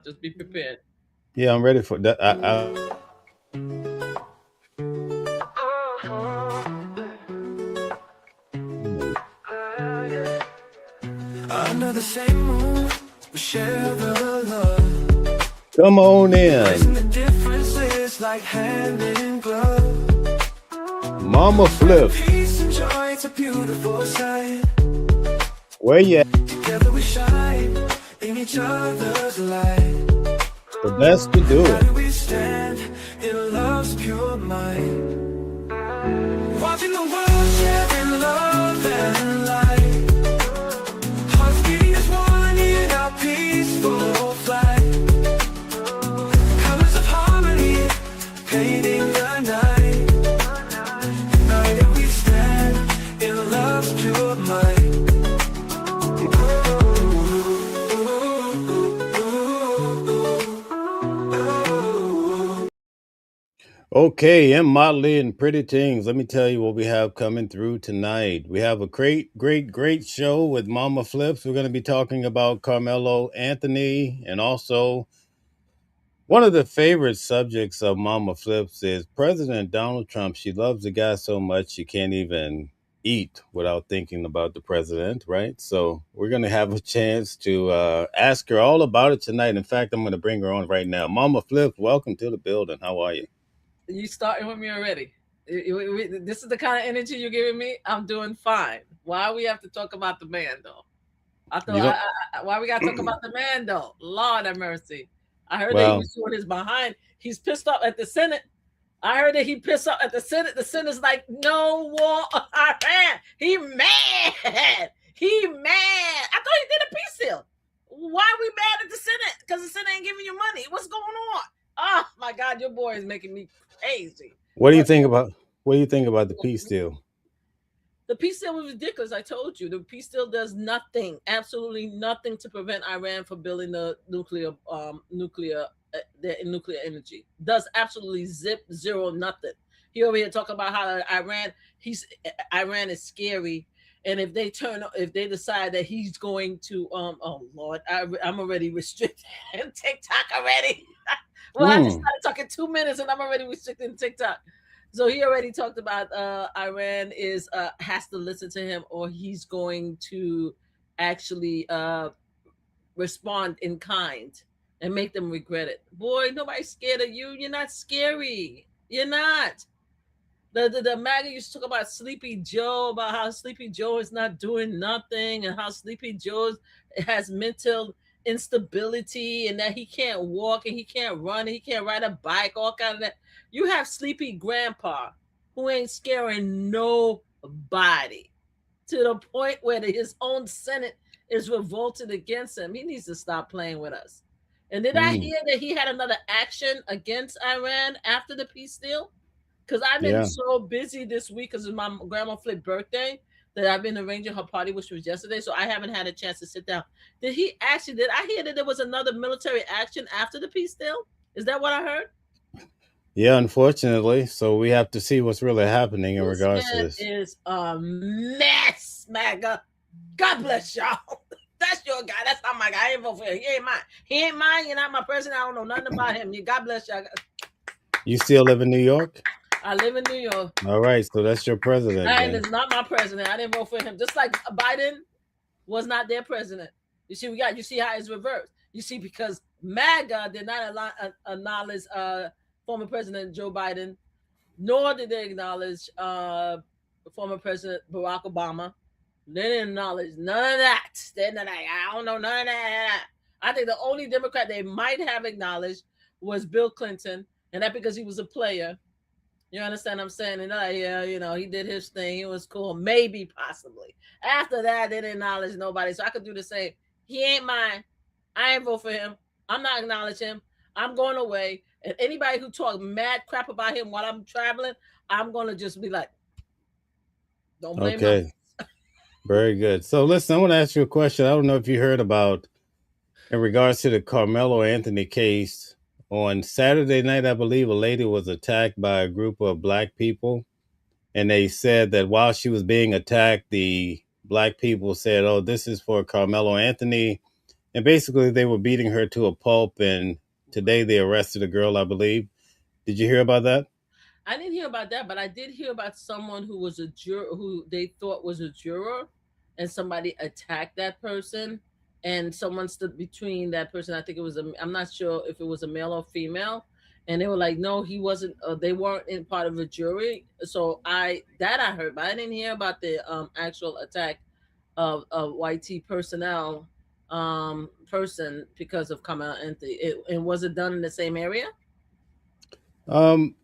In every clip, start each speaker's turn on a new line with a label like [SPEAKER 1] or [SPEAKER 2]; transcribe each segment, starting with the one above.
[SPEAKER 1] Just be prepared.
[SPEAKER 2] Yeah, I'm ready for that.
[SPEAKER 3] Under the same moon, we share the love.
[SPEAKER 2] Come on
[SPEAKER 3] Raising the
[SPEAKER 2] in,
[SPEAKER 3] differences like hand in glove.
[SPEAKER 2] Mama
[SPEAKER 3] Spreading
[SPEAKER 2] Flip.
[SPEAKER 3] peace and joy, it's a beautiful sight.
[SPEAKER 2] Where you at?
[SPEAKER 3] Together we shine in each other's light.
[SPEAKER 2] The best to do it.
[SPEAKER 3] Together we stand in love's pure might. Watching the world share in love and light. Hearts beating as one in our peaceful flight. Colors of harmony, painting the night. United we stand in love's pure might.
[SPEAKER 2] Okay, and Motley and Pretty Things. Let me tell you what we have coming through tonight. We have a great show with Mama Flips. We're going to be talking about Carmelo Anthony, and also one of the favorite subjects of Mama Flips is President Donald Trump. She loves the guy so much she can't even eat without thinking about the president, right? So we're going to have a chance to ask her all about it tonight. In fact, I'm going to bring her on right now. Mama Flips, welcome to the building. How are you?
[SPEAKER 1] You starting with me already. This is the kind of energy you're giving me. I'm doing fine. Why we have to talk about the man though? I thought,
[SPEAKER 2] You don't,
[SPEAKER 1] why we got to talk about the man though? Lord have mercy. I heard that he
[SPEAKER 2] well,
[SPEAKER 1] was showing his behind. He's pissed off at the Senate. I heard that he pissed off at the Senate. The Senate's like, no war on Iran. He mad. He mad. I thought he did a peace deal. Why are we mad at the Senate? Because the Senate ain't giving you money. What's going on? Oh my God, your boy is making me crazy.
[SPEAKER 2] what do you
[SPEAKER 1] But
[SPEAKER 2] think about what do you think about the peace deal?
[SPEAKER 1] the peace deal was ridiculous. I told you the peace deal does nothing, absolutely nothing, to prevent Iran from building the their nuclear energy. Does absolutely zero nothing. He over here talking about how Iran is scary, and if they decide that he's going to oh Lord, I'm already restricted TikTok already. Well, I just
[SPEAKER 2] Hmm.
[SPEAKER 1] started talking 2 minutes and I'm already restricting TikTok. So he already talked about Iran is has to listen to him, or he's going to actually respond in kind and make them regret it. Boy, nobody's scared of you. You're not scary. You're not. The MAGA used to talk about Sleepy Joe, about how Sleepy Joe is not doing nothing, and how Sleepy Joe has mental instability, and that he can't walk and he can't run and he can't ride a bike, all kind of that. You have Sleepy Grandpa who ain't scaring nobody, to the point where his own Senate is revolted against him. He needs to stop playing with us. And did I
[SPEAKER 2] Hmm.
[SPEAKER 1] hear that he had another action against Iran after the peace deal? Because I've been
[SPEAKER 2] Yeah.
[SPEAKER 1] so busy this week because it's my grandma Flip's birthday, that I've been arranging her party, which was yesterday. So I haven't had a chance to sit down. Did I hear that there was another military action after the peace deal? Is that what I heard?
[SPEAKER 2] Yeah, unfortunately. So we have to see what's really happening in
[SPEAKER 1] This
[SPEAKER 2] regards to
[SPEAKER 1] man
[SPEAKER 2] this.
[SPEAKER 1] is a mess, MAGA. God bless y'all. That's your guy. That's not my guy. I ain't vote for him. He ain't mine. He ain't mine. You're not my president. I don't know nothing about him. God bless y'all.
[SPEAKER 2] You still live in New York?
[SPEAKER 1] I live in New York.
[SPEAKER 2] All right, so that's your president
[SPEAKER 1] And
[SPEAKER 2] then.
[SPEAKER 1] it's not my president. I didn't vote for him. Just like Biden was not their president. You see how it's reversed. You see, because MAGA did not acknowledge former President Joe Biden, nor did they acknowledge former President Barack Obama. They didn't acknowledge none of that. They're not like, I don't know none of that. I think the only Democrat they might have acknowledged was Bill Clinton, and that because he was a player. You understand what I'm saying? And yeah, he did his thing. He was cool. Maybe, possibly. After that, they didn't acknowledge nobody. So I could do the same. He ain't mine. I ain't vote for him. I'm not acknowledging him. I'm going away. And anybody who talk mad crap about him while I'm traveling, I'm gonna just be like, don't blame us.
[SPEAKER 2] Okay. Very good. So listen, I want to ask you a question. I don't know if you heard about in regards to the Carmelo Anthony case. On Saturday night, I believe a lady was attacked by a group of black people. And they said that while she was being attacked, the black people said, "Oh, this is for Carmelo Anthony." and basically they were beating her to a pulp. And today they arrested a girl, I believe. Did you hear about that?
[SPEAKER 1] I didn't hear about that, but I did hear about someone who was a juror who they thought was a juror, and somebody attacked that person, and someone stood between that person. I think it was a. I'm not sure if it was a male or female, and they were like, "No, he wasn't. They weren't in part of a jury." So I heard, but I didn't hear about the actual attack of YT personnel person because of Kamala Anthony. And was it done in the same area?
[SPEAKER 2] Um,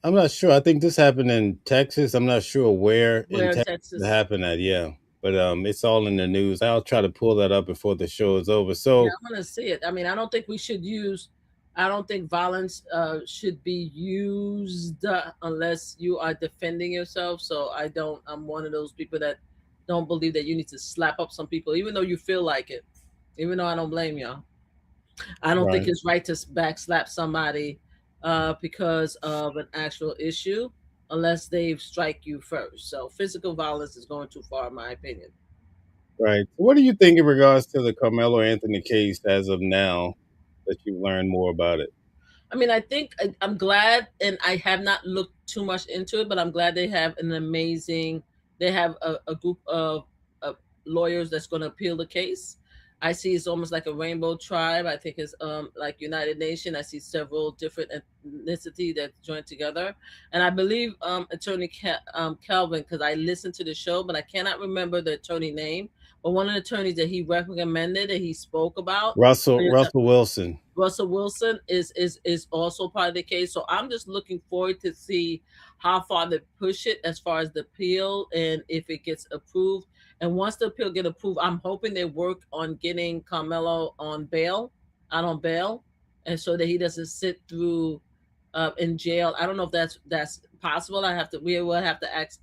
[SPEAKER 2] I'm not sure. I think this happened in Texas. I'm not sure where in
[SPEAKER 1] Where in
[SPEAKER 2] Texas it
[SPEAKER 1] Texas?
[SPEAKER 2] happened at. Yeah, but it's all in the news. I'll try to pull that up before the show is over.
[SPEAKER 1] Yeah,
[SPEAKER 2] So
[SPEAKER 1] I want to see it. I mean, I don't think we should use. I don't think violence should be used unless you are defending yourself. So I don't. I'm one of those people that don't believe that you need to slap up some people, even though you feel like it. Even though I don't blame y'all. I don't think
[SPEAKER 2] right,
[SPEAKER 1] it's right to backslap somebody because of an actual issue, unless they strike you first. So physical violence is going too far, in my opinion.
[SPEAKER 2] right. What do you think in regards to the Carmelo Anthony case as of now that you've learned more about it?
[SPEAKER 1] I mean, I think I'm glad, and I have not looked too much into it, but I'm glad they have an amazing. They have a group of lawyers that's going to appeal the case. I see it's almost like a rainbow tribe. I think it's like United Nation. I see several different ethnicity that joined together, and I believe Attorney Calvin, because I listened to the show, but I cannot remember the attorney name. But one of the attorneys that he recommended that he spoke about
[SPEAKER 2] Russell Wilson.
[SPEAKER 1] Russell Wilson is also part of the case. So I'm just looking forward to see how far they push it as far as the appeal and if it gets approved. And once the appeal get approved, I'm hoping they work on getting Carmelo on bail, out on bail, and so that he doesn't sit through in jail. I don't know if that's possible. We will have to ask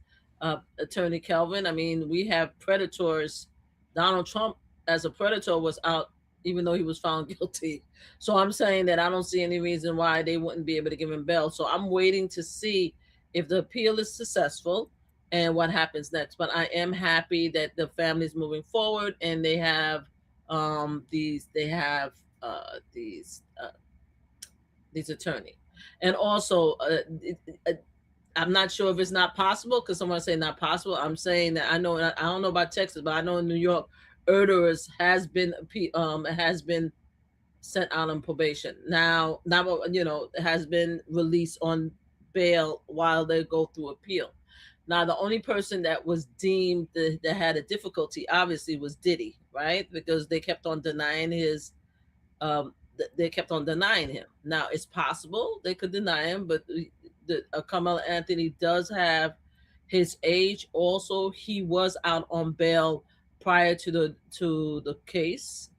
[SPEAKER 1] Attorney Kelvin. I mean, we have predators. Donald Trump as a predator was out even though he was found guilty. So I'm saying that I don't see any reason why they wouldn't be able to give him bail. So I'm waiting to see if the appeal is successful and what happens next. But I am happy that the family's moving forward and they have these attorney. And also I'm not sure if it's not possible because someone say not possible. I'm saying that I don't know about Texas, but I know in New York, Erdoras has been sent out on probation. Now has been released on bail while they go through appeal. Now the only person that was deemed that had a difficulty obviously was Diddy, right? Because they kept on denying him. Now it's possible they could deny him, but Carmelo Anthony does have his age. Also, he was out on bail prior to the case.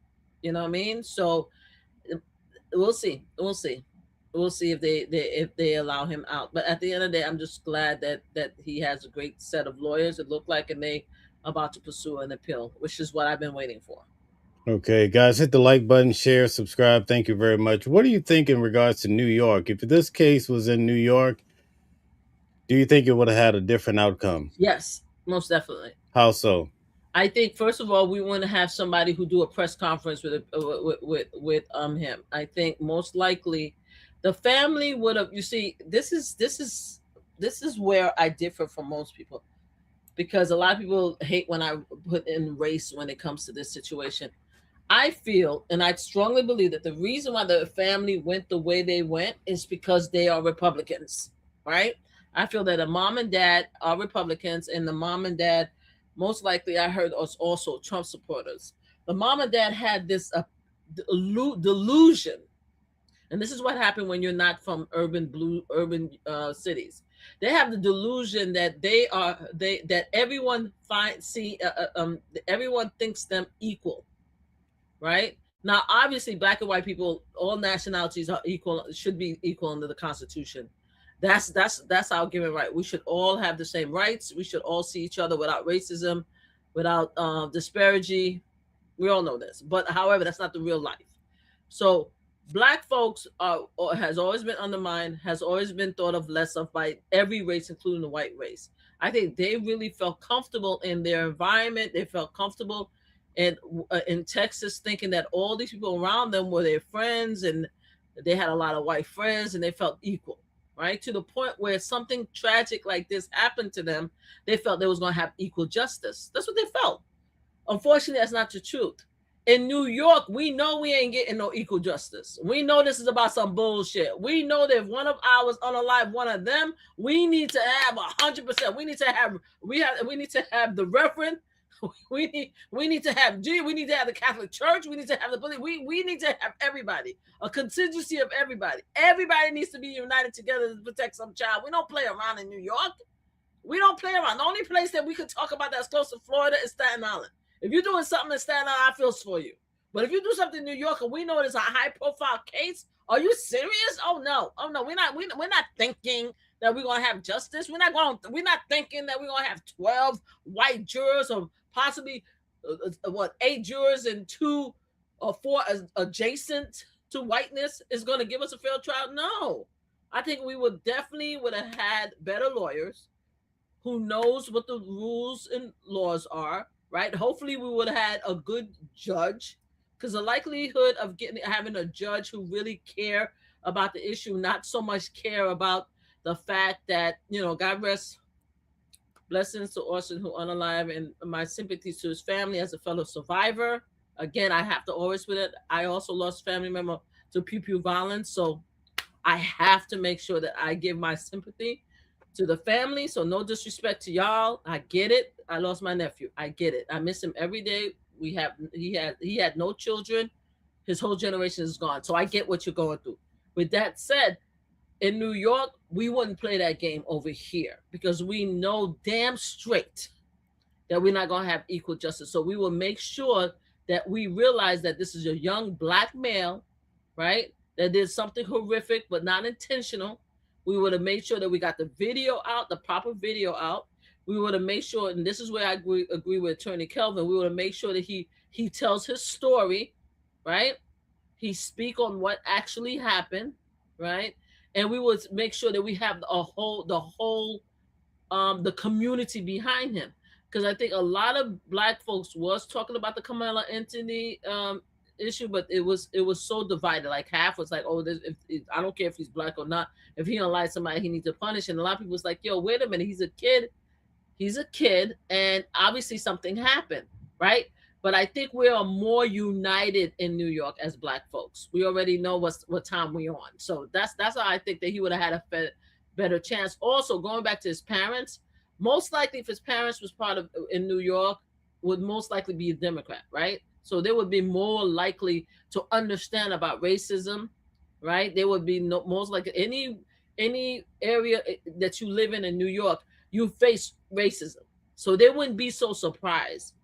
[SPEAKER 1] You know what I mean? So we'll see. We'll see if they allow him out. But at the end of the day, I'm just glad that he has a great set of lawyers. It looked like, and they about to pursue an appeal, which is what I've been waiting for.
[SPEAKER 2] Okay, guys, hit the like button, share, subscribe. Thank you very much. What do you think in regards to New York? If this case was in New York, do you think it would have had a different outcome?
[SPEAKER 1] Yes, most definitely.
[SPEAKER 2] How so?
[SPEAKER 1] I think first of all, we want to have somebody who do a press conference with him. I think most likely, the family would have. You see, this is where I differ from most people because a lot of people hate when I put in race when it comes to this situation. I feel, and I strongly believe that the reason why the family went the way they went is because they are Republicans, right? I feel that the mom and dad are Republicans, and the mom and dad, most likely, I heard us also Trump supporters. The mom and dad had this delusion, and this is what happened when you're not from urban cities. They have the delusion that that everyone thinks them equal, right? Now, obviously, black and white people, all nationalities are equal, should be equal under the Constitution. That's our given right. We should all have the same rights. We should all see each other without racism, without disparity. We all know this, but however, that's not the real life. So, black folks has always been undermined, has always been thought of less of by every race, including the white race. I think they really felt comfortable in their environment. They felt comfortable and in Texas, thinking that all these people around them were their friends, and they had a lot of white friends, and they felt equal, right? To the point where something tragic like this happened to them, they felt they was going to have equal justice. That's what they felt. Unfortunately, that's not the truth. In New York, we know we ain't getting no equal justice. We know this is about some bullshit. We know that if one of ours unalive one of them, we need to have 100%. We need to have the reverend. We need to have we need to have the Catholic Church. We need to have the police. We need to have everybody, a contingency of everybody. Everybody needs to be united together to protect some child. We don't play around in New York. We don't play around. The only place that we could talk about that's close to Florida is Staten Island. If you're doing something in Staten Island, I feel for you. But if you do something in New York and we know it's a high-profile case, are you serious? Oh no, we're not thinking that we're gonna have justice. We're not thinking that we're gonna have 12 white jurors or possibly 8 jurors and 2 or 4 adjacent to whiteness is going to give us a fair trial. No, I think we would have had better lawyers who knows what the rules and laws are, right? Hopefully we would have had a good judge, because the likelihood of having a judge who really care about the issue, not so much care about the fact that, God rest blessings to Orson who unalive, and my sympathies to his family as a fellow survivor. Again, I have to always with it. I also lost a family member to pew violence, so I have to make sure that I give my sympathy to the family. So no disrespect to y'all. I get it. I lost my nephew. I get it. I miss him every day. He had no children. His whole generation is gone. So I get what you're going through. With that said, in New York, we wouldn't play that game over here because we know damn straight that we're not going to have equal justice. So we will make sure that we realize that this is a young Black male, right, that did something horrific but not intentional. We would have made sure that we got the video out, the proper video out. We would have made sure, and this is where I agree with Attorney Kelvin, we would have made sure that he tells his story, right? He speak on what actually happened, right? And we would make sure that we have the community behind him. Because I think a lot of Black folks was talking about the Carmelo Anthony issue, but it was so divided. Like half was like, oh, I don't care if he's Black or not. If he don't like somebody, he needs to punish. And a lot of people was like, yo, wait a minute, he's a kid, and obviously something happened, right? But I think we are more united in New York as Black folks. We already know what time we're on. So that's how I think that he would have had a better chance. Also, going back to his parents, most likely if his parents was part of in New York, would most likely be a Democrat, right? So they would be more likely to understand about racism, right? They would be most likely any area that you live in New York, you face racism. So they wouldn't be so surprised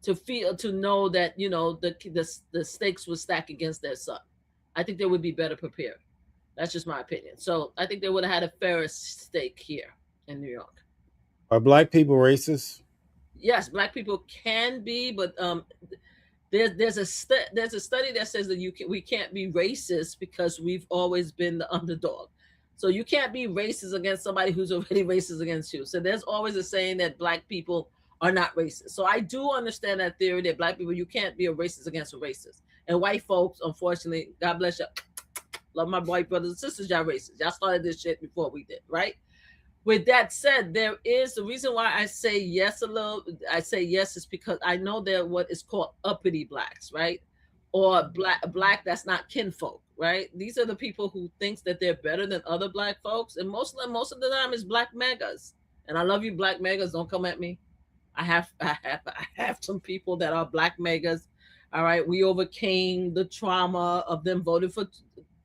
[SPEAKER 1] to know that, the stakes were stacked against their son. I think they would be better prepared. That's just my opinion. So I think they would have had a fairer stake here in New York.
[SPEAKER 2] Are Black people racist?
[SPEAKER 1] Yes, Black people can be, but there's a study that says that we can't be racist because we've always been the underdog. So you can't be racist against somebody who's already racist against you. So there's always a saying that Black people are not racist. So I do understand that theory that Black people, you can't be a racist against a racist. And white folks, unfortunately, God bless you, love my white brothers and sisters, y'all racist. Y'all started this shit before we did, right? With that said, there is the reason why I say yes is because I know they're what is called uppity Blacks, right? Or black that's not kinfolk, right? These are the people who thinks that they're better than other Black folks, and most of the time is Black megas. And I love you, Black megas. Don't come at me. I have some people that are Black megas. All right, we overcame the trauma of them voting for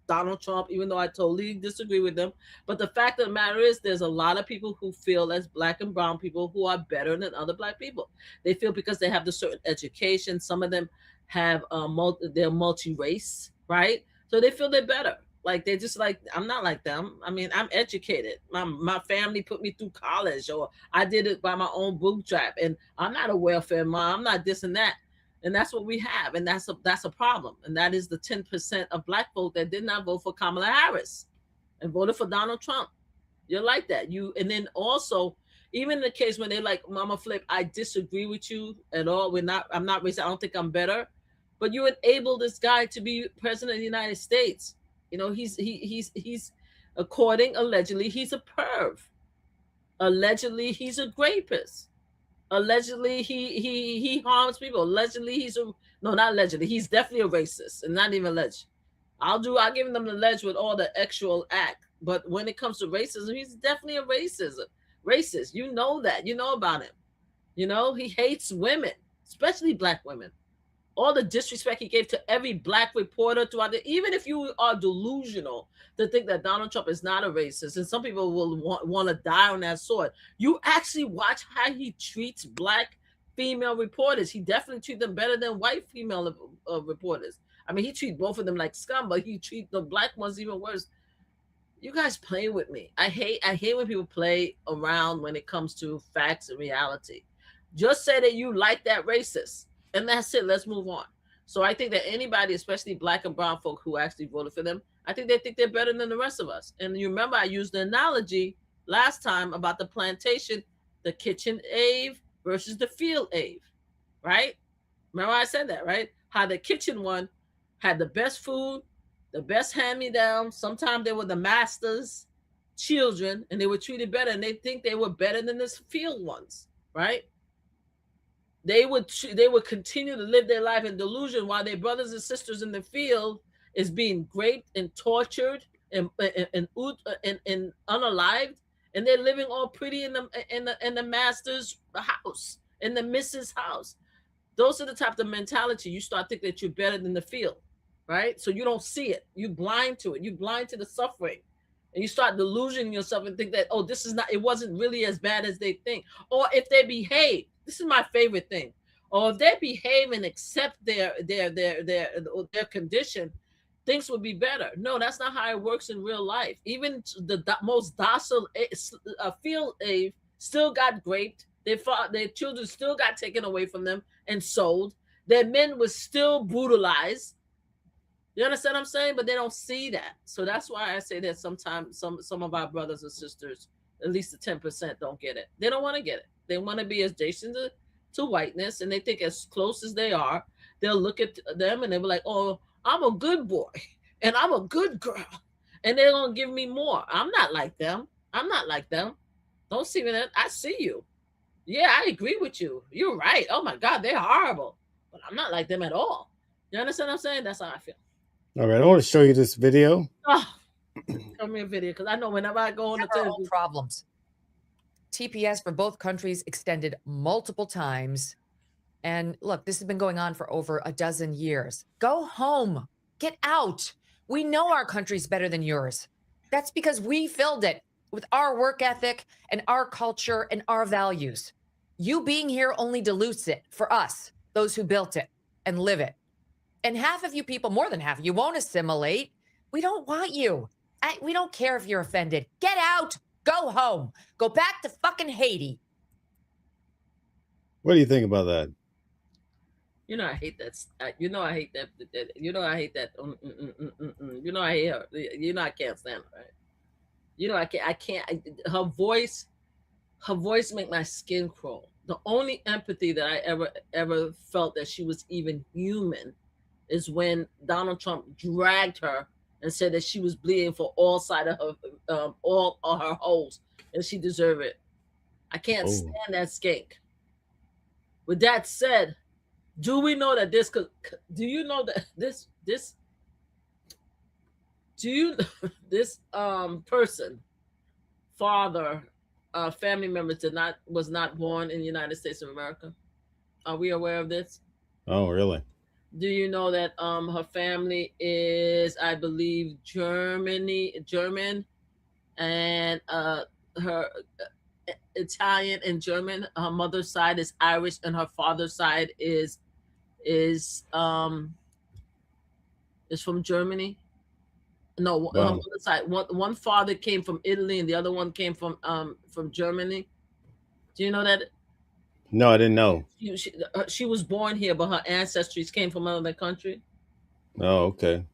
[SPEAKER 1] Donald Trump, even though I totally disagree with them. But the fact of the matter is, there's a lot of people who feel as Black and brown people who are better than other Black people. They feel because they have the certain education. Some of them have they're multi-race, right? So they feel they're better. Like they're just like, I'm not like them. I mean, I'm educated. My family put me through college, or I did it by my own bootstrap, and I'm not a welfare mom. I'm not this and that. And that's what we have. And that's a problem. And that is the 10% of Black folk that did not vote for Kamala Harris and voted for Donald Trump. You're like that. And then also, Even in the case when they like Mama Flip, I disagree with you at all. I'm not racist. I don't think I'm better. But you enable this guy to be president of the United States. You know, he's according allegedly he's a perv. Allegedly he's a rapist. Allegedly he harms people. Allegedly he's a no, not allegedly. He's definitely a racist and not even alleged. I'll give them the ledge with all the actual act. But when it comes to racism, he's definitely a racist. You know that. You know about him. You know, he hates women, especially black women. All the disrespect he gave to every black reporter throughout even if you are delusional to think that Donald Trump is not a racist, and some people will want to die on that sword, you actually watch how he treats black female reporters. He definitely treats them better than white female reporters. I mean, he treats both of them like scum, but he treats the black ones even worse. You guys play with me. I hate when people play around when it comes to facts and reality. Just say that you like that racist, and that's it. Let's move on. So I think that anybody, especially black and brown folk who actually voted for them, I think they think they're better than the rest of us. And you remember I used the analogy last time about the plantation, the kitchen Ave versus the field Ave, right? Remember I said that, right? How the kitchen one had the best food, the best hand-me-down. Sometimes they were the master's children, and they were treated better, and they think they were better than the field ones, right? They would continue to live their life in delusion while their brothers and sisters in the field is being raped and tortured and unalived, and they're living all pretty in the master's house, in the missus' house. Those are the type of mentality you start thinking that you're better than the field, right? So you don't see it. You blind to it. You blind to the suffering. And you start delusioning yourself and think that, oh, it wasn't really as bad as they think. Or if they behave, this is my favorite thing. Or if they behave and accept their condition, things would be better. No, that's not how it works in real life. Even the most docile field Ave still got raped. Their children still got taken away from them and sold. Their men were still brutalized. You understand what I'm saying? But they don't see that. So that's why I say that sometimes some of our brothers and sisters, at least the 10%, don't get it. They don't want to get it. They want to be adjacent to whiteness, and they think as close as they are, they'll look at them and they'll be like, oh, I'm a good boy and I'm a good girl, and they're going to give me more. I'm not like them. I'm not like them. Don't see me that. I see you. Yeah, I agree with you. You're right. Oh my God, they're horrible. But I'm not like them at all. You understand what I'm saying? That's how I feel.
[SPEAKER 2] All right, I want to show you this video.
[SPEAKER 1] Oh, show me a video, because I know whenever I go on the television,
[SPEAKER 4] problems. TPS for both countries extended multiple times. And look, this has been going on for over a dozen years. Go home. Get out. We know our country's better than yours. That's because we filled it with our work ethic and our culture and our values. You being here only dilutes it for us, those who built it and live it. And half of you people, more than half, you won't assimilate. We don't want you. We don't care if you're offended. Get out. Go home. Go back to fucking Haiti.
[SPEAKER 2] What do you think about that?
[SPEAKER 1] You know I hate that. You know I hate that. You know I hate that. You know I hate her. You know I can't stand her. Right? You know I can't. Her voice make my skin crawl. The only empathy that I ever felt that she was even human is when Donald Trump dragged her and said that she was bleeding for all side of her, all her holes, and she deserved it. I can't stand that skank. With that said, do we know that this could? Do you know that this person, father, family members was not born in the United States of America? Are we aware of this?
[SPEAKER 2] Oh, really?
[SPEAKER 1] Do you know that her family is, I believe, German, and her Italian and German. Her mother's side is Irish, and her father's side is from Germany. No, her mother's side. One father came from Italy, and the other one came from Germany. Do you know that?
[SPEAKER 2] No, I didn't know.
[SPEAKER 1] She was born here, but her ancestries came from another country.
[SPEAKER 2] Oh, okay.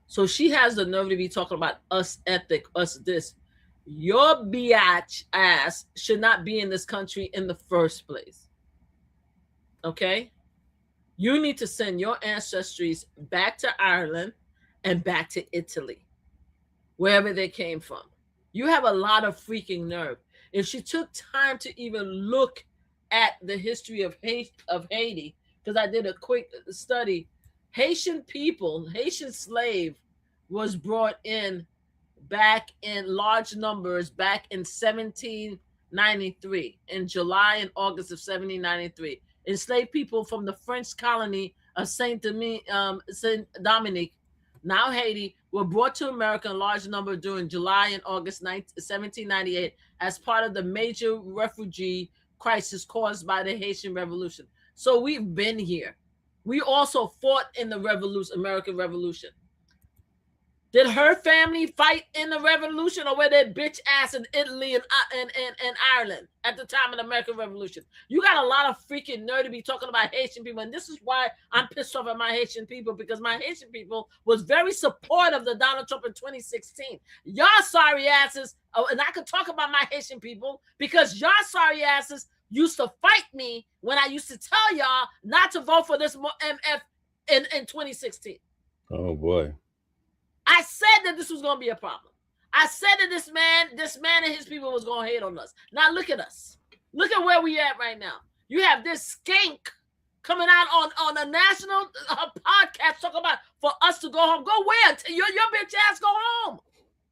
[SPEAKER 1] So she has the nerve to be talking about us ethic, us this. your biatch ass should not be in this country in the first place. Okay? You need to send your ancestries back to Ireland and back to Italy, wherever they came from. You have a lot of freaking nerve. If she took time to even look at the history of Haiti, because I did a quick study, Haitian people, Haitian slave was brought in back in large numbers back in 1793, in July and August of 1793. Enslaved people from the French colony of Saint Dominique, now Haiti, were brought to America in large number during July and August 1798 as part of the major refugee crisis caused by the Haitian Revolution. So we've been here. We also fought in the Revolution, American Revolution. Did her family fight in the Revolution, or were they bitch ass in Italy and Ireland at the time of the American Revolution? You got a lot of freaking nerve to be talking about Haitian people, and this is why I'm pissed off at my Haitian people, because my Haitian people was very supportive of Donald Trump in 2016. Y'all sorry asses, and I could talk about my Haitian people because y'all sorry asses used to fight me when I used to tell y'all not to vote for this MF in 2016.
[SPEAKER 2] Oh boy.
[SPEAKER 1] I said that this was going to be a problem. I said that this man and his people was going to hate on us. Now look at us. Look at where we at right now. You have this skink coming out on a national podcast talking about for us to go home. Go where? Your bitch ass go home.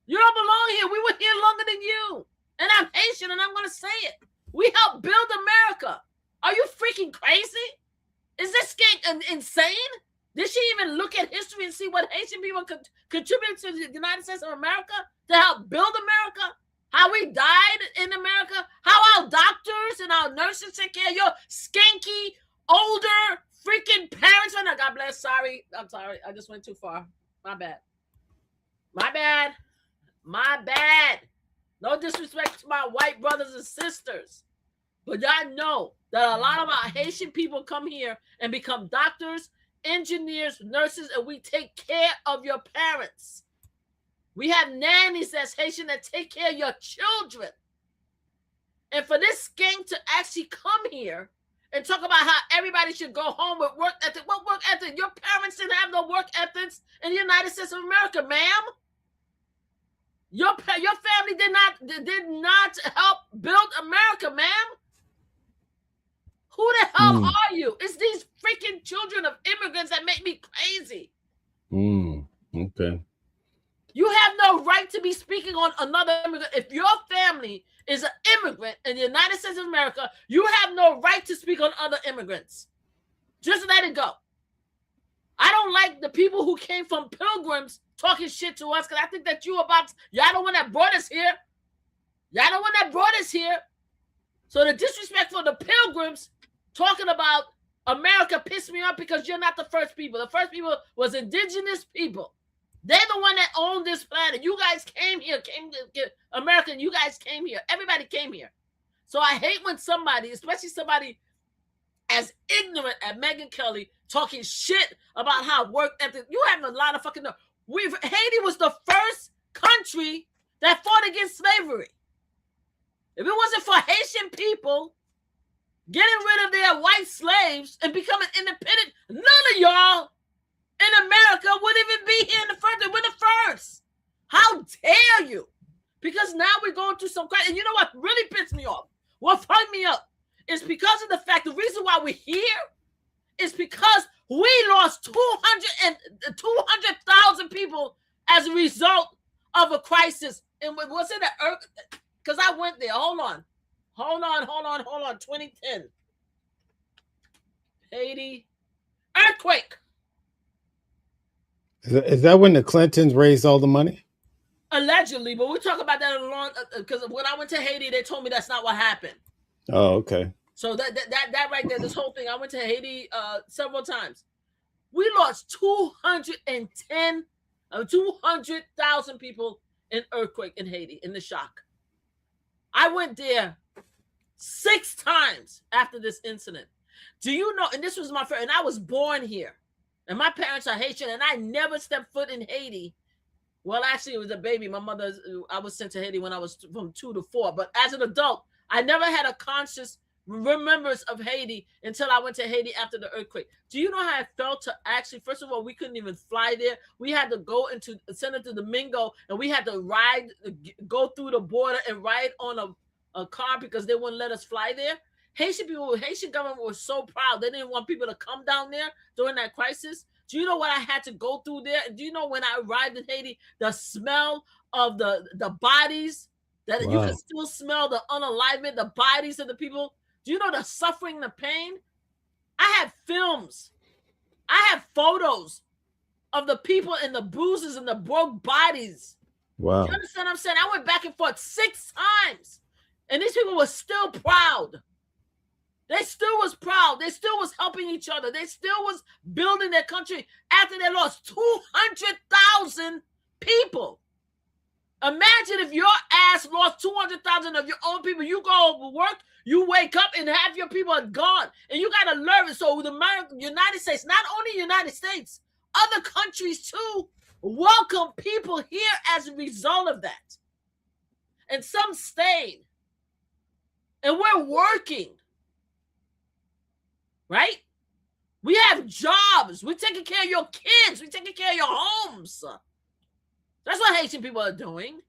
[SPEAKER 1] You don't belong here. We were here longer than you. And I'm Haitian and I'm going to say it. We helped build America. Are you freaking crazy? Is this skink insane? Did she even look at history and see what Haitian people contributed to the United States of America to help build America? How we died in America? How our doctors and our nurses take care of your skanky, older, freaking parents? Oh, no, God bless. Sorry. I'm sorry. I just went too far. My bad. My bad. My bad. No disrespect to my white brothers and sisters. But y'all know that a lot of our Haitian people come here and become doctors, engineers, nurses, and we take care of your parents. We have nannies that's Haitian that take care of your children. And for this skank to actually come here and talk about how everybody should go home with work ethic. What work ethic? Your parents didn't have no work ethics in the United States of America, ma'am. Your family did not help build America, ma'am. Who the hell are you? It's these freaking children of immigrants that make me crazy.
[SPEAKER 2] Okay.
[SPEAKER 1] You have no right to be speaking on another immigrant. If your family is an immigrant in the United States of America, you have no right to speak on other immigrants. Just let it go. I don't like the people who came from pilgrims talking shit to us, because I think that y'all the one that brought us here. Y'all the one that brought us here. So the disrespect for the pilgrims talking about America pissed me off, because you're not the first people. The first people was indigenous people. They're the one that owned this planet. You guys came here, American, you guys came here. Everybody came here. So I hate when somebody, especially somebody as ignorant as Megyn Kelly, talking shit about how work ethic. You have a lot of fucking. Haiti was the first country that fought against slavery. If it wasn't for Haitian people getting rid of their white slaves and becoming independent, none of y'all in America would even be here in the first. We're the first. How dare you? Because now we're going through some crazy. And you know what really pissed me off? What fucked me up is because of the fact, the reason why we're here is because we lost 200,000 people as a result of a crisis. And was it an earth? Because I went there. Hold on. 2010. Haiti. Earthquake.
[SPEAKER 2] Is that when the Clintons raised all the money?
[SPEAKER 1] Allegedly, but we'll talk about that in a long, because when I went to Haiti, they told me that's not what happened.
[SPEAKER 2] Oh, okay.
[SPEAKER 1] So that right there, this whole thing, I went to Haiti several times. We lost 200,000 people in earthquake in Haiti, in the shock. I went there 6 times after this incident. Do you know, and this was my first, and I was born here. And my parents are Haitian, and I never stepped foot in Haiti Well, actually, it was a baby. My mother, I was sent to Haiti when I was from 2 to 4. But as an adult, I never had a conscious remembrance of Haiti until I went to Haiti after the earthquake. Do you know how I felt to actually, first of all, we couldn't even fly there. We had to go into Senator Domingo and we had to ride, go through the border and ride on a car because they wouldn't let us fly there. Haitian government was so proud. They didn't want people to come down there during that crisis. Do you know what I had to go through there? Do you know when I arrived in Haiti, the smell of the bodies, that you can still smell the unalignment, the bodies of the people? Do you know the suffering, the pain? I have films. I have photos of the people and the bruises and the broke bodies.
[SPEAKER 2] Wow.
[SPEAKER 1] You understand what I'm saying? I went back and forth 6 times. And these people were still proud. They still was proud. They still was helping each other. They still was building their country after they lost 200,000 people. Imagine if your ass lost 200,000 of your own people. You go to work, you wake up, and half your people are gone. And you got to learn it. So the United States, not only United States, other countries too, welcome people here as a result of that. And some stayed. And we're working. Right? We have jobs. We're taking care of your kids. We're taking care of your homes. That's what Haitian people are doing.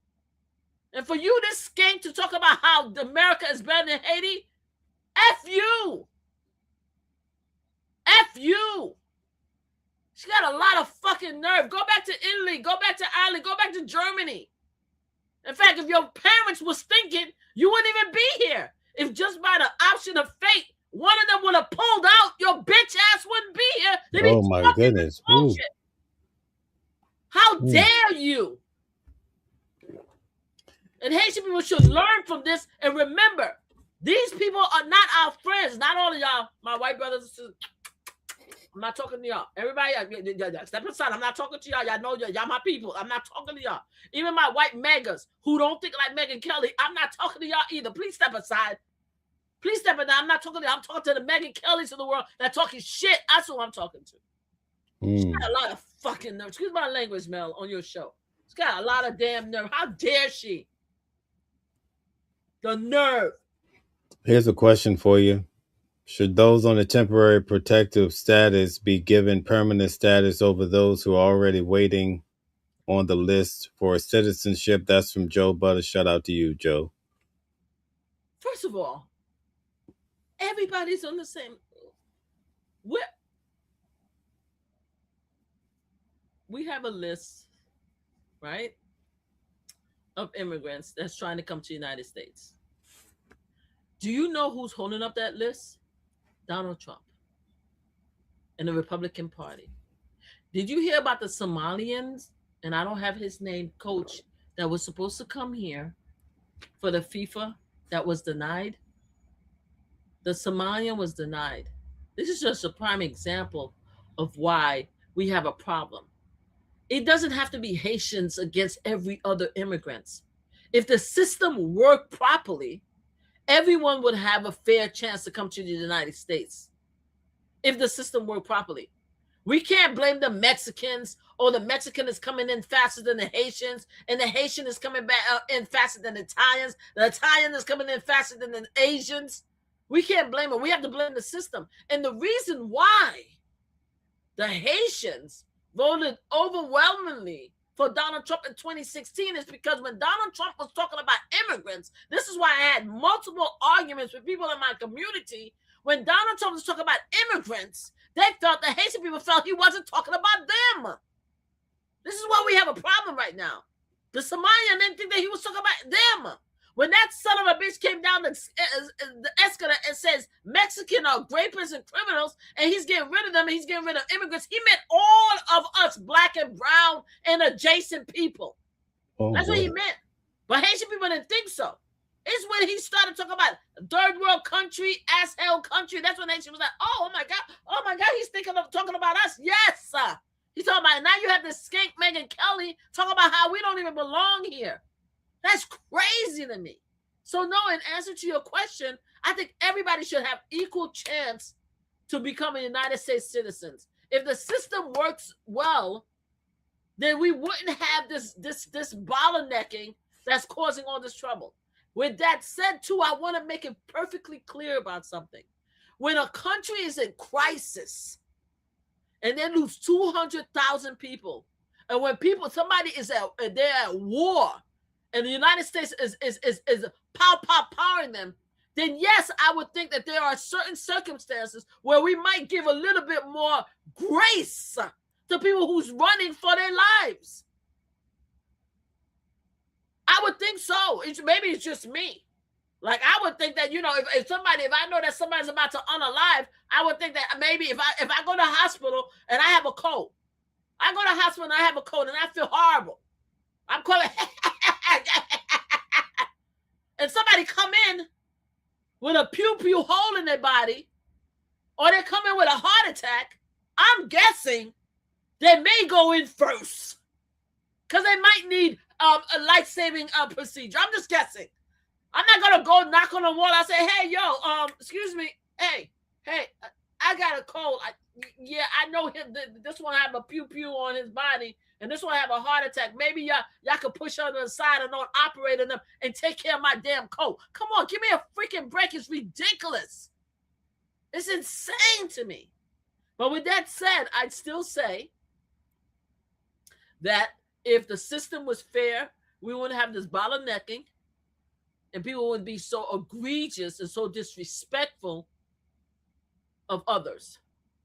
[SPEAKER 1] And for you, this skank, to talk about how America is better than Haiti, F you. F you. She got a lot of fucking nerve. Go back to Italy. Go back to Ireland. Go back to Germany. In fact, if your parents was thinking, you wouldn't even be here. If just by the option of fate, one of them would have pulled out, your bitch ass wouldn't be here. They'd be
[SPEAKER 2] Oh my goodness.
[SPEAKER 1] How dare you? And Haitian people should learn from this and remember, these people are not our friends. Not all of y'all, my white brothers and sisters. I'm not talking to y'all. Everybody, step aside. I'm not talking to y'all. Y'all know y'all my people. I'm not talking to y'all. Even my white megas who don't think like Megyn Kelly, I'm not talking to y'all either. Please step aside. Please step aside. I'm not talking to you. I'm talking to the Megyn Kellys of the world that talking shit. That's who I'm talking to. She's got a lot of fucking nerve. Excuse my language, Mel, on your show. She's got a lot of damn nerve. How dare she? The nerve.
[SPEAKER 2] Here's a question for you. Should those on a temporary protective status be given permanent status over those who are already waiting on the list for citizenship? That's from Joe Butter. Shout out to you, Joe.
[SPEAKER 1] First of all, everybody's on the same. We have a list, right, of immigrants that's trying to come to the United States. Do you know who's holding up that list? Donald Trump and the Republican Party. Did you hear about the Somalians, and I don't have his name, coach, that was supposed to come here for the FIFA that was denied? The Somalian was denied. This is just a prime example of why we have a problem. It doesn't have to be Haitians against every other immigrants. If the system worked properly, everyone would have a fair chance to come to the United States. If the system worked properly. We can't blame the Mexicans, or the Mexican is coming in faster than the Haitians, and the Haitian is coming back in faster than the Italians. The Italian is coming in faster than the Asians. We can't blame them. We have to blame the system. And the reason why the Haitians voted overwhelmingly for Donald Trump in 2016 is because when Donald Trump was talking about immigrants, this is why I had multiple arguments with people in my community. When Donald Trump was talking about immigrants, they felt, the Haitian people felt he wasn't talking about them. This is why we have a problem right now. The Somalian didn't think that he was talking about them. When that son of a bitch came down the escalator and says Mexican are rapists and criminals, and he's getting rid of them, and he's getting rid of immigrants, he meant all of us, black and brown and adjacent people. That's what he meant. But Haitian people didn't think so. It's when he started talking about third world country, ass hell country. That's when Haitian was like, oh my God, he's thinking of talking about us. Yes, sir. He's talking about, now you have this skank Megyn Kelly talking about how we don't even belong here. That's crazy to me. So no, in answer to your question, I think everybody should have equal chance to become a United States citizens. If the system works well, then we wouldn't have this bottlenecking that's causing all this trouble. With that said, too, I want to make it perfectly clear about something. When a country is in crisis and they lose 200,000 people, and when somebody is they're at war, and the United States is powering them, then yes, I would think that there are certain circumstances where we might give a little bit more grace to people who's running for their lives. I would think so. Maybe it's just me. Like, I would think that, if I know that somebody's about to unalive, I would think that maybe if I go to hospital and I have a cold, and I feel horrible, I'm calling, and somebody come in with a pew hole in their body, or they come in with a heart attack, I'm guessing they may go in first because they might need a life-saving procedure. I'm just guessing. I'm not gonna go knock on the wall. I say, hey, yo, excuse me, hey, I got a cold. I know him. This one have a pew on his body, and this one have a heart attack. Maybe y'all could push her to the side and don't operate on them and take care of my damn cold. Come on, give me a freaking break. It's ridiculous. It's insane to me. But with that said, I'd still say that if the system was fair, we wouldn't have this bottlenecking, and people wouldn't be so egregious and so disrespectful of others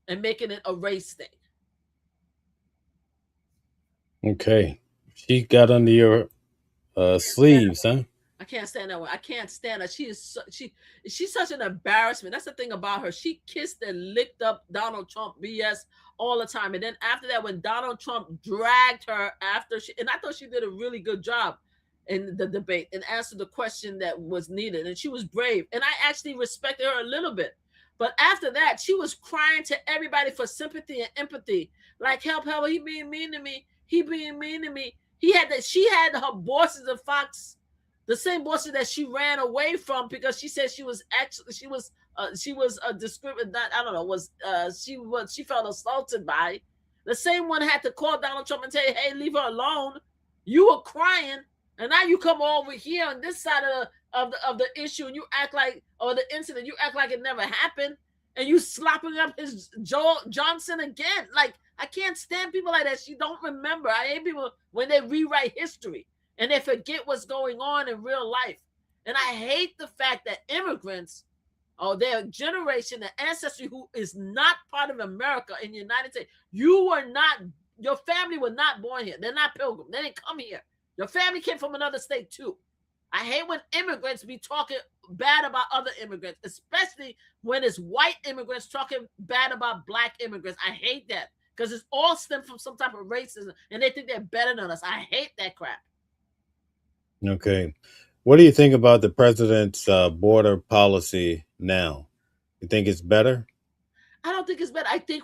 [SPEAKER 1] and making it a race thing.
[SPEAKER 2] Okay. She got under your sleeves, huh?
[SPEAKER 1] I can't stand that one. I can't stand her. She's such an embarrassment. That's the thing about her. She kissed and licked up Donald Trump BS all the time. And then after that, when Donald Trump dragged her and I thought she did a really good job in the debate and answered the question that was needed. And she was brave. And I actually respected her a little bit. But after that, she was crying to everybody for sympathy and empathy. Like, help, he being mean to me. He being mean to me. She had her bosses at Fox, the same bosses that she ran away from because she said she was discriminated. I don't know. She felt assaulted by. The same one had to call Donald Trump and say, "Hey, leave her alone. You were crying, and now you come over here on this side of the issue, and you act like, or the incident, you act like it never happened, and you slopping up his Joe Johnson again. Like, I can't stand people like that. She don't remember. I hate people when they rewrite history and they forget what's going on in real life. And I hate the fact that immigrants, or their generation, the ancestry who is not part of America in the United States, your family was not born here. They're not pilgrims. They didn't come here. Your family came from another state too. I hate when immigrants be talking bad about other immigrants, especially when it's white immigrants talking bad about black immigrants. I hate that because it's all stemmed from some type of racism and they think they're better than us. I hate that crap.
[SPEAKER 2] Okay. What do you think about the president's border policy now? You think it's better?
[SPEAKER 1] I don't think it's better. I think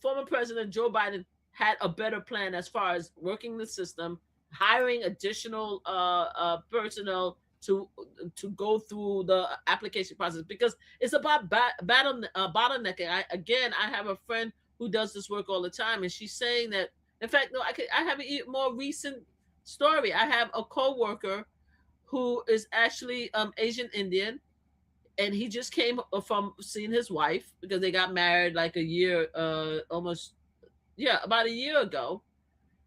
[SPEAKER 1] former President Joe Biden had a better plan as far as working the system, hiring additional personnel to go through the application process, because it's about bottlenecking. I have a friend who does this work all the time, and she's saying that, in fact, no, I have a more recent story. I have a coworker who is actually Asian Indian, and he just came from seeing his wife because they got married like a year, about a year ago.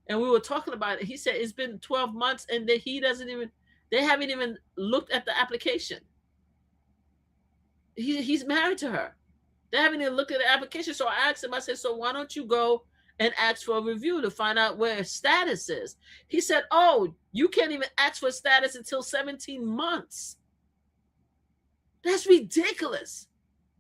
[SPEAKER 1] And we were talking about it. He said it's been 12 months and that they haven't even looked at the application. He's married to her. They haven't even looked at the application. So I asked him, I said, so why don't you go and ask for a review to find out where his status is? He said, oh, you can't even ask for status until 17 months. That's ridiculous.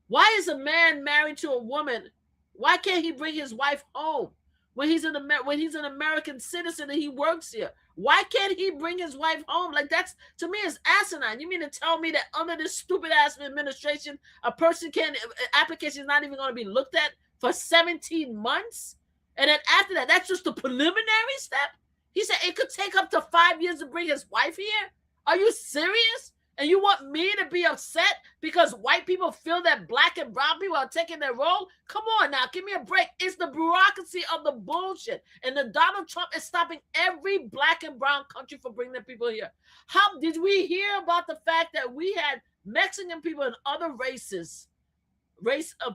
[SPEAKER 1] Why is a man married to a woman? Why can't he bring his wife home when he's an American citizen and he works here? Why can't he bring his wife home? Like, that's, to me, is asinine. You mean to tell me that under this stupid ass administration, application is not even going to be looked at for 17 months? And then after that, that's just the preliminary step? He said it could take up to 5 years to bring his wife here? Are you serious? And you want me to be upset because white people feel that black and brown people are taking their role? Come on now, give me a break. It's the bureaucracy of the bullshit. And the Donald Trump is stopping every black and brown country from bringing their people here. How did we hear about the fact that we had Mexican people and other race of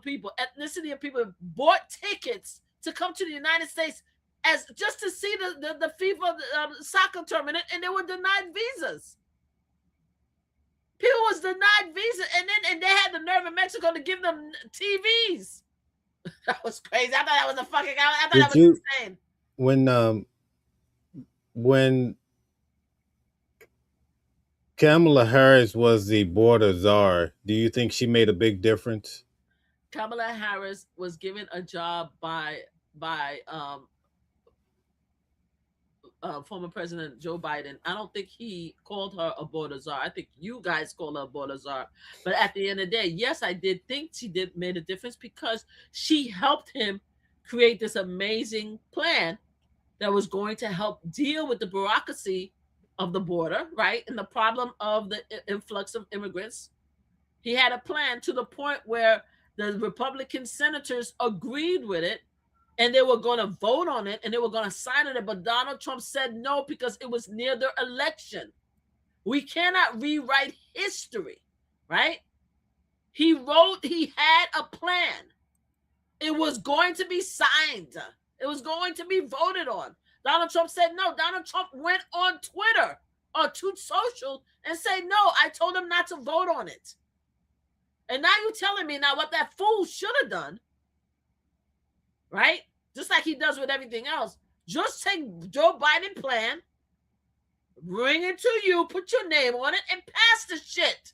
[SPEAKER 1] people, ethnicity of people bought tickets to come to the United States as just to see the FIFA soccer tournament, and they were denied visas. People was denied visa, and they had the nerve in Mexico to give them TVs. That was crazy. I thought that was a fucking. I thought that was insane.
[SPEAKER 2] When Kamala Harris was the border czar, do you think she made a big difference?
[SPEAKER 1] Kamala Harris was given a job by former President Joe Biden. I don't think he called her a border czar. I think you guys call her a border czar. But at the end of the day, yes, I did think she made a difference because she helped him create this amazing plan that was going to help deal with the bureaucracy of the border, right? And the problem of the influx of immigrants. He had a plan to the point where the Republican senators agreed with it, and they were going to vote on it, and they were going to sign it. But Donald Trump said no because it was near their election. We cannot rewrite history, right? He had a plan. It was going to be signed. It was going to be voted on. Donald Trump said no. Donald Trump went on Twitter or Truth Social and said, no, I told him not to vote on it. And now you're telling me now what that fool should have done, right? Just like he does with everything else. Just take Joe Biden's plan, bring it to you, put your name on it, and pass the shit.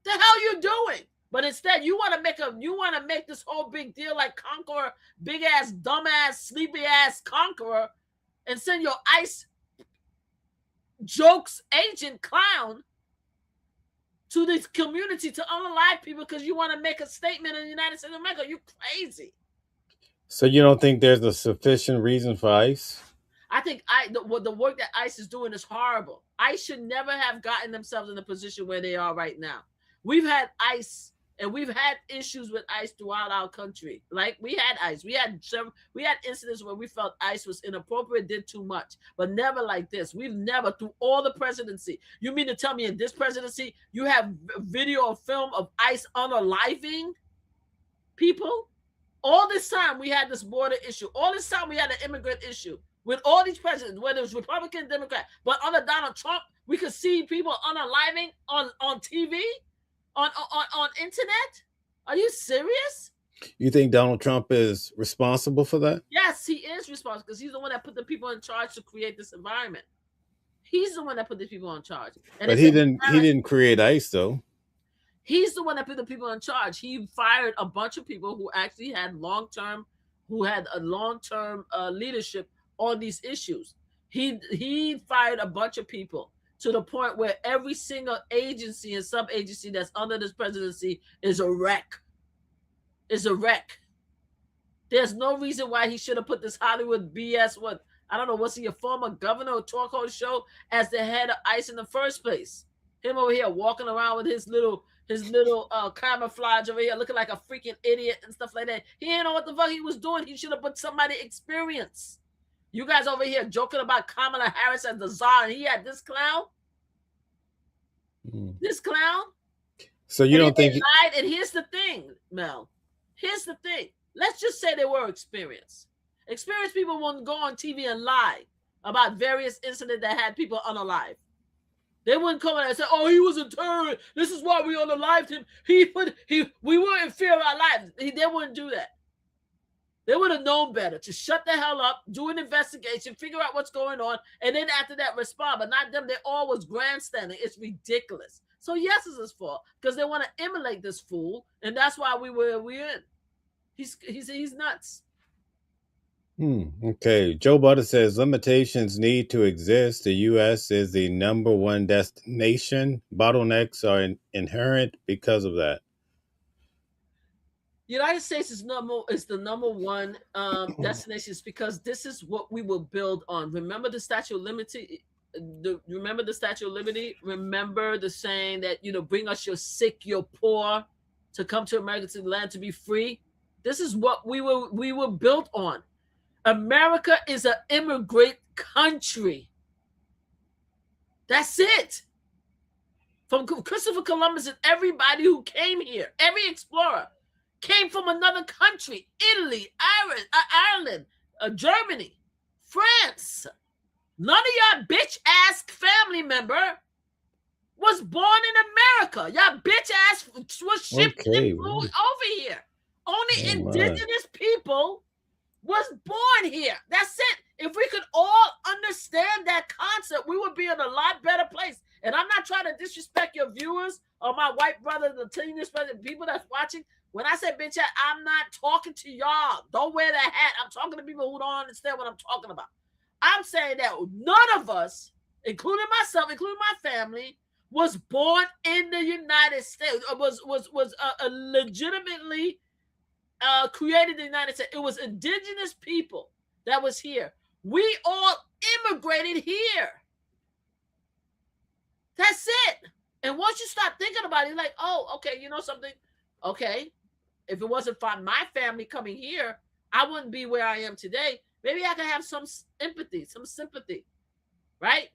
[SPEAKER 1] The hell you doing? But instead, you want to make this whole big deal like Conqueror, big ass, dumb ass, sleepy ass Conqueror, and send your ICE jokes agent clown to this community to unalive people because you want to make a statement in the United States of America. You crazy.
[SPEAKER 2] So you don't think there's a sufficient reason for ICE?
[SPEAKER 1] I think the work that ICE is doing is horrible. ICE should never have gotten themselves in the position where they are right now. We've had ICE, and we've had issues with ICE throughout our country. Like we had ICE, we had incidents where we felt ICE was inappropriate, did too much, but never like this. We've never, through all the presidency. You mean to tell me in this presidency you have video or film of ICE unaliving people? All this time we had this border issue. All this time we had an immigrant issue with all these presidents, whether it was Republican, Democrat. But under Donald Trump, we could see people unaliving on TV, on internet. Are you serious?
[SPEAKER 2] You think Donald Trump is responsible for that?
[SPEAKER 1] Yes, he is responsible because he's the one that put the people in charge to create this environment. He's the one that put the people in charge. And
[SPEAKER 2] but he didn't create ICE though.
[SPEAKER 1] He's the one that put the people in charge. He fired a bunch of people who actually had long-term leadership on these issues. He fired a bunch of people to the point where every single agency and sub-agency that's under this presidency is a wreck. There's no reason why he should have put this Hollywood BS, was he a former governor or talk host show as the head of ICE in the first place? Him over here walking around with his little camouflage over here looking like a freaking idiot and stuff like that. He didn't know what the fuck he was doing. He should have put somebody experienced. You guys over here joking about Kamala Harris as the czar, and he had this clown. This clown.
[SPEAKER 2] So you don't think
[SPEAKER 1] lied? And here's the thing, Mel. Here's the thing. Let's just say they were experienced. Experienced people won't go on TV and lie about various incidents that had people unalive. They wouldn't come in and say, "Oh, he was a terrorist. This is why we unalived him. We were in fear of our lives." They wouldn't do that. They would have known better to shut the hell up, do an investigation, figure out what's going on, and then after that respond. But not them. They all was grandstanding. It's ridiculous. So yes, it's his fault because they want to emulate this fool, and that's why we're in. He's nuts.
[SPEAKER 2] Okay. Joe Butter says limitations need to exist. The U.S. is the number one destination. Bottlenecks are inherent because of that.
[SPEAKER 1] The United States is the number one destination because this is what we will build on. Remember the statute of remember the Statue of Liberty? Remember the saying that, bring us your sick, your poor, to come to America, to the land, to be free. This is what we were built on. America is an immigrant country. That's it. From Christopher Columbus and everybody who came here, every explorer came from another country. Italy, Ireland, Germany, France. None of y'all bitch ass family member was born in America. Y'all bitch ass was shipped and flew over here. Only indigenous people was born here. That's it. If we could all understand that concept, we would be in a lot better place. And I'm not trying to disrespect your viewers or my white brother, the teenage people that's watching. When I say bitch ass, I'm not talking to y'all. Don't wear that hat. I'm talking to people who don't understand what I'm talking about. I'm saying that none of us, including myself, including my family, was born in the United States. Was legitimately created in the United States. It was indigenous people that was here. We all immigrated here. That's it. And once you start thinking about it, you're like, oh, okay, you know something? Okay, if it wasn't for my family coming here, I wouldn't be where I am today. Maybe I could have some empathy, some sympathy, right?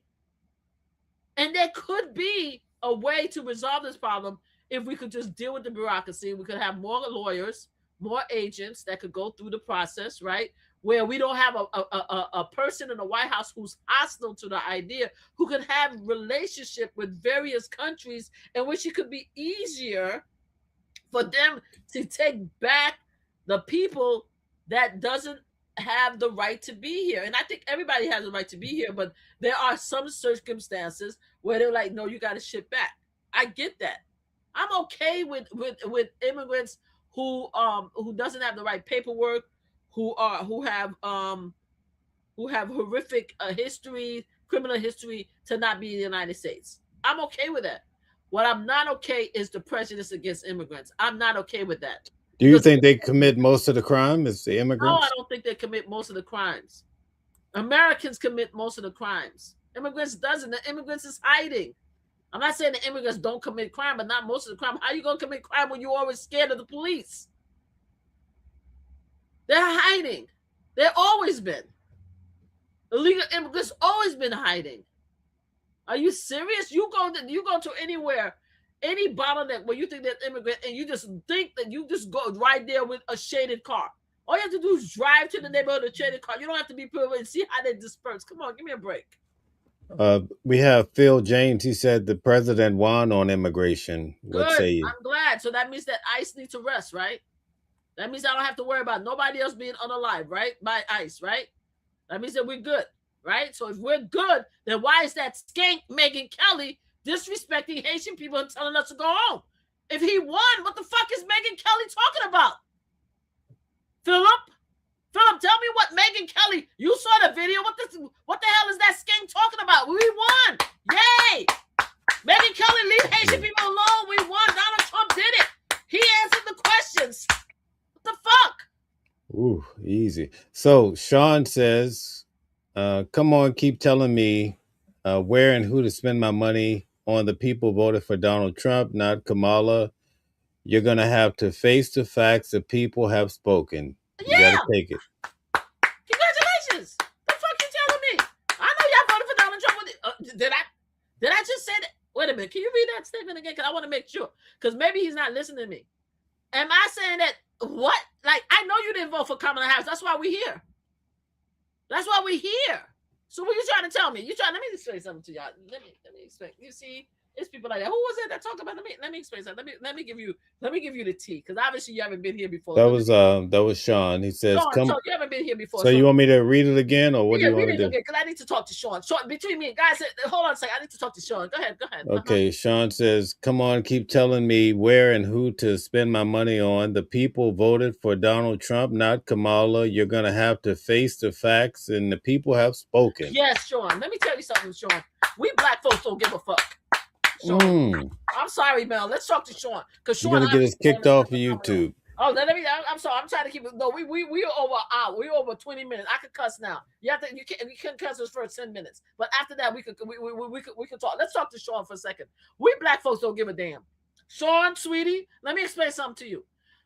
[SPEAKER 1] And there could be a way to resolve this problem if we could just deal with the bureaucracy. We could have more lawyers, more agents that could go through the process, right? Where we don't have a person in the White House who's hostile to the idea, who could have relationship with various countries, in which it could be easier for them to take back the people that doesn't have the right to be here. And I think everybody has the right to be here, but there are some circumstances where they're like, no, you got to ship back. I get that. I'm okay with immigrants who doesn't have the right paperwork, who have horrific history, criminal history, to not be in the United States. I'm okay with that. What I'm not okay is the prejudice against immigrants. I'm not okay with that.
[SPEAKER 2] Do you think they commit most of the crime as the immigrants?
[SPEAKER 1] No, I don't think they commit most of the crimes. Americans commit most of the crimes. Immigrants doesn't. The immigrants is hiding. I'm not saying the immigrants don't commit crime, but not most of the crime. How are you going to commit crime when you're always scared of the police? They're hiding. They've always been. Illegal immigrants always been hiding. Are you serious? You go to anywhere, any bottleneck where you think that immigrant, and you just think that you just go right there with a shaded car. All you have to do is drive to the neighborhood with a shaded car. You don't have to be privileged and see how they disperse. Come on, give me a break.
[SPEAKER 2] We have Phil James. He said the president won on immigration. What
[SPEAKER 1] Good.
[SPEAKER 2] say you?
[SPEAKER 1] I'm glad. So that means that ICE needs to rest, right? That means I don't have to worry about nobody else being unalive, right? By ICE, right? That means that we're good, right? So if we're good, then why is that skank Megyn Kelly disrespecting Haitian people and telling us to go home? If he won, what the fuck is Megyn Kelly talking about? Philip, tell me what Megyn Kelly, you saw the video. What the hell is that skank talking about? We won. Yay. Megyn Kelly, leave Haitian people alone. We won. Donald Trump did it. He answered the questions. What the fuck?
[SPEAKER 2] Ooh, easy. So Sean says, come on, keep telling me where and who to spend my money on. The people voted for Donald Trump, not Kamala. You're going to have to face the facts. The people have spoken. You got to take it.
[SPEAKER 1] Congratulations. The fuck you telling me? I know y'all voted for Donald Trump. Did I just say that? Wait a minute. Can you read that statement again? Because I want to make sure. Because maybe he's not listening to me. Am I saying that? What? Like, I know you didn't vote for Kamala Harris. That's why we're here. That's why we're here. So what are you trying to tell me? Let me explain something to y'all. Let me explain. You see, it's people like that. Who was it that talked about? Let me explain something. Let me give you the tea, because obviously you haven't been here before.
[SPEAKER 2] That was Sean. He says,
[SPEAKER 1] Sean, "Come." So you haven't been here before.
[SPEAKER 2] So you want me to read it again, or what do you want to do?
[SPEAKER 1] Because I need to talk to Sean. Sean, between me and guys, hold on a second. I need to talk to Sean. Go ahead.
[SPEAKER 2] Okay, Sean says, "Come on, keep telling me where and who to spend my money on. The people voted for Donald Trump, not Kamala. You're gonna have to face the facts, and the people have spoken."
[SPEAKER 1] Yes, Sean. Let me tell you something, Sean. We black folks don't give a fuck. Sean. I'm sorry, Mel. Let's talk to Sean. Because Sean,
[SPEAKER 2] you're gonna get us kicked off of YouTube.
[SPEAKER 1] Oh, let me. I'm sorry. I'm trying to keep it. No, we are over an hour. We over 20 minutes. I could cuss now. You can cuss us for 10 minutes, but after that we could talk. Let's talk to Sean for a second. We black folks don't give a damn. Sean, sweetie, let me explain something to you.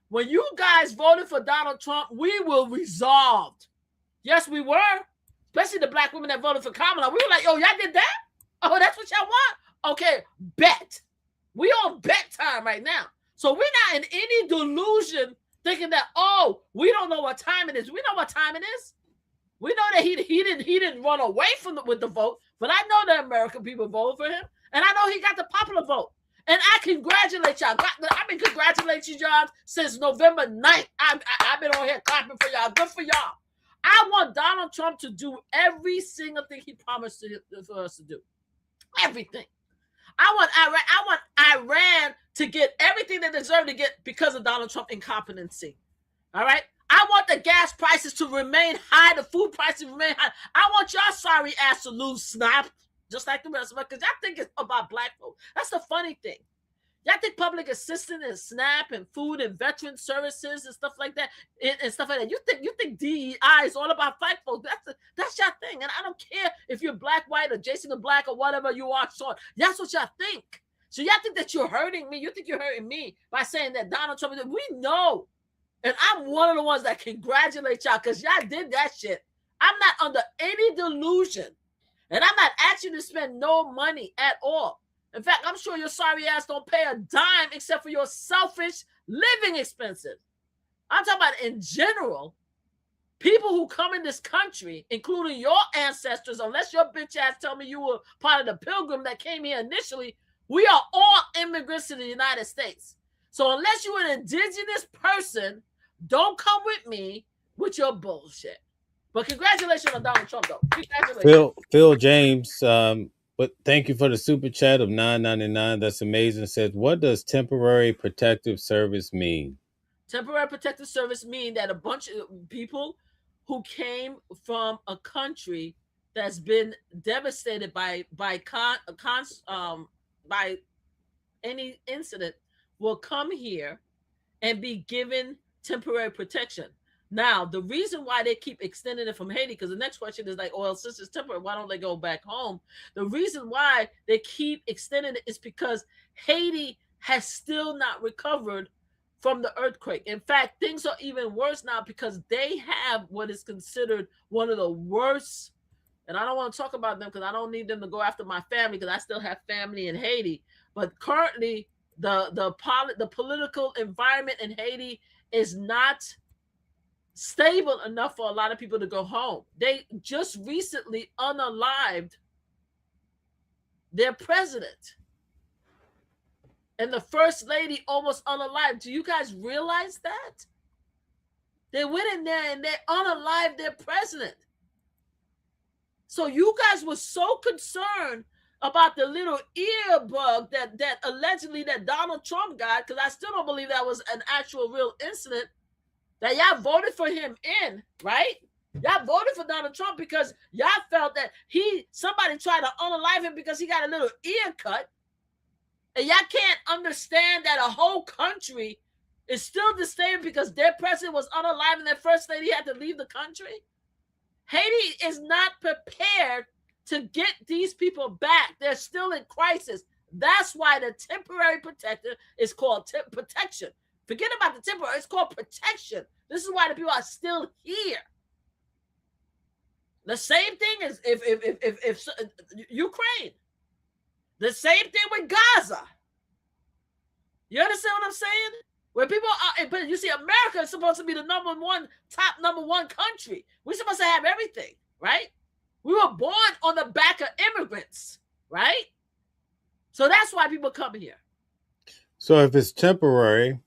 [SPEAKER 1] When you guys voted for Donald Trump, we were resolved. Yes, we were. Especially the black women that voted for Kamala. We were like, oh, y'all did that? Oh, that's what y'all want? Okay, bet. We on bet time right now. So we're not in any delusion thinking that, oh, we don't know what time it is. We know what time it is. We know that he didn't run away with the vote, but I know the American people voted for him, and I know he got the popular vote. And I congratulate y'all. I've been congratulating y'all since November 9th. I've been on here clapping for y'all. Good for y'all. I want Donald Trump to do every single thing he promised for us to do. Everything. I want Iran to get everything they deserve to get because of Donald Trump incompetency. All right? I want the gas prices to remain high, the food prices to remain high. I want y'all sorry ass to lose snap, just like the rest of us, because y'all think it's about black folks. That's the funny thing. Y'all think public assistance and SNAP and food and veteran services and stuff like that and stuff like that. You think DEI is all about black folks. That's your thing. And I don't care if you're black, white, or Jason the Black or whatever you are, Sean. That's what y'all think. So y'all think that you're hurting me. You think you're hurting me by saying that Donald Trump, we know. And I'm one of the ones that congratulate y'all because y'all did that shit. I'm not under any delusion. And I'm not asking you to spend no money at all. In fact, I'm sure your sorry ass don't pay a dime except for your selfish living expenses. I'm talking about in general, people who come in this country, including your ancestors, unless your bitch ass tell me you were part of the pilgrim that came here initially, we are all immigrants to the United States. So unless you're an indigenous person, don't come with me with your bullshit. But congratulations on Donald Trump, though. Congratulations.
[SPEAKER 2] Phil James, but thank you for the super chat of $9.99. That's amazing. It says, what does temporary protective service mean?
[SPEAKER 1] Temporary protective service mean that a bunch of people who came from a country that's been devastated by any incident will come here and be given temporary protection. Now, the reason why they keep extending it from Haiti, because the next question is like, oh, since it's temporary, why don't they go back home? The reason why they keep extending it is because Haiti has still not recovered from the earthquake. In fact, things are even worse now because they have what is considered one of the worst, and I don't want to talk about them because I don't need them to go after my family because I still have family in Haiti. But currently, the political environment in Haiti is not stable enough for a lot of people to go home. They just recently unalived their president. And the first lady almost unalived. Do you guys realize that? They went in there and they unalived their president. So you guys were so concerned about the little earbug that allegedly that Donald Trump got, because I still don't believe that was an actual real incident, that y'all voted for him in, right? Y'all voted for Donald Trump because y'all felt that somebody tried to unalive him because he got a little ear cut. And y'all can't understand that a whole country is still disdained because their president was unalive and their first lady had to leave the country. Haiti is not prepared to get these people back. They're still in crisis. That's why the temporary protector is called protection. Forget about the temporary. It's called protection. This is why the people are still here. The same thing as if Ukraine. The same thing with Gaza. You understand what I'm saying? Where people are, but you see, America is supposed to be the top number one country. We're supposed to have everything, right? We were born on the back of immigrants, right? So that's why people come here.
[SPEAKER 2] So if it's temporary,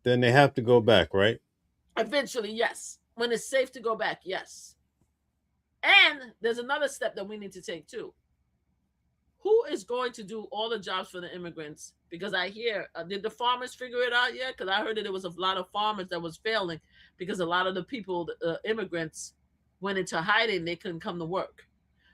[SPEAKER 2] then they have to go back, right?
[SPEAKER 1] Eventually, yes. When it's safe to go back, yes. And there's another step that we need to take too. Who is going to do all the jobs for the immigrants? Because I hear, did the farmers figure it out yet? Because I heard that there was a lot of farmers that was failing because a lot of the people, immigrants, went into hiding. They couldn't come to work.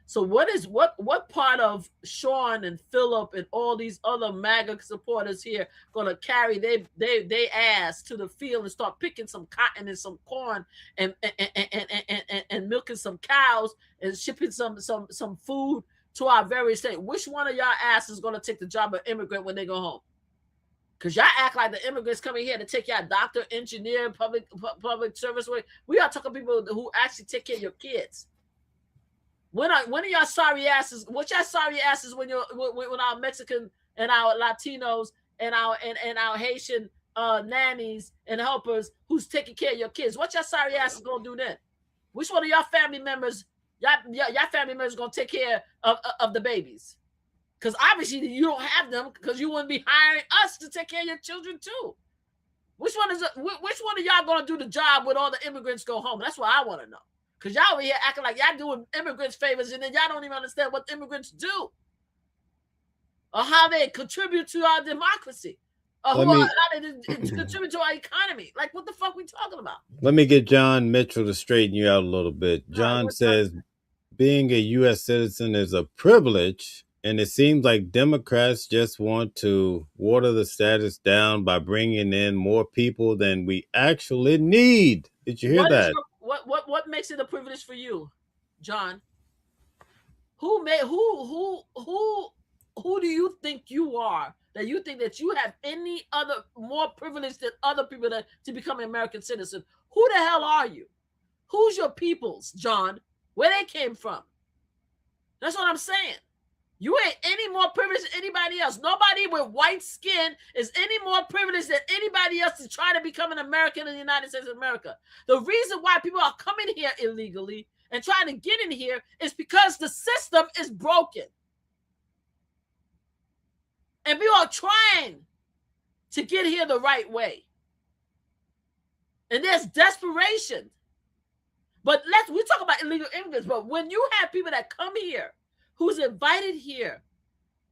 [SPEAKER 1] So what part of Sean and Philip and all these other MAGA supporters here gonna carry they ass to the field and start picking some cotton and some corn and milking some cows and shipping some food to our very state? Which one of y'all ass is gonna take the job of immigrant when they go home? Because y'all act like the immigrants coming here to take y'all doctor, engineer, public service way. We are talking people who actually take care of your kids. When are y'all sorry asses? What y'all sorry asses when our Mexican and our Latinos and our Haitian nannies and helpers who's taking care of your kids? What y'all sorry asses gonna do then? Which one of y'all family members? Y'all family members gonna take care of the babies? Because obviously you don't have them because you wouldn't be hiring us to take care of your children too. Which one of y'all gonna do the job when all the immigrants go home? That's what I want to know. Because y'all over here acting like y'all doing immigrants favors and then y'all don't even understand what immigrants do or how they contribute to our democracy or how they contribute to our economy. Like, what the fuck we talking about?
[SPEAKER 2] Let me get John Mitchell to straighten you out a little bit. John says being a U.S. citizen is a privilege, and it seems like Democrats just want to water the status down by bringing in more people than we actually need. Did you hear that?
[SPEAKER 1] What makes it a privilege for you, John? Who do you think you are that you think that you have any other more privilege than other people to become an American citizen? Who the hell are you? Who's your peoples, John? Where they came from? That's what I'm saying. You ain't any more privileged than anybody else. Nobody with white skin is any more privileged than anybody else to try to become an American in the United States of America. The reason why people are coming here illegally and trying to get in here is because the system is broken. And we are trying to get here the right way. And there's desperation. But we talk about illegal immigrants, but when you have people that come here who's invited here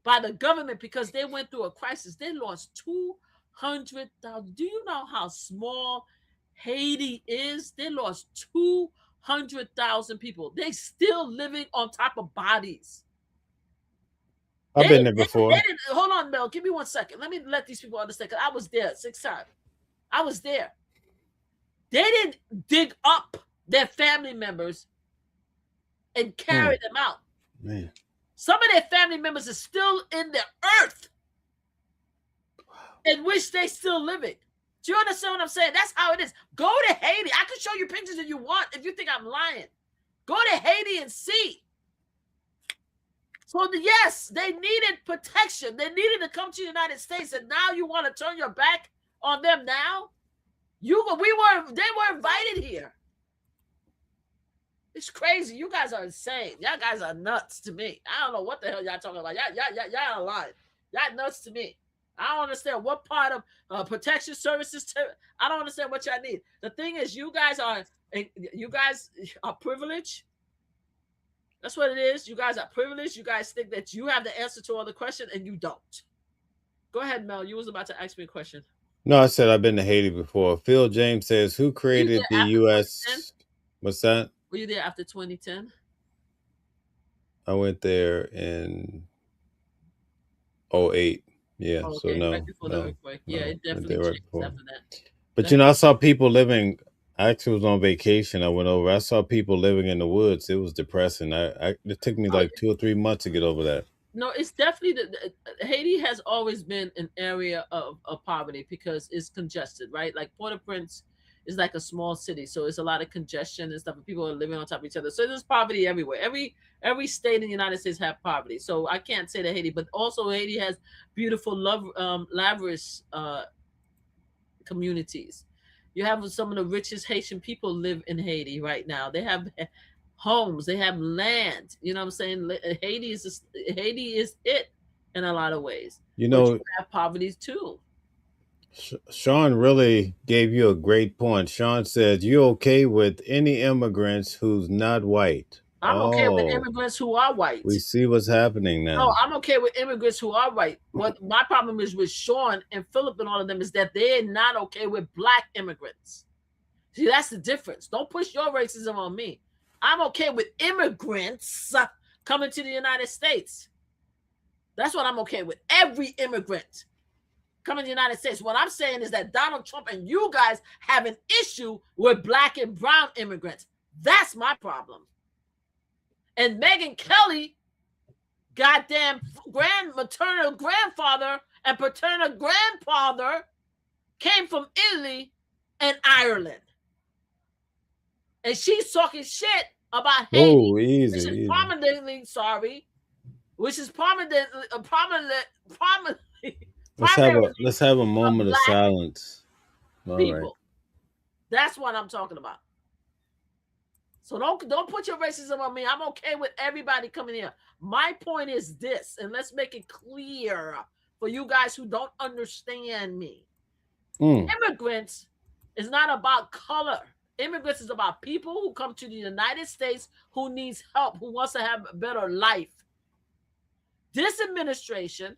[SPEAKER 1] by the government because they went through a crisis, they lost 200,000. Do you know how small Haiti is? They lost 200,000 people. They still living on top of bodies.
[SPEAKER 2] I've been there before.
[SPEAKER 1] Hold on, Mel. Give me 1 second. Let me let these people understand. Because I was there 6 times. I was there. They didn't dig up their family members and carry them out.
[SPEAKER 2] Man.
[SPEAKER 1] Some of their family members are still in the earth in which they still living. Do you understand what I'm saying? That's how it is. Go to Haiti. I can show you pictures if you want, if you think I'm lying. Go to Haiti and see. So yes, they needed protection. They needed to come to the United States, and now you want to turn your back on them now? They were invited here. It's crazy. You guys are insane. Y'all guys are nuts to me. I don't know what the hell y'all talking about. Y'all are lying. Y'all nuts to me. I don't understand what part of protection services. I don't understand what y'all need. The thing is, you guys are privileged. That's what it is. You guys are privileged. You guys think that you have the answer to all the questions, and you don't. Go ahead, Mel. You was about to ask me a question.
[SPEAKER 2] No, I said I've been to Haiti before. Phil James says, who created the U.S.? What's that?
[SPEAKER 1] Were you there after 2010?
[SPEAKER 2] I went there in 2008. Yeah,
[SPEAKER 1] okay.
[SPEAKER 2] So no.
[SPEAKER 1] Right before the earthquake. Yeah, it definitely changed after that.
[SPEAKER 2] But I saw people living. I actually was on vacation. I went over. I saw people living in the woods. It was depressing. It took me like 2 or 3 months to get over that.
[SPEAKER 1] No, it's definitely Haiti has always been an area of poverty because it's congested, right? Like Port-au-Prince is like a small city, so it's a lot of congestion and stuff, and people are living on top of each other. So there's poverty everywhere. Every state in the United States have poverty. So I can't say that Haiti, but also Haiti has beautiful, lavish communities. You have some of the richest Haitian people live in Haiti right now. They have homes, they have land. You know what I'm saying? Haiti is it in a lot of ways.
[SPEAKER 2] You know,
[SPEAKER 1] you have poverty too.
[SPEAKER 2] Sean really gave you a great point. Sean says, you okay with any immigrants who's not white?
[SPEAKER 1] I'm okay with immigrants who are white.
[SPEAKER 2] We see what's happening now.
[SPEAKER 1] No, I'm okay with immigrants who are white. What my problem is with Sean and Philip and all of them is that they're not okay with black immigrants. See, that's the difference. Don't push your racism on me. I'm okay with immigrants coming to the United States. That's what I'm okay with. Every immigrant coming to the United States. What I'm saying is that Donald Trump and you guys have an issue with black and brown immigrants. That's my problem. And Megyn Kelly, goddamn maternal grandfather and paternal grandfather came from Italy and Ireland. And she's talking shit about Haiti, which is prominently, which is prominently
[SPEAKER 2] let's have a moment of silence.
[SPEAKER 1] All people. Right. That's what I'm talking about. So don't put your racism on me. I'm okay with everybody coming here. My point is this, and let's make it clear for you guys who don't understand me. Immigrants is not about color. Immigrants is about people who come to the United States who needs help, who wants to have a better life. This administration,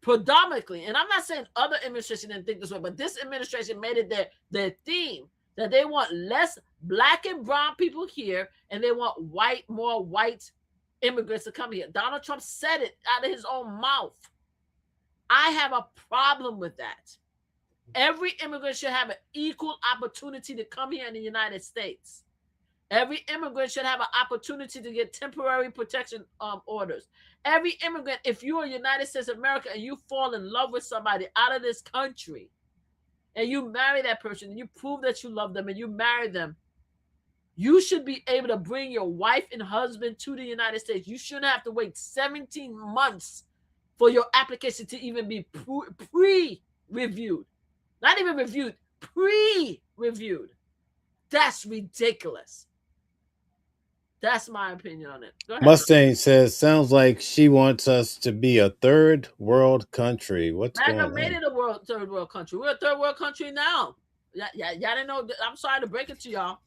[SPEAKER 1] predominantly, and I'm not saying other administration didn't think this way, but this administration made it their theme that they want less black and brown people here, and they want more white immigrants to come here. Donald Trump said it out of his own mouth. I have a problem with that. Every immigrant should have an equal opportunity to come here in the United States. Every immigrant should have an opportunity to get temporary protection orders. Every immigrant, if you're in the United States of America and you fall in love with somebody out of this country, and you marry that person, and you prove that you love them, and you marry them, you should be able to bring your wife and husband to the United States. You shouldn't have to wait 17 months for your application to even be pre-reviewed. Not even reviewed, pre-reviewed. That's ridiculous. That's my opinion on it. Go ahead.
[SPEAKER 2] Mustang says, sounds like she wants us to be a third world country. What's going on?
[SPEAKER 1] Made it a third world country. We're a third world country now. Y'all didn't know. I'm sorry to break it to y'all.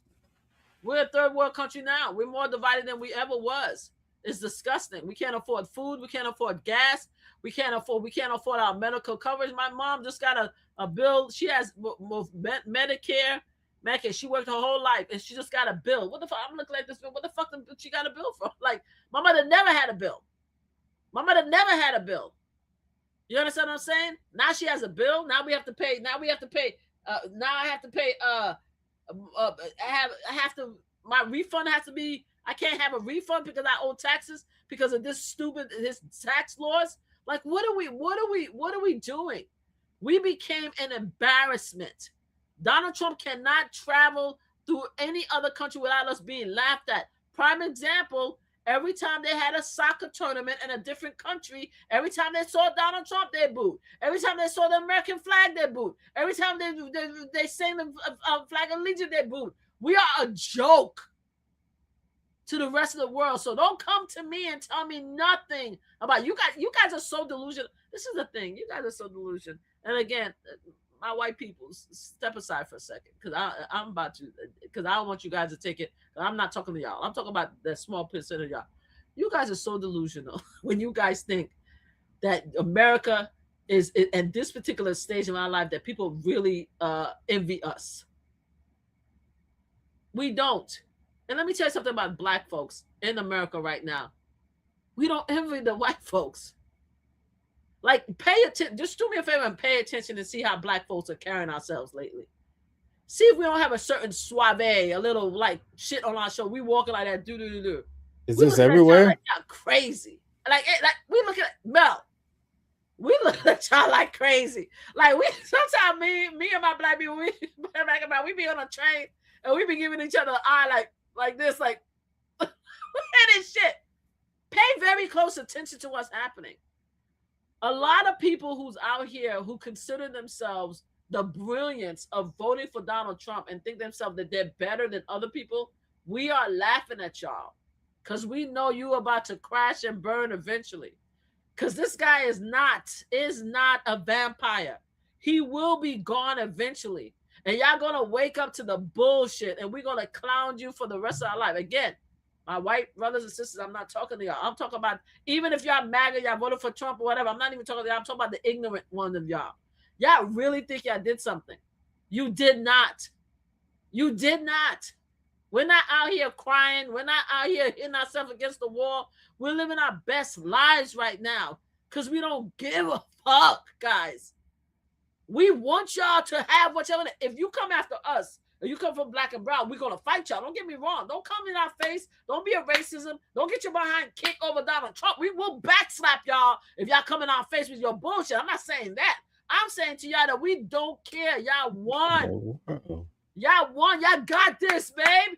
[SPEAKER 1] We're a third world country now. We're more divided than we ever was. It's disgusting. We can't afford food. We can't afford gas. We can't afford our medical coverage. My mom just got a bill. She has Medicare. She worked her whole life and she just got a bill. What the fuck? I'm looking at this bill. What the fuck did she got a bill for? Like, my mother never had a bill. My mother never had a bill. You understand what I'm saying? Now she has a bill. Now we have to pay. Now I have to pay. My refund has to be, I can't have a refund because I owe taxes because of this tax laws. Like, what are we doing? We became an embarrassment. Donald Trump cannot travel through any other country without us being laughed at. Prime example, every time they had a soccer tournament in a different country, every time they saw Donald Trump, they booed. Every time they saw the American flag, they booed. Every time they sang the flag of allegiance, they booed. We are a joke to the rest of the world. So don't come to me and tell me nothing about you guys. You guys are so delusional. This is the thing. You guys are so delusional. And again, my white people, step aside for a second, because I'm about to, because I don't want you guys to take it. I'm not talking to y'all. I'm talking about that small percent of y'all. You guys are so delusional when you guys think that America is at this particular stage in our life that people really envy us. We don't. And let me tell you something about black folks in America right now. We don't envy the white folks. Like, pay attention. Just do me a favor and pay attention and see how black folks are carrying ourselves lately. See if we don't have a certain suave, a little like shit on our show. We walking like that. Do.
[SPEAKER 2] Is this everywhere?
[SPEAKER 1] Like y'all crazy. Like we look at Mel. We look at y'all like crazy. Like we sometimes me and my black people we be on a train and we be giving each other an eye like this, like look at this shit. Pay very close attention to what's happening. A lot of people who's out here who consider themselves the brilliance of voting for Donald Trump and think themselves that they're better than other people, we are laughing at y'all because we know you about to crash and burn eventually. Because this guy is not a vampire. He will be gone eventually. And y'all going to wake up to the bullshit and we're going to clown you for the rest of our life. Again, my white brothers and sisters, I'm not talking to y'all. I'm talking about, even if y'all MAGA, y'all voted for Trump or whatever, I'm not even talking to y'all. I'm talking about the ignorant one of y'all. Y'all really think y'all did something. You did not. You did not. We're not out here crying. We're not out here hitting ourselves against the wall. We're living our best lives right now because we don't give a fuck, guys. We want y'all to have what y'all. If you come after us, or you come from black and brown, we're gonna fight y'all. Don't get me wrong. Don't come in our face. Don't be a racism. Don't get your behind kicked over Donald Trump. We will backslap y'all if y'all come in our face with your bullshit. I'm not saying that. I'm saying to y'all that we don't care. Y'all won. Y'all won. Y'all got this, babe.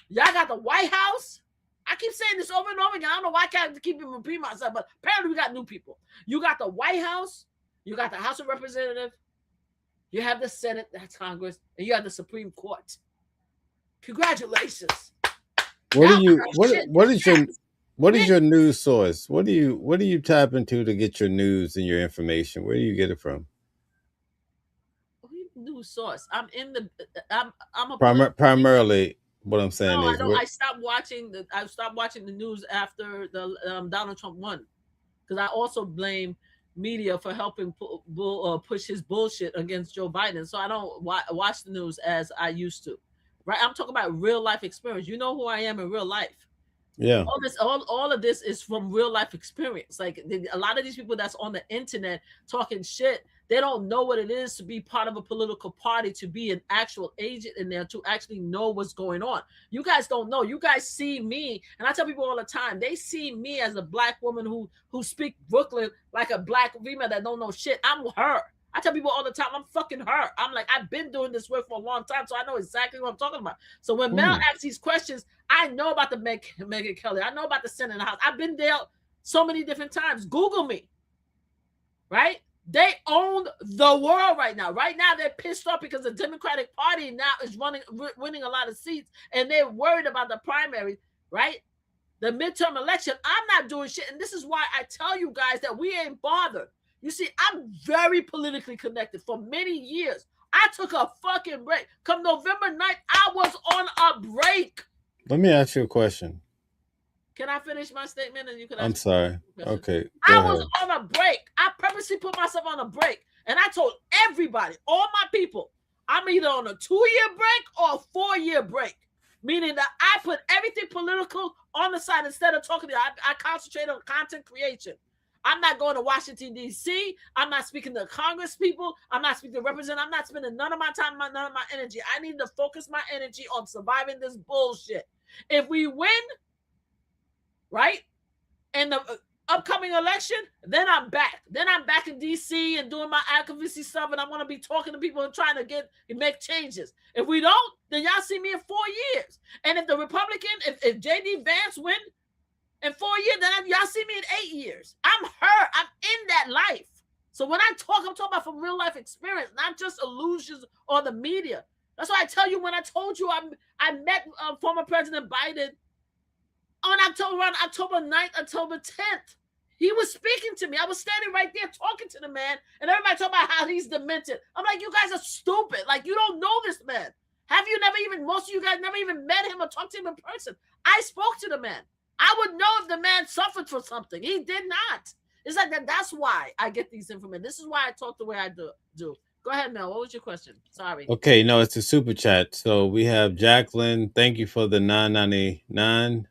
[SPEAKER 1] Y'all got the White House. I keep saying this over and over again. I don't know why I can't keep repeating myself, but apparently we got new people. You got the White House. You got the House of Representatives. You have the Senate, that's Congress, and you have the Supreme Court. Congratulations.
[SPEAKER 2] What is your news source? What do you tap into to get your news and your information? Where do you get it from?
[SPEAKER 1] News source. I'm
[SPEAKER 2] primarily what I'm saying is
[SPEAKER 1] I stopped watching the news after the Donald Trump won, because I also blame media for helping push his bullshit against Joe Biden. So I don't watch the news as I used to. Right? I'm talking about real life experience. You know who I am in real life.
[SPEAKER 2] Yeah.
[SPEAKER 1] All of this is from real life experience. Like a lot of these people that's on the internet talking shit, they don't know what it is to be part of a political party, to be an actual agent in there, to actually know what's going on. You guys don't know. You guys see me, and I tell people all the time, they see me as a black woman who speak Brooklyn like a black female that don't know shit. I'm her. I tell people all the time, I'm fucking her. I'm like, I've been doing this work for a long time, so I know exactly what I'm talking about. So when Mel asks these questions, I know about the Megyn Kelly. I know about the Senate and the House. I've been there so many different times. Google me. Right? They own the world right now. Right now, they're pissed off because the Democratic Party now is winning a lot of seats, and they're worried about the primary, right? The midterm election. I'm not doing shit, and this is why I tell you guys that we ain't bothered. You see, I'm very politically connected for many years. I took a fucking break. Come November 9th, I was on a break.
[SPEAKER 2] Let me ask you a question.
[SPEAKER 1] Can I finish my statement and you can?
[SPEAKER 2] I'm sorry. Okay.
[SPEAKER 1] I was on a break. I purposely put myself on a break, and I told everybody, all my people, I'm either on a 2-year break or a 4-year break, meaning that I put everything political on the side instead of talking to you. I concentrate on content creation. I'm not going to Washington, D.C. I'm not speaking to Congress people. I'm not speaking to representatives. I'm not spending none of my time, none of my energy. I need to focus my energy on surviving this bullshit. If we win, right, in the upcoming election, then I'm back. Then I'm back in D.C. and doing my advocacy stuff, and I'm going to be talking to people and trying to make changes. If we don't, then y'all see me in 4 years. And if the Republican, if J.D. Vance win in 4 years, then y'all see me in 8 years. I'm her. I'm in that life. So when I talk, I'm talking about from real life experience, not just illusions or the media. That's why I tell you, when I told you I met former President Biden on October 9th, October 10th. He was speaking to me. I was standing right there talking to the man, and everybody talking about how he's demented. I'm like, you guys are stupid. Like, you don't know this man. Most of you guys never even met him or talked to him in person. I spoke to the man. I would know if the man suffered for something. He did not. It's like that. That's why I get these information. This is why I talk the way I do. Go ahead, Mel. What was your question? Sorry.
[SPEAKER 2] Okay, no, it's a super chat. So we have Jacqueline. Thank you for the $9.99.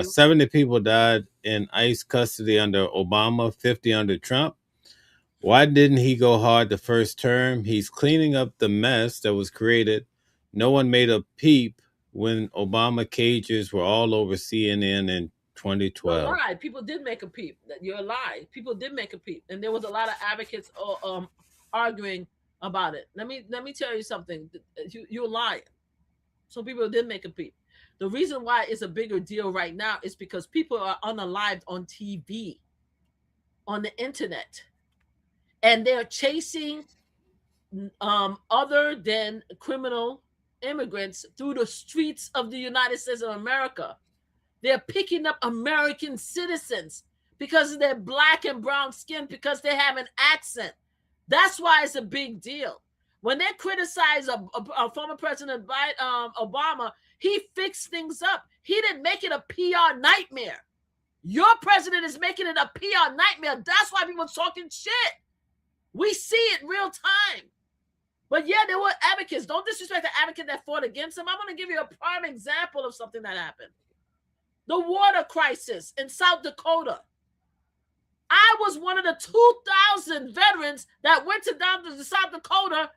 [SPEAKER 2] 70 people died in ICE custody under Obama, 50 under Trump. Why didn't he go hard the first term? He's cleaning up the mess that was created. No one made a peep when Obama cages were all over CNN in 2012.
[SPEAKER 1] You're a lie. People did make a peep. You're a lie. People did make a peep, and there was a lot of advocates arguing about it. Let me tell you something. You're lying. So people did make a peep. The reason why it's a bigger deal right now is because people are unalived on TV, on the internet, and they're chasing other than criminal immigrants through the streets of the United States of America. They're picking up American citizens because of their black and brown skin, because they have an accent. That's why it's a big deal. When they criticize a former President Obama, he fixed things up. He didn't make it a PR nightmare. Your president is making it a PR nightmare. That's why people are talking shit. We see it real time. But yeah, there were advocates. Don't disrespect the advocate that fought against him. I'm going to give you a prime example of something that happened. The water crisis in South Dakota. I was one of the 2,000 veterans that went down to South Dakota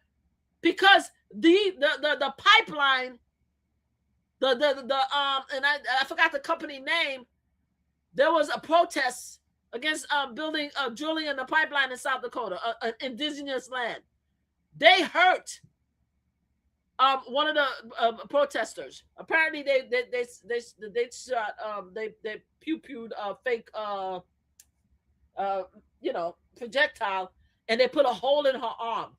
[SPEAKER 1] because the pipeline, and I forgot the company name. There was a protest against drilling in the pipeline in South Dakota, indigenous land. They hurt one of the protesters. Apparently, they shot they pew-pewed a fake projectile, and they put a hole in her arm.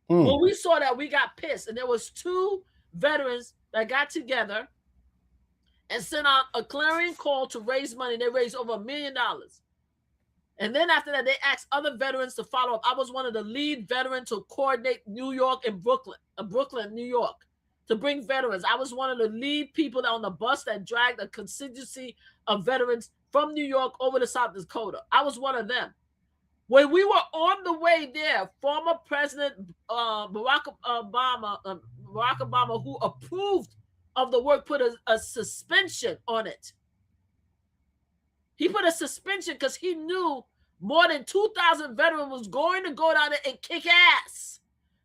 [SPEAKER 1] When we saw that, we got pissed, and there was 2 veterans that got together and sent out a clarion call to raise money. They raised over $1 million. And then after that, they asked other veterans to follow up. I was one of the lead veterans to coordinate New York and Brooklyn, New York, to bring veterans. I was one of the lead people on the bus that dragged a constituency of veterans from New York over to South Dakota. I was one of them. When we were on the way there, former President Barack Obama, who approved of the work, put a suspension on it. He put a suspension because he knew more than 2,000 veterans was going to go down there and kick ass.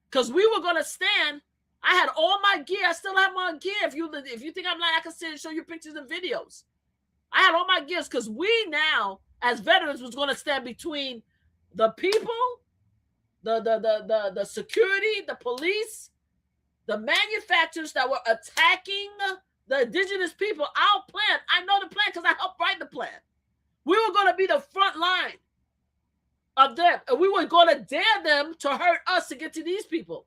[SPEAKER 1] Because we were going to stand. I had all my gear. I still have my gear. If you think I'm lying, I can sit and show you pictures and videos. I had all my gears because we now, as veterans, was going to stand between the people, the security, the police, the manufacturers that were attacking the indigenous people. Our plan, I know the plan because I helped write the plan. We were going to be the front line of them, and we were going to dare them to hurt us to get to these people.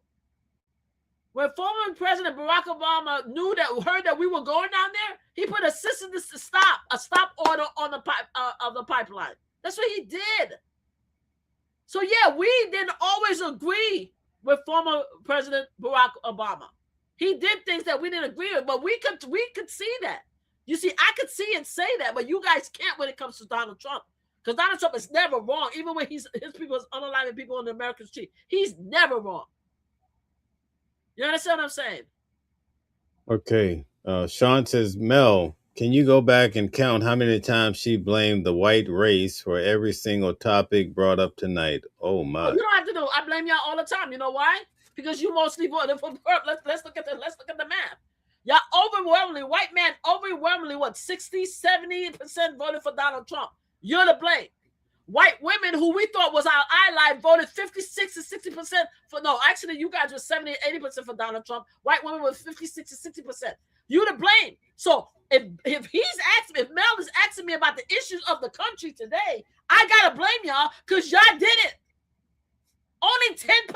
[SPEAKER 1] When former President Barack Obama heard that we were going down there, he put a stop order on the pipeline. That's what he did. So yeah, we didn't always agree with former President Barack Obama. He did things that we didn't agree with, but we could see that. You see, I could see and say that, but you guys can't when it comes to Donald Trump. Because Donald Trump is never wrong, even when his people is unaliving people on the American street. He's never wrong. You understand what I'm saying?
[SPEAKER 2] Okay. Sean says, Mel, can you go back and count how many times she blamed the white race for every single topic brought up tonight? Oh my!
[SPEAKER 1] Oh, you don't have to do. I blame y'all all the time. You know why? Because you mostly voted for. Let's look at the math. Y'all overwhelmingly, white man overwhelmingly, what, 60-70% voted for Donald Trump. You're to blame. White women who we thought was our ally voted 56 to 60% for, no, actually you guys were 70-80% for Donald Trump. White women were 56 to 60%. You to blame. So if Mel is asking me about the issues of the country today, I gotta blame y'all because y'all did it. Only 10%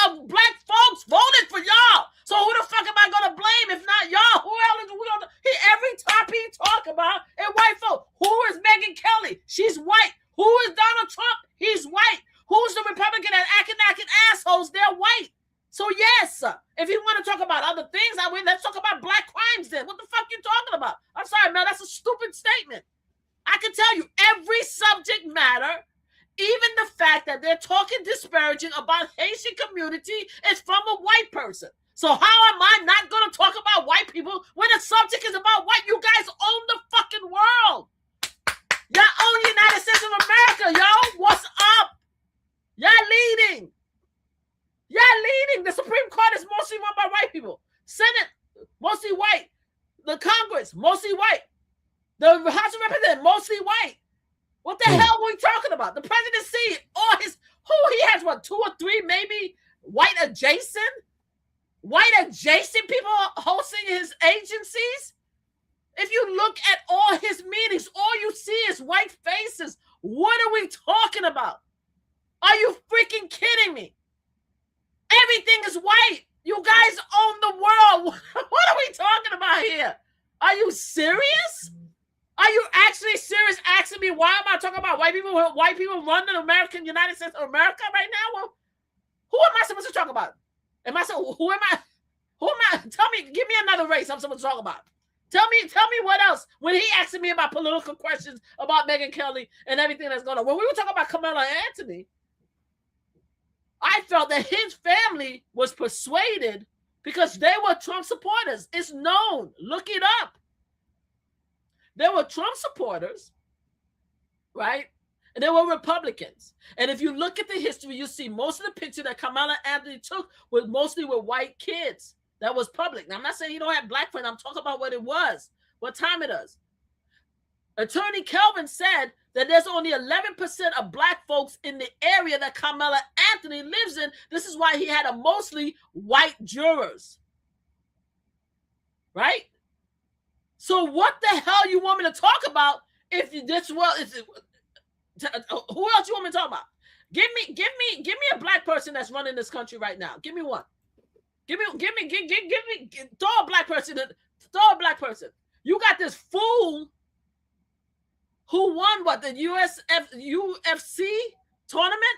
[SPEAKER 1] of black folks voted for y'all. So who the fuck am I gonna blame if not y'all? Who else? Every topic he talk about is white folk. Who is Megyn Kelly? She's white. Who is Donald Trump? He's white. Who's the Republican that acting assholes? They're white. So yes, if you want to talk about other things, let's talk about black crimes then. What the fuck you talking about? I'm sorry, Mel, that's a stupid statement. I can tell you every subject matter, even the fact that they're talking disparaging about Haitian community is from a white person. So how am I not going to talk about white people when the subject is about white? You guys own the fucking world. Y'all own the United States of America, yo. What's up? Y'all leading. The Supreme Court is mostly run by white people. Senate, mostly white. The Congress, mostly white. The House of Representatives, mostly white. What the hell are we talking about? The presidency, he has what, 2 or 3 maybe white adjacent people hosting his agencies? If you look at all his meetings, all you see is white faces. What are we talking about? Are you freaking kidding me? Everything is white. You guys own the world. What are we talking about here? Are you serious? Are you actually serious asking me why am I talking about white people? White people run the United States of America right now? Well, who am I supposed to talk about? Who am I? Tell me, give me another race I'm supposed to talk about. Tell me what else. When he asking me about political questions about Megyn Kelly and everything that's going on. When we were talking about Carmelo Anthony, I felt that his family was persuaded because they were Trump supporters. It's known. Look it up. There were Trump supporters, right? And there were Republicans. And if you look at the history, you see most of the picture that Kamala Anthony took was mostly with white kids. That was public. Now, I'm not saying you don't have black friends. I'm talking about what it was, what time it is. Attorney Kelvin said that there's only 11% of black folks in the area that Kamala Anthony lives in. This is why he had a mostly white jurors. Right? So what the hell you want me to talk about if you this well who else you want me to talk about? Give me a black person that's running this country right now. Give me one. Give me throw a black person. You got this fool who won what, the UFC tournament,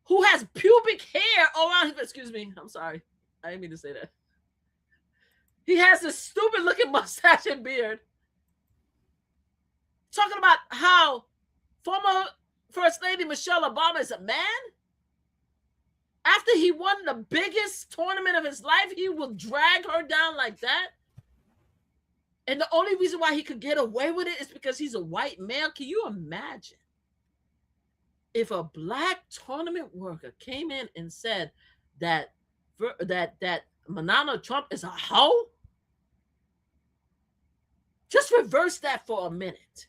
[SPEAKER 1] who has pubic hair around him. Excuse me, I'm sorry. I didn't mean to say that. He has this stupid looking mustache and beard. Talking about how former First Lady Michelle Obama is a man. After he won the biggest tournament of his life, he will drag her down like that. And the only reason why he could get away with it is because he's a white male. Can you imagine if a black tournament worker came in and said that Melania Trump is a hoe? Just reverse that for a minute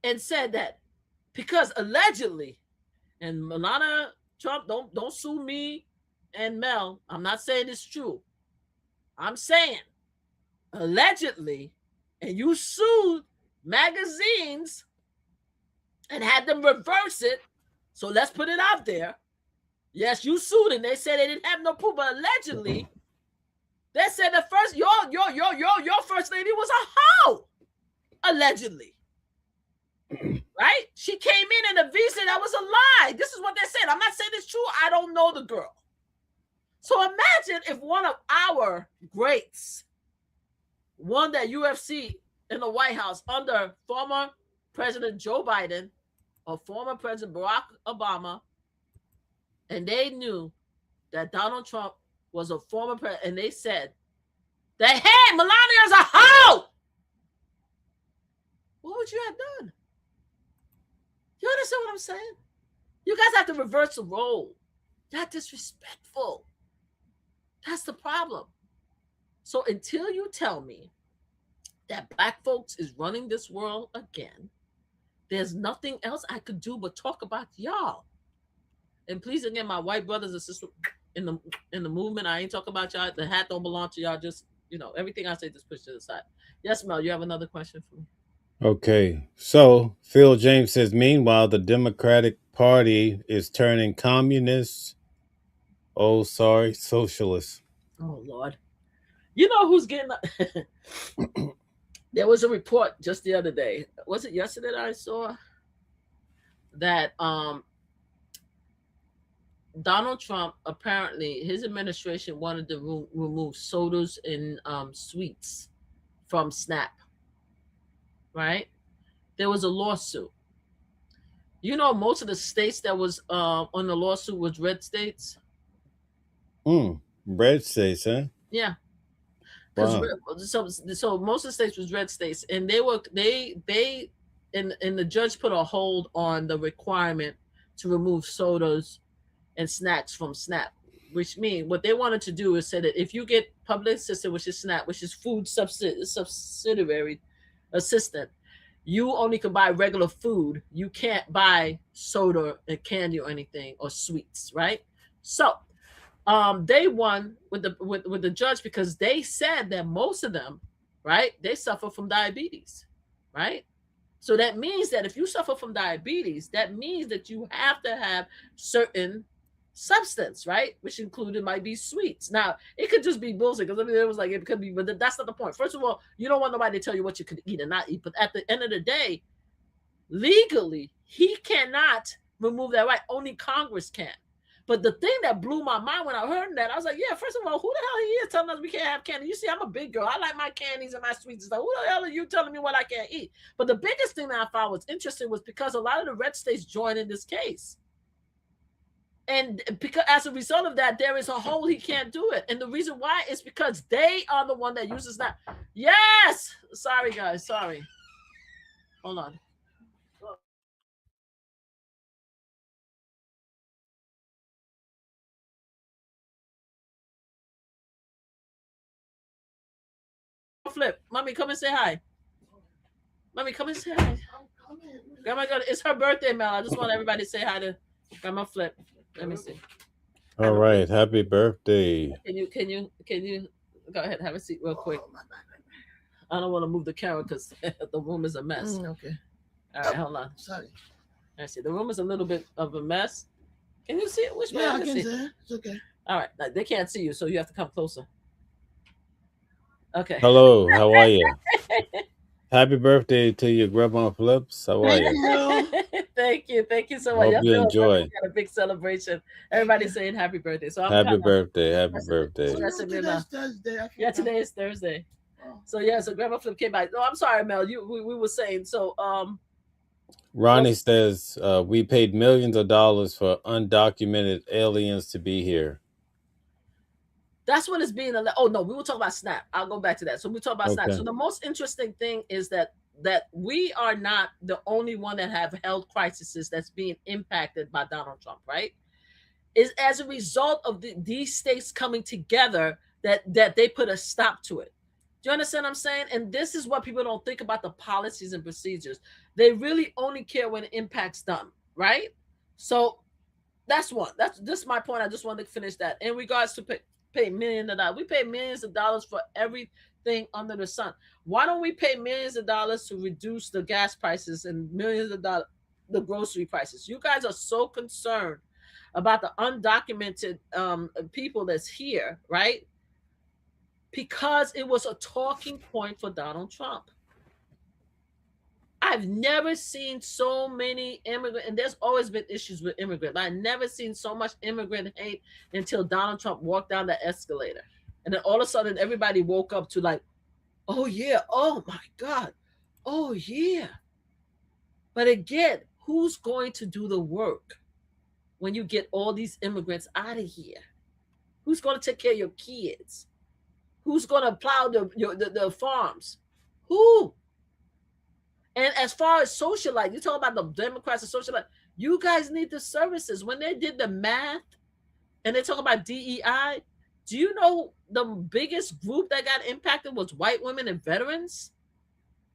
[SPEAKER 1] and said that because allegedly, and Melania Trump, don't sue me and Mel. I'm not saying it's true. I'm saying allegedly, and you sued magazines and had them reverse it. So let's put it out there. Yes, you sued and they said they didn't have no proof, but allegedly, they said the first your first lady was a hoe. Allegedly. Right? She came in and the visa, that was a lie. This is what they said. I'm not saying it's true. I don't know the girl. So imagine if one of our greats won that UFC in the White House under former President Joe Biden or former President Barack Obama, and they knew that Donald Trump was a former president, and they said that, hey, Melania's a hoe. What would you have done? You understand what I'm saying? You guys have to reverse the role. Not disrespectful. That's the problem. So until you tell me that black folks is running this world again, there's nothing else I could do but talk about y'all. And please, again, my white brothers and sisters in the movement, I ain't talking about y'all. The hat don't belong to y'all. Just, everything I say, just push to the side. Yes, Mel, you have another question for me?
[SPEAKER 2] Okay, so Phil James says, meanwhile, the Democratic Party is turning communist. Oh, sorry, socialist.
[SPEAKER 1] Oh, Lord. You know who's getting... There was a report just the other day. Was it yesterday that I saw that Donald Trump, apparently, his administration wanted to remove sodas and sweets from SNAP. Right? There was a lawsuit. Most of the states that was on the lawsuit was red states.
[SPEAKER 2] Red states, huh?
[SPEAKER 1] Yeah.
[SPEAKER 2] Wow.
[SPEAKER 1] So most of the states was red states, and the judge put a hold on the requirement to remove sodas and snacks from SNAP, which means what they wanted to do is say that if you get public assistance, which is SNAP, which is food subsidiary assistant, you only can buy regular food. You can't buy soda and candy or anything or sweets, right? So they won with the judge because they said that most of them, right, they suffer from diabetes, right? So that means that if you suffer from diabetes, that means that you have to have certain substance, right? Which included might be sweets. Now, it could just be bullshit because it was like it could be, but that's not the point. First of all, you don't want nobody to tell you what you could eat and not eat. But at the end of the day, legally, he cannot remove that right. Only Congress can. But the thing that blew my mind when I heard that, I was like, yeah, first of all, who the hell he is telling us we can't have candy? You see, I'm a big girl. I like my candies and my sweets and stuff. Who the hell are you telling me what I can't eat? But the biggest thing that I found was interesting was because a lot of the red states joined in this case. And because as a result of that, there is a hole he can't do it. And the reason why is because they are the one that uses that. Yes. Sorry, guys. Sorry. Hold on. Flip. Mommy, come and say hi. Mommy, come and say hi. Grandma, it's her birthday, Mel. I just want everybody to say hi to Grandma Flip. Let me see.
[SPEAKER 2] All right. Happy birthday.
[SPEAKER 1] Can you go ahead, have a seat real quick. I don't want to move the camera because the room is a mess.
[SPEAKER 5] Okay.
[SPEAKER 1] All right, hold on.
[SPEAKER 5] Sorry.
[SPEAKER 1] I see the room is a little bit of a mess. Can you see it? Which way?
[SPEAKER 5] Yeah, I can see it. It's okay.
[SPEAKER 1] All right, they can't see you, so you have to come closer. Okay.
[SPEAKER 2] Hello. How are you? Happy birthday to your Grandma Flips. How are you?
[SPEAKER 1] Thank you so much.
[SPEAKER 2] Hope you enjoy.
[SPEAKER 1] We got a big celebration. Everybody's saying happy birthday. So I'm
[SPEAKER 2] Happy birthday. Happy birthday.
[SPEAKER 5] Today's Thursday.
[SPEAKER 1] Yeah, today is Thursday. So yeah, so Grandma Flip came by. No, I'm sorry, Mel. We were saying so.
[SPEAKER 2] Ronnie says we paid millions of dollars for undocumented aliens to be here.
[SPEAKER 1] That's what it's being. Oh no, we will talk about Snap. I'll go back to that. So we talk about Snap. So the most interesting thing is that we are not the only one that have health crises that's being impacted by Donald Trump, right? Is as a result of these states coming together that they put a stop to it. Do you understand what I'm saying? And this is what people don't think about the policies and procedures. They really only care when it impacts them, right? So that's one. That's just my point. I just wanted to finish that. In regards to pay millions of dollars. We pay millions of dollars for everything under the sun. Why don't we pay millions of dollars to reduce the gas prices and millions of dollars the grocery prices? You guys are so concerned about the undocumented people that's here, right? Because it was a talking point for Donald Trump. I've never seen so many immigrants, and there's always been issues with immigrants. I've never seen so much immigrant hate until Donald Trump walked down the escalator. And then all of a sudden, everybody woke up to like, oh yeah, oh my God, oh yeah. But again, who's going to do the work when you get all these immigrants out of here? Who's going to take care of your kids? Who's going to plow the farms? Who? And as far as socialite, you talk about the Democrats and socialite, you guys need the services. When they did the math and they talk about DEI, do you know the biggest group that got impacted was white women and veterans?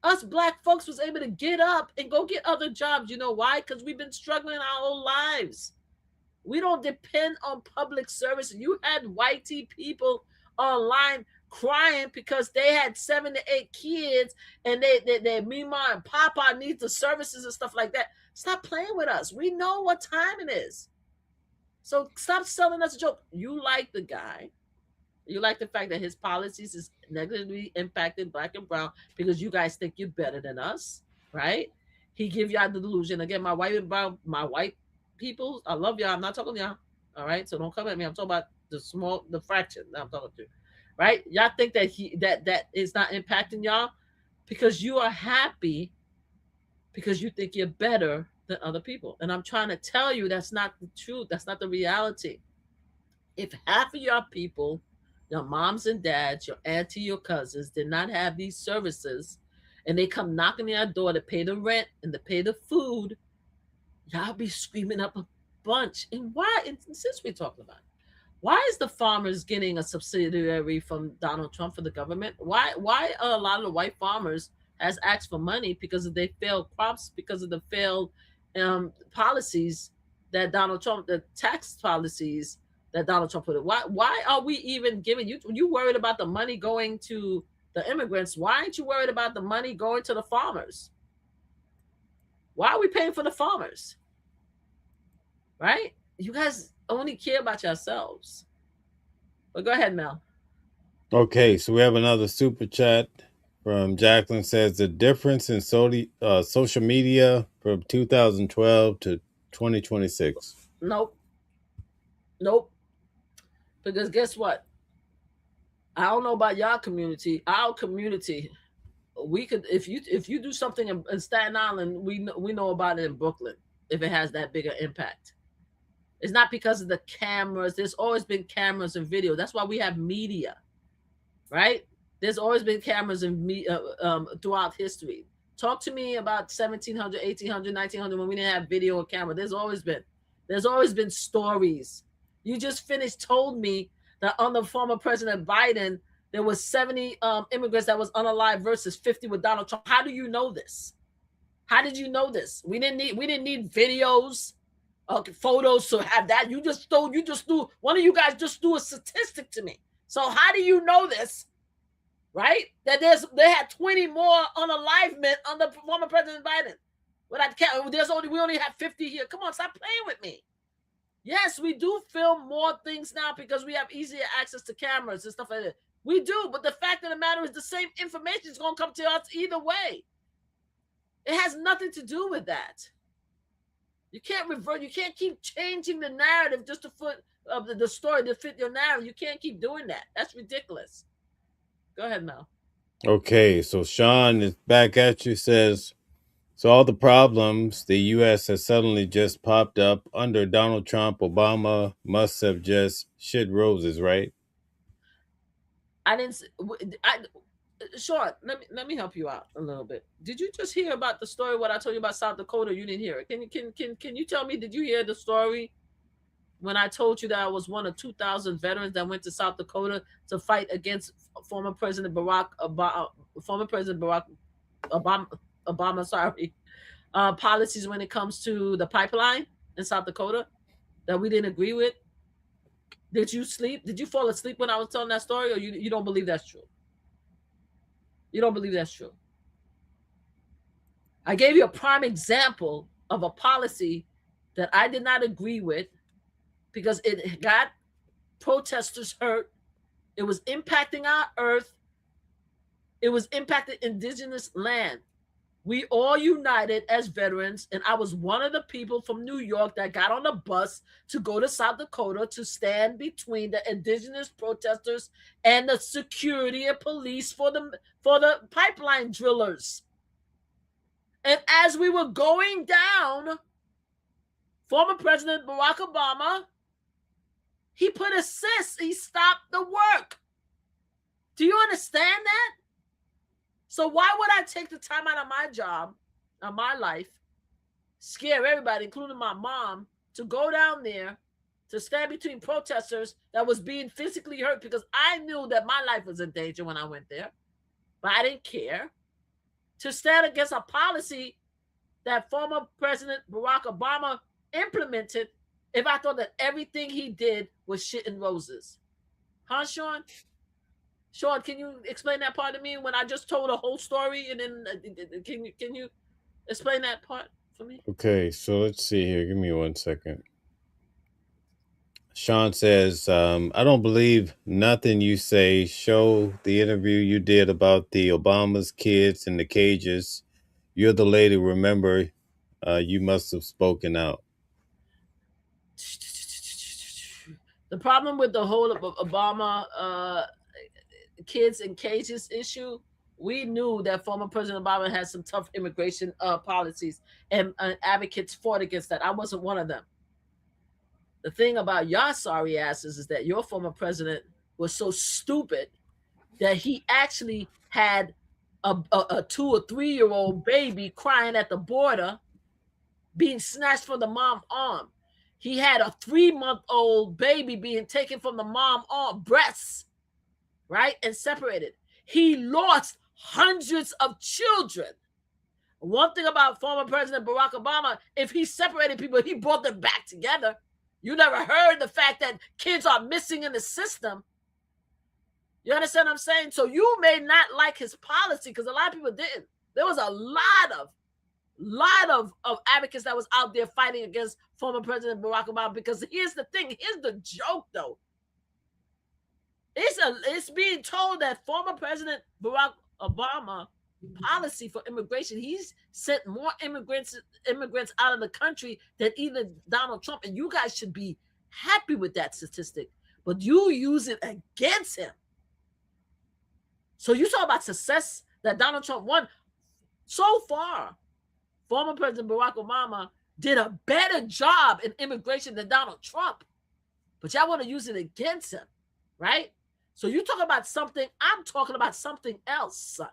[SPEAKER 1] Us Black folks was able to get up and go get other jobs. You know why? Because we've been struggling our whole lives. We don't depend on public service. You had whitey people online crying because they had 7 to 8 kids and they Mima and Papa need the services and stuff like that. Stop playing with us. We know what time it is. So stop selling us a joke. You like the guy. You like the fact that his policies is negatively impacting Black and brown because you guys think you're better than us, right? He give y'all the delusion. Again, my white and brown, my white people, I love y'all. I'm not talking to y'all. All right. So don't come at me. I'm talking about the fraction that I'm talking to. Right? Y'all think that that is not impacting y'all because you are happy because you think you're better than other people. And I'm trying to tell you that's not the truth. That's not the reality. If half of your people, your moms and dads, your auntie, your cousins did not have these services and they come knocking on your door to pay the rent and to pay the food, y'all be screaming up a bunch. And why? And since we're talking about it, why is the farmers getting a subsidiary from Donald Trump for the government? Why are a lot of the white farmers has asked for money because of their failed crops, because of the failed policies that Donald Trump, the tax policies that Donald Trump put in? Why are we even giving you worried about the money going to the immigrants? Why aren't you worried about the money going to the farmers? Why are we paying for the farmers? Right? You guys only care about yourselves. But go ahead, Mel.
[SPEAKER 2] Okay, so we have another super chat from Jacqueline. Says the difference in social media from 2012 to 2026.
[SPEAKER 1] Nope. Because guess what? I don't know about y'all community. Our community, we could if you do something in Staten Island, we know about it in Brooklyn if it has that bigger impact. It's not because of the cameras. There's always been cameras and video. That's why we have media, right? There's always been cameras and throughout history. Talk to me about 1700, 1800, 1900 when we didn't have video or camera. There's always been stories. You just told me that under former President Biden, there was 70 immigrants that was unalive versus 50 with Donald Trump. How do you know this? How did you know this? We didn't need videos, photos to have that. You just threw one of you guys just threw a statistic to me. So how do you know this? Right? That they had 20 more unalivement under former President Biden. We only have 50 here. Come on, stop playing with me. Yes, we do film more things now because we have easier access to cameras and stuff like that. We do, but the fact of the matter is the same information is going to come to us either way. It has nothing to do with that. You can't revert. You can't keep changing the narrative just to fit the story to fit your narrative. You can't keep doing that. That's ridiculous. Go ahead, Mel.
[SPEAKER 2] Okay, so Sean is back at you, says, so all the problems the U.S. has suddenly just popped up under Donald Trump, Obama must have just shit roses, right?
[SPEAKER 1] Sean, let me help you out a little bit. Did you just hear about the story? What I told you about South Dakota? You didn't hear it. Can you tell me? Did you hear the story when I told you that I was one of 2,000 veterans that went to South Dakota to fight against former President Barack Obama, policies when it comes to the pipeline in South Dakota that we didn't agree with? Did you sleep? Did you fall asleep when I was telling that story, or you don't believe that's true? You don't believe that's true? I gave you a prime example of a policy that I did not agree with because it got protesters hurt. It was impacting our earth. It was impacting indigenous land. We all united as veterans, and I was one of the people from New York that got on the bus to go to South Dakota to stand between the indigenous protesters and the security and police for the pipeline drillers. And as we were going down, former President Barack Obama, he put a cease. He stopped the work. Do you understand that? So why would I take the time out of my job, of my life, scare everybody, including my mom, to go down there to stand between protesters that was being physically hurt because I knew that my life was in danger when I went there, but I didn't care, to stand against a policy that former President Barack Obama implemented if I thought that everything he did was shit and roses? Huh, Sean? Sean, can you explain that part to me when I just told a whole story? And then can you explain that part for me?
[SPEAKER 2] Okay, so let's see here. Give me 1 second. Sean says, I don't believe nothing you say. Show the interview you did about the Obama's kids in the cages. You're the lady. Remember, you must have spoken out.
[SPEAKER 1] The problem with the whole Obama kids in cages issue, we knew that former President Obama had some tough immigration policies, and advocates fought against that. I wasn't one of them. The thing about your sorry asses is that your former president was so stupid that he actually had a 2 or 3 year old baby crying at the border, being snatched from the mom's arm. He had a 3-month-old baby being taken from the mom's arm, breasts, right, and separated. He lost hundreds of children. One thing about former President Barack Obama, if he separated people, he brought them back together. You never heard the fact that kids are missing in the system. You understand what I'm saying? So you may not like his policy because a lot of people didn't. There was a lot of advocates that was out there fighting against former President Barack Obama, because here's the thing. Here's the joke, though. It's being told that former President Barack Obama policy for immigration, he's sent more immigrants out of the country than even Donald Trump, and you guys should be happy with that statistic, but you use it against him. So you talk about success that Donald Trump won. So far, former President Barack Obama did a better job in immigration than Donald Trump. But y'all want to use it against him, right? So you talk about something, I'm talking about something else, son.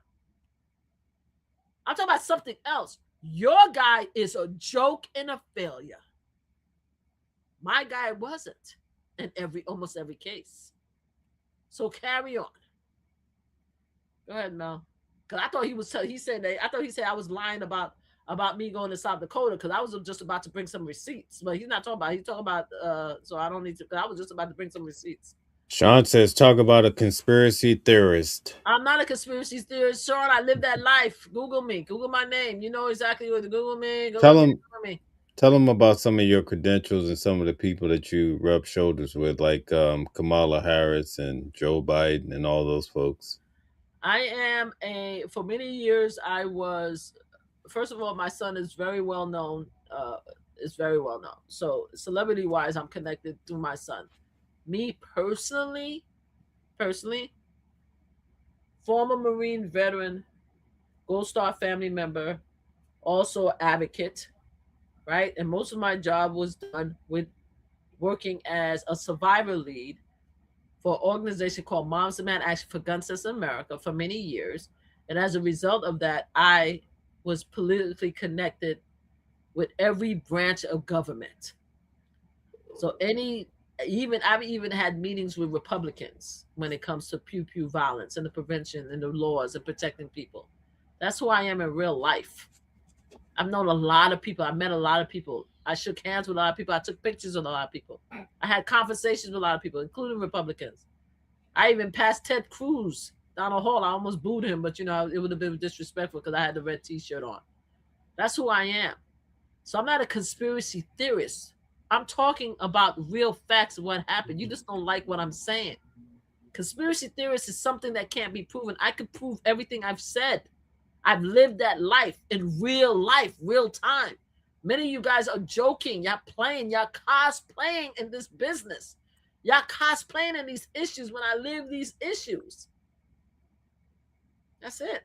[SPEAKER 1] I'm talking about something else. Your guy is a joke and a failure. My guy wasn't in almost every case. So carry on. Go ahead, Mel. Because I thought he was. He said that. I thought he said I was lying about me going to South Dakota because I was just about to bring some receipts. But he's not talking about. He's talking about. So I don't need to. I was just about to bring some receipts.
[SPEAKER 2] Sean says, talk about a conspiracy theorist.
[SPEAKER 1] I'm not a conspiracy theorist, Sean. I live that life. Google me. Google my name. You know exactly what to Google me. Google me.
[SPEAKER 2] Tell them about some of your credentials and some of the people that you rub shoulders with, like Kamala Harris and Joe Biden and all those folks.
[SPEAKER 1] I am for many years, I was, first of all, my son is very well known. Is very well known. So celebrity wise, I'm connected through my son. Me personally, former Marine veteran, Gold Star family member, also advocate, right? And most of my job was done with working as a survivor lead for an organization called Moms Demand Action for Gun Safety America for many years. And as a result of that, I was politically connected with every branch of government. So I've even had meetings with Republicans when it comes to pew violence and the prevention and the laws and protecting people. That's who I am in real life. I've known a lot of people. I met a lot of people. I shook hands with a lot of people. I took pictures with a lot of people. I had conversations with a lot of people, including Republicans. I even passed Ted Cruz down the hall. I almost booed him, but it would have been disrespectful because I had the red T-shirt on. That's who I am. So I'm not a conspiracy theorist. I'm talking about real facts of what happened. You just don't like what I'm saying. Conspiracy theorist is something that can't be proven. I could prove everything I've said. I've lived that life in real life, real time. Many of you guys are joking. Y'all playing. Y'all cosplaying in this business. Y'all cosplaying in these issues when I live these issues. That's it.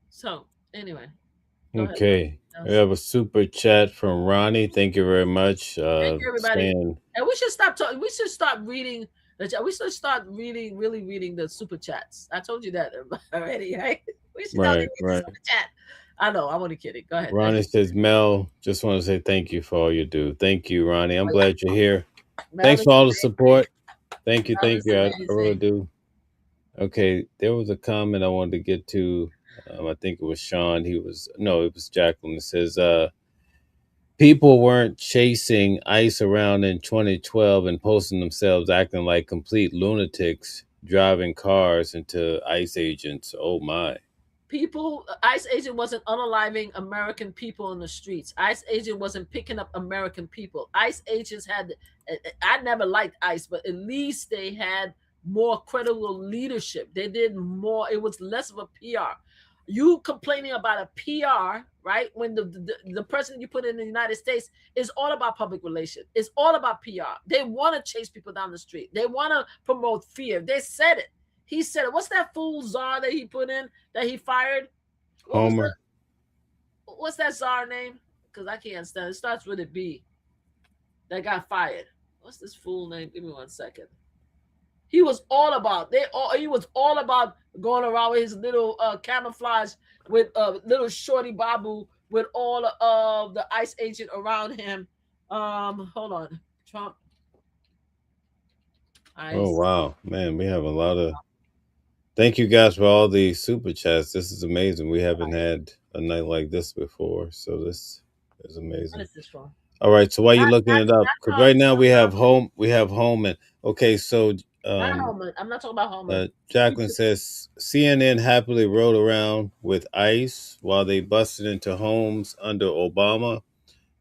[SPEAKER 1] So, anyway.
[SPEAKER 2] Okay. We have a super chat from Ronnie. Thank you very much.
[SPEAKER 1] Thank you, everybody. And we should stop talking. We should start reading. We should start really reading the super chats. I told you that already, right? We should start reading the super chat. I know. I'm only kidding. Go ahead.
[SPEAKER 2] Ronnie says, Mel, just want to say thank you for all you do. Thank you, Ronnie. I'm glad you're here. Thanks for all the support. Thank you. Thank you. I really do. Okay. There was a comment I wanted to get to. I think it was Sean. It was Jacqueline. It says, people weren't chasing ICE around in 2012 and posting themselves acting like complete lunatics, driving cars into ICE agents. Oh, my.
[SPEAKER 1] ICE agent wasn't unaliving American people in the streets. ICE agent wasn't picking up American people. ICE agents I never liked ICE, but at least they had more credible leadership. They did more. It was less of a PR. You complaining about a PR, right? When the president you put in the United States is all about public relations. It's all about PR. They want to chase people down the street. They want to promote fear. They said it. He said it. What's that fool czar that he put in, that he fired?
[SPEAKER 2] Homer.
[SPEAKER 1] What's that czar name? Because I can't stand it. It starts with a B. That got fired. What's this fool name? Give me 1 second. He was all about going around with his little camouflage with little shorty babu with all of the ICE agent around him. Hold on. Trump. ICE.
[SPEAKER 2] Oh, wow. Man, we have a lot of... Thank you guys for all the super chats. This is amazing. We haven't had a night like this before, so this is amazing.
[SPEAKER 1] What is this for?
[SPEAKER 2] All right, so while you're looking it up, because right now we have home and okay, so
[SPEAKER 1] not Homer. I'm not talking about Homer.
[SPEAKER 2] Jacqueline says CNN happily rode around with ICE while they busted into homes under Obama.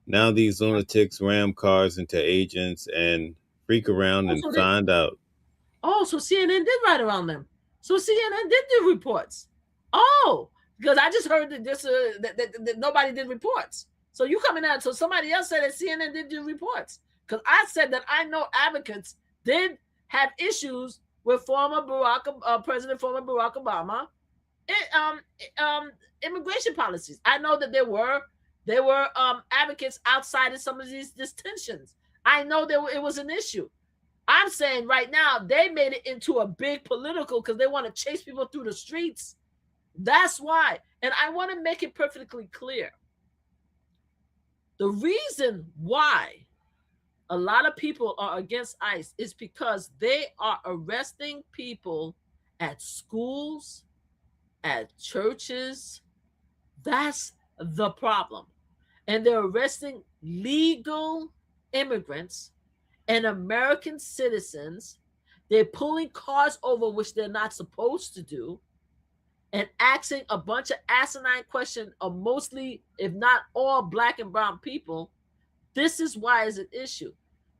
[SPEAKER 2] Now these lunatics ram cars into agents and freak around and find out.
[SPEAKER 1] Oh, so CNN did ride around them. So CNN did do reports. Oh, because I just heard that that nobody did reports. So you coming out? So somebody else said that CNN did do reports. Because I said that I know advocates did have issues with former President Barack Obama, immigration policies. I know that there were There were advocates outside of some of these detentions. I know it was an issue. I'm saying right now they made it into a big political because they want to chase people through the streets. That's why. And I want to make it perfectly clear. The reason why a lot of people are against ICE is because they are arresting people at schools, at churches. That's the problem. And they're arresting legal immigrants and American citizens. They're pulling cars over, which they're not supposed to do, and asking a bunch of asinine questions of mostly, if not all, Black and brown people. This is why it's an issue.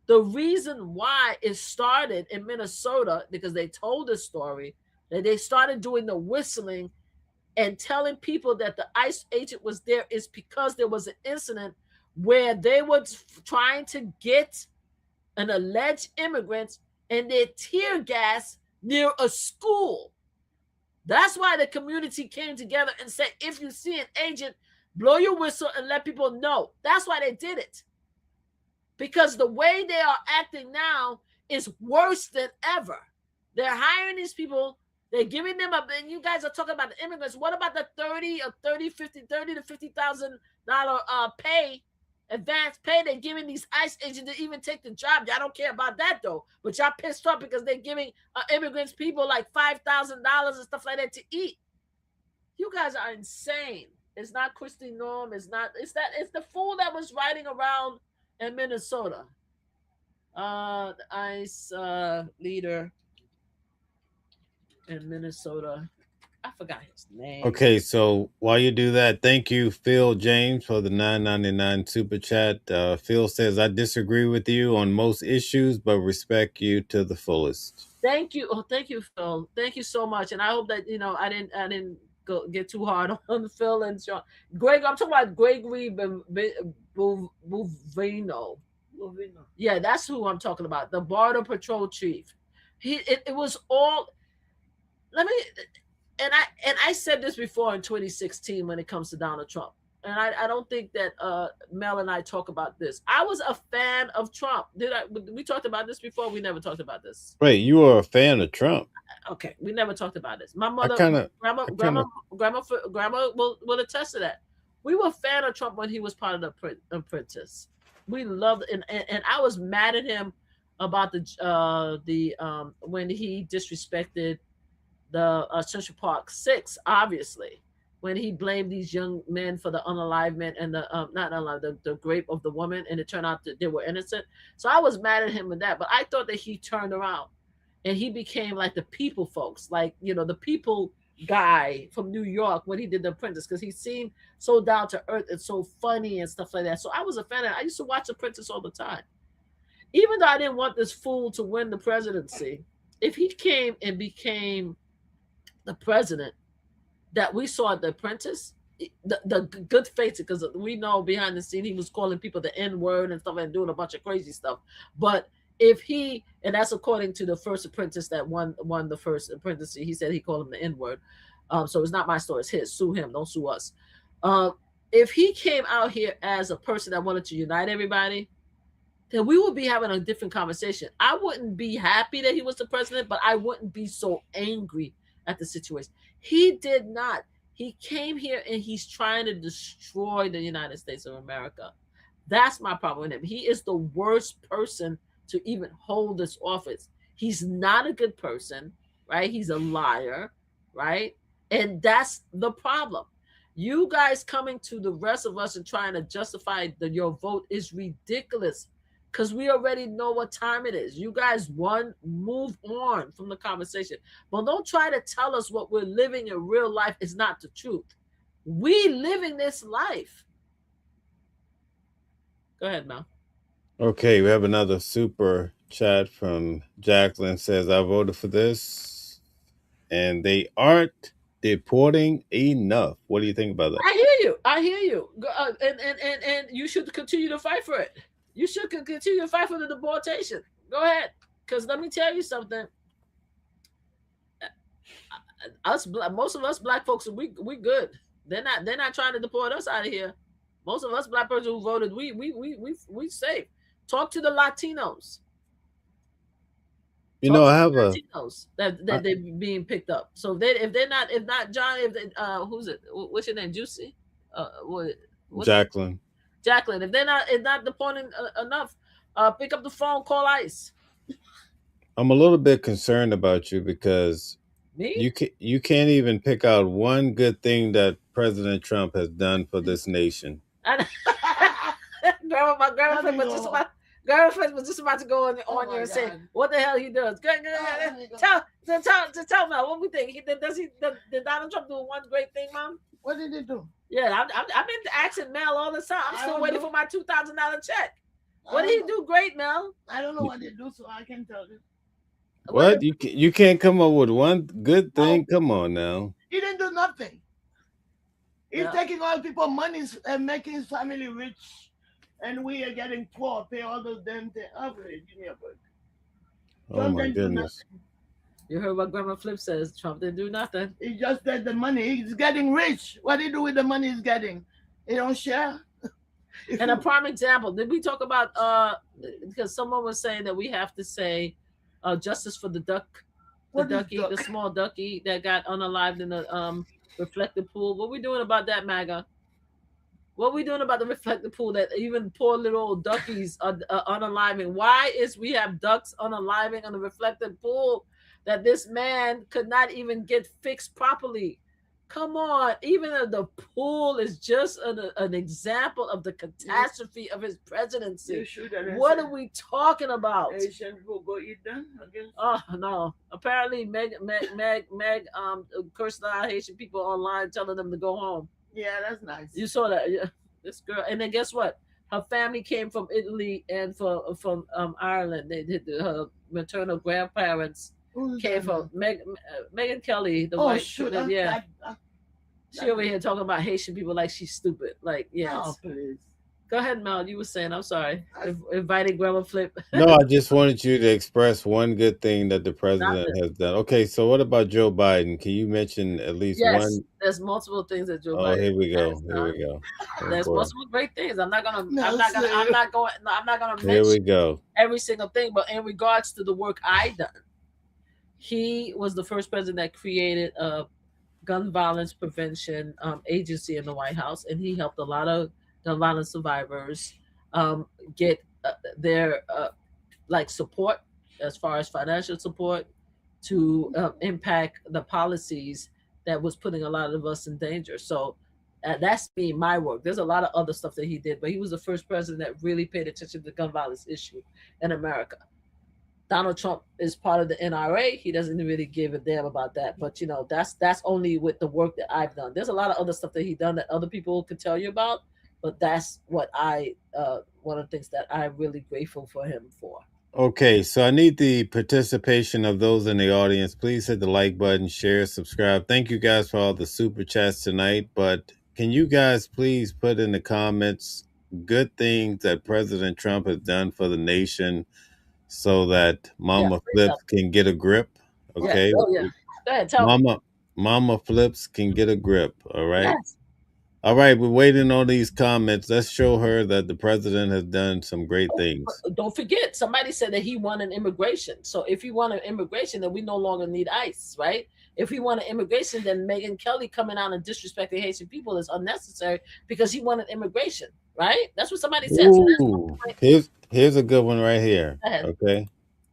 [SPEAKER 1] The reason why it started in Minnesota, because they told the story, that they started doing the whistling and telling people that the ICE agent was there, is because there was an incident where they were trying to get an alleged immigrant and they tear gas near a school. That's why the community came together and said, if you see an agent, blow your whistle and let people know. That's why they did it. Because the way they are acting now is worse than ever. They're hiring these people. They're giving them up. And you guys are talking about the immigrants. What about the $30 to $50,000 pay, advance pay they're giving these ICE agents to even take the job? Y'all don't care about that though. But y'all pissed off because they're giving immigrants people like $5,000 and stuff like that to eat. You guys are insane. It's not Kristi Noem. It's the fool that was riding around in Minnesota. The ICE leader in Minnesota. I forgot his name.
[SPEAKER 2] Okay, so while you do that, thank you, Phil James, for the $9.99 super chat. Phil says, I disagree with you on most issues, but respect you to the fullest.
[SPEAKER 1] Thank you. Oh, thank you, Phil. Thank you so much. And I hope that, I didn't get too hard on Phil and Sean. Greg, I'm talking about Gregory Bovino. Yeah, that's who I'm talking about. The Border Patrol chief. It was all. I said this before in 2016 when it comes to Donald Trump. And I don't think that Mel and I talk about this. I was a fan of Trump. We talked about this before? We never talked about this.
[SPEAKER 2] Wait, you were a fan of Trump?
[SPEAKER 1] Okay, we never talked about this. My mother, grandma will attest to that. We were a fan of Trump when he was part of the Apprentice. We loved it, and I was mad at him about the when he disrespected the Central Park 6, obviously, when he blamed these young men for the unalivement and the rape of the woman, and it turned out that they were innocent. So I was mad at him with that, but I thought that he turned around and he became like the people folks, like, the people guy from New York when he did The Apprentice, because he seemed so down to earth and so funny and stuff like that. So I was a fan of it. I used to watch The Apprentice all the time. Even though I didn't want this fool to win the presidency, if he came and became the president that we saw at The Apprentice, the good faith, because we know behind the scene he was calling people the N-word and stuff and doing a bunch of crazy stuff. But if he, and that's according to the first apprentice that won the first apprentice, he said he called him the N-word. So it's not my story, it's his. Sue him, don't sue us. If he came out here as a person that wanted to unite everybody, then we would be having a different conversation. I wouldn't be happy that he was the president, but I wouldn't be so angry at the situation. He did not. He came here and he's trying to destroy the United States of America. That's my problem with him. He is the worst person to even hold this office. He's not a good person, right? He's a liar, right? And that's the problem. You guys coming to the rest of us and trying to justify your vote is ridiculous, because we already know what time it is. You guys won, move on from the conversation. But don't try to tell us what we're living in real life is not the truth. We living this life. Go ahead, Mel.
[SPEAKER 2] Okay, we have another super chat from Jacqueline. Says, I voted for this and they aren't deporting enough. What do you think about that?
[SPEAKER 1] I hear you. And you should continue to fight for it. You should continue to fight for the deportation. Go ahead. Because let me tell you something. Most of us black folks, we good. They're not trying to deport us out of here. Most of us black person who voted, we safe. Talk to the Latinos.
[SPEAKER 2] You
[SPEAKER 1] Talk
[SPEAKER 2] know,
[SPEAKER 1] to
[SPEAKER 2] I have
[SPEAKER 1] the
[SPEAKER 2] a
[SPEAKER 1] Latinos that
[SPEAKER 2] I,
[SPEAKER 1] they being picked up. So if not John, if they, who's it? What's your name? Juicy? What's it?
[SPEAKER 2] Jacqueline.
[SPEAKER 1] Jacqueline. If not deporting enough, pick up the phone, call ICE.
[SPEAKER 2] I'm a little bit concerned about you because
[SPEAKER 1] Me?
[SPEAKER 2] you can't even pick out one good thing that President Trump has done for this nation.
[SPEAKER 1] I, my girlfriend was just about. Girlfriend was just about to go on
[SPEAKER 5] Oh
[SPEAKER 1] you
[SPEAKER 5] my
[SPEAKER 1] and say,
[SPEAKER 5] God.
[SPEAKER 1] "What the hell he does?" Tell me what we think. Did Donald Trump do one great thing, Mom?
[SPEAKER 5] What did they do?
[SPEAKER 1] Yeah, I've been asking Mel all the time. I'm
[SPEAKER 5] I
[SPEAKER 1] still
[SPEAKER 5] don't
[SPEAKER 1] waiting
[SPEAKER 5] know.
[SPEAKER 1] for my $2,000 check.
[SPEAKER 5] I
[SPEAKER 1] What
[SPEAKER 5] don't
[SPEAKER 1] did he
[SPEAKER 5] know.
[SPEAKER 1] do great, Mel?
[SPEAKER 5] I don't know what they do, so I can tell you.
[SPEAKER 2] What? You can't come up with one good
[SPEAKER 5] Oh,
[SPEAKER 2] thing? Come on now.
[SPEAKER 5] he didn't do nothing. He's
[SPEAKER 1] Yeah.
[SPEAKER 5] taking all people's money and making his family rich, and we are getting poor. Pay all those damn things. Give me a break.
[SPEAKER 2] Oh
[SPEAKER 5] Trump
[SPEAKER 2] my
[SPEAKER 5] didn't do
[SPEAKER 2] goodness.
[SPEAKER 5] nothing.
[SPEAKER 1] You heard what Grandma Flip says. Trump didn't do nothing.
[SPEAKER 5] He just get the money. He's getting rich. What do you do with the money he's getting? He don't share. If
[SPEAKER 1] And a
[SPEAKER 5] you-
[SPEAKER 1] prime example, did we talk about because someone was saying that we have to say justice for the duck, the
[SPEAKER 5] What is
[SPEAKER 1] ducky,
[SPEAKER 5] duck?
[SPEAKER 1] the small ducky that got unalived in the reflective pool. What we doing about that, MAGA? What we doing about the reflective pool that even poor little old duckies are unaliving? Why is we have ducks unaliving on the reflective pool that this man could not even get fixed properly? Come on, even though the pool is just an example of the catastrophe of his
[SPEAKER 5] you
[SPEAKER 1] presidency.
[SPEAKER 5] shoot and
[SPEAKER 1] What are we talking about?
[SPEAKER 5] Asian people go eat them again?
[SPEAKER 1] Oh no! Apparently, Meg cursed out Haitian people online, telling them to go home.
[SPEAKER 5] Yeah, that's nice.
[SPEAKER 1] You saw that, yeah. This girl, and then guess what? Her family came from Italy and from Ireland. They did her maternal grandparents
[SPEAKER 5] Who's
[SPEAKER 1] came
[SPEAKER 5] that
[SPEAKER 1] from
[SPEAKER 5] man?
[SPEAKER 1] Megan Kelly, the
[SPEAKER 5] Oh
[SPEAKER 1] white.
[SPEAKER 5] shoot!
[SPEAKER 1] Yeah, she over here talking about Haitian people like she's stupid. Like, yes.
[SPEAKER 5] Oh please.
[SPEAKER 1] Go ahead, Mel. You were saying. I'm sorry. Inviting Grandma Flip.
[SPEAKER 2] No, I just wanted you to express one good thing that the president
[SPEAKER 1] Nothing.
[SPEAKER 2] has done. Okay, so what about Joe Biden? Can you mention at least
[SPEAKER 1] Yes,
[SPEAKER 2] one?
[SPEAKER 1] there's multiple things that Joe
[SPEAKER 2] Oh,
[SPEAKER 1] Biden
[SPEAKER 2] here we go.
[SPEAKER 1] has
[SPEAKER 2] Here we
[SPEAKER 1] done.
[SPEAKER 2] go. Oh
[SPEAKER 1] There's
[SPEAKER 2] boy.
[SPEAKER 1] multiple great things. I'm not gonna.
[SPEAKER 5] No,
[SPEAKER 1] I'm not gonna. I'm
[SPEAKER 5] sir.
[SPEAKER 1] not going. No, I'm not gonna
[SPEAKER 2] Here we
[SPEAKER 1] mention
[SPEAKER 2] go.
[SPEAKER 1] every single thing. But in regards to the work I done, he was the first president that created a gun violence prevention agency in the White House, and he helped a lot of gun violence survivors get their like support as far as financial support to impact the policies that was putting a lot of us in danger. So that's me, my work. There's a lot of other stuff that he did, but he was the first president that really paid attention to the gun violence issue in America. Donald Trump is part of the NRA. He doesn't really give a damn about that. But you know, that's only with the work that I've done. There's a lot of other stuff that he done that other people could tell you about, but that's what I one of the things that I'm really grateful for him for.
[SPEAKER 2] Okay, so I need the participation of those in the audience. Please hit the like button, share, subscribe. Thank you guys for all the super chats tonight. But can you guys please put in the comments good things that President Trump has done for the nation so that Mama
[SPEAKER 1] please
[SPEAKER 2] Flips
[SPEAKER 1] help.
[SPEAKER 2] can get a grip?
[SPEAKER 1] Yeah.
[SPEAKER 2] Okay,
[SPEAKER 1] Oh yeah. Go ahead, tell me.
[SPEAKER 2] Mama Flips can get a grip. All right.
[SPEAKER 1] Yes.
[SPEAKER 2] All right, we're waiting on these comments. Let's show her that the president has done some great things.
[SPEAKER 1] Don't forget, somebody said that he wanted immigration. So if he wanted immigration, then we no longer need ICE, right? If he wanted immigration, then Megan Kelly coming out and disrespecting Haitian people is unnecessary because he wanted immigration, right? That's what somebody said. So that's
[SPEAKER 2] Ooh, here's a good one right here.
[SPEAKER 1] Go ahead.
[SPEAKER 2] Okay,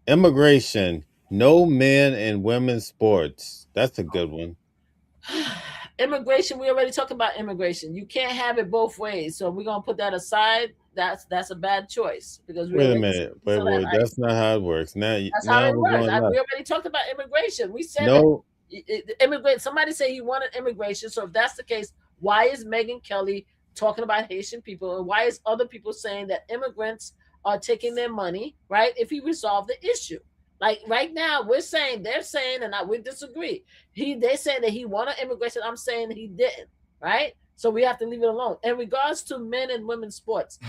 [SPEAKER 2] immigration, no men and women's sports. That's a good one.
[SPEAKER 1] Immigration, we already talked about immigration. You can't have it both ways. So we're gonna put that aside. That's a bad choice because we
[SPEAKER 2] Wait a
[SPEAKER 1] already
[SPEAKER 2] minute.
[SPEAKER 1] said that,
[SPEAKER 2] Wait.
[SPEAKER 1] right?
[SPEAKER 2] That's not how it works. Now
[SPEAKER 1] That's how it
[SPEAKER 2] we're
[SPEAKER 1] works.
[SPEAKER 2] going left.
[SPEAKER 1] We already talked about immigration. We said
[SPEAKER 2] No,
[SPEAKER 1] that immigrant. Somebody say he wanted immigration. So if that's the case, why is Megan Kelly talking about Haitian people, and why is other people saying that immigrants are taking their money? Right? If he resolved the issue, like right now, they're saying, and we disagree. They saying that he wanted immigration. I'm saying he didn't. Right? So we have to leave it alone. In regards to men and women's sports,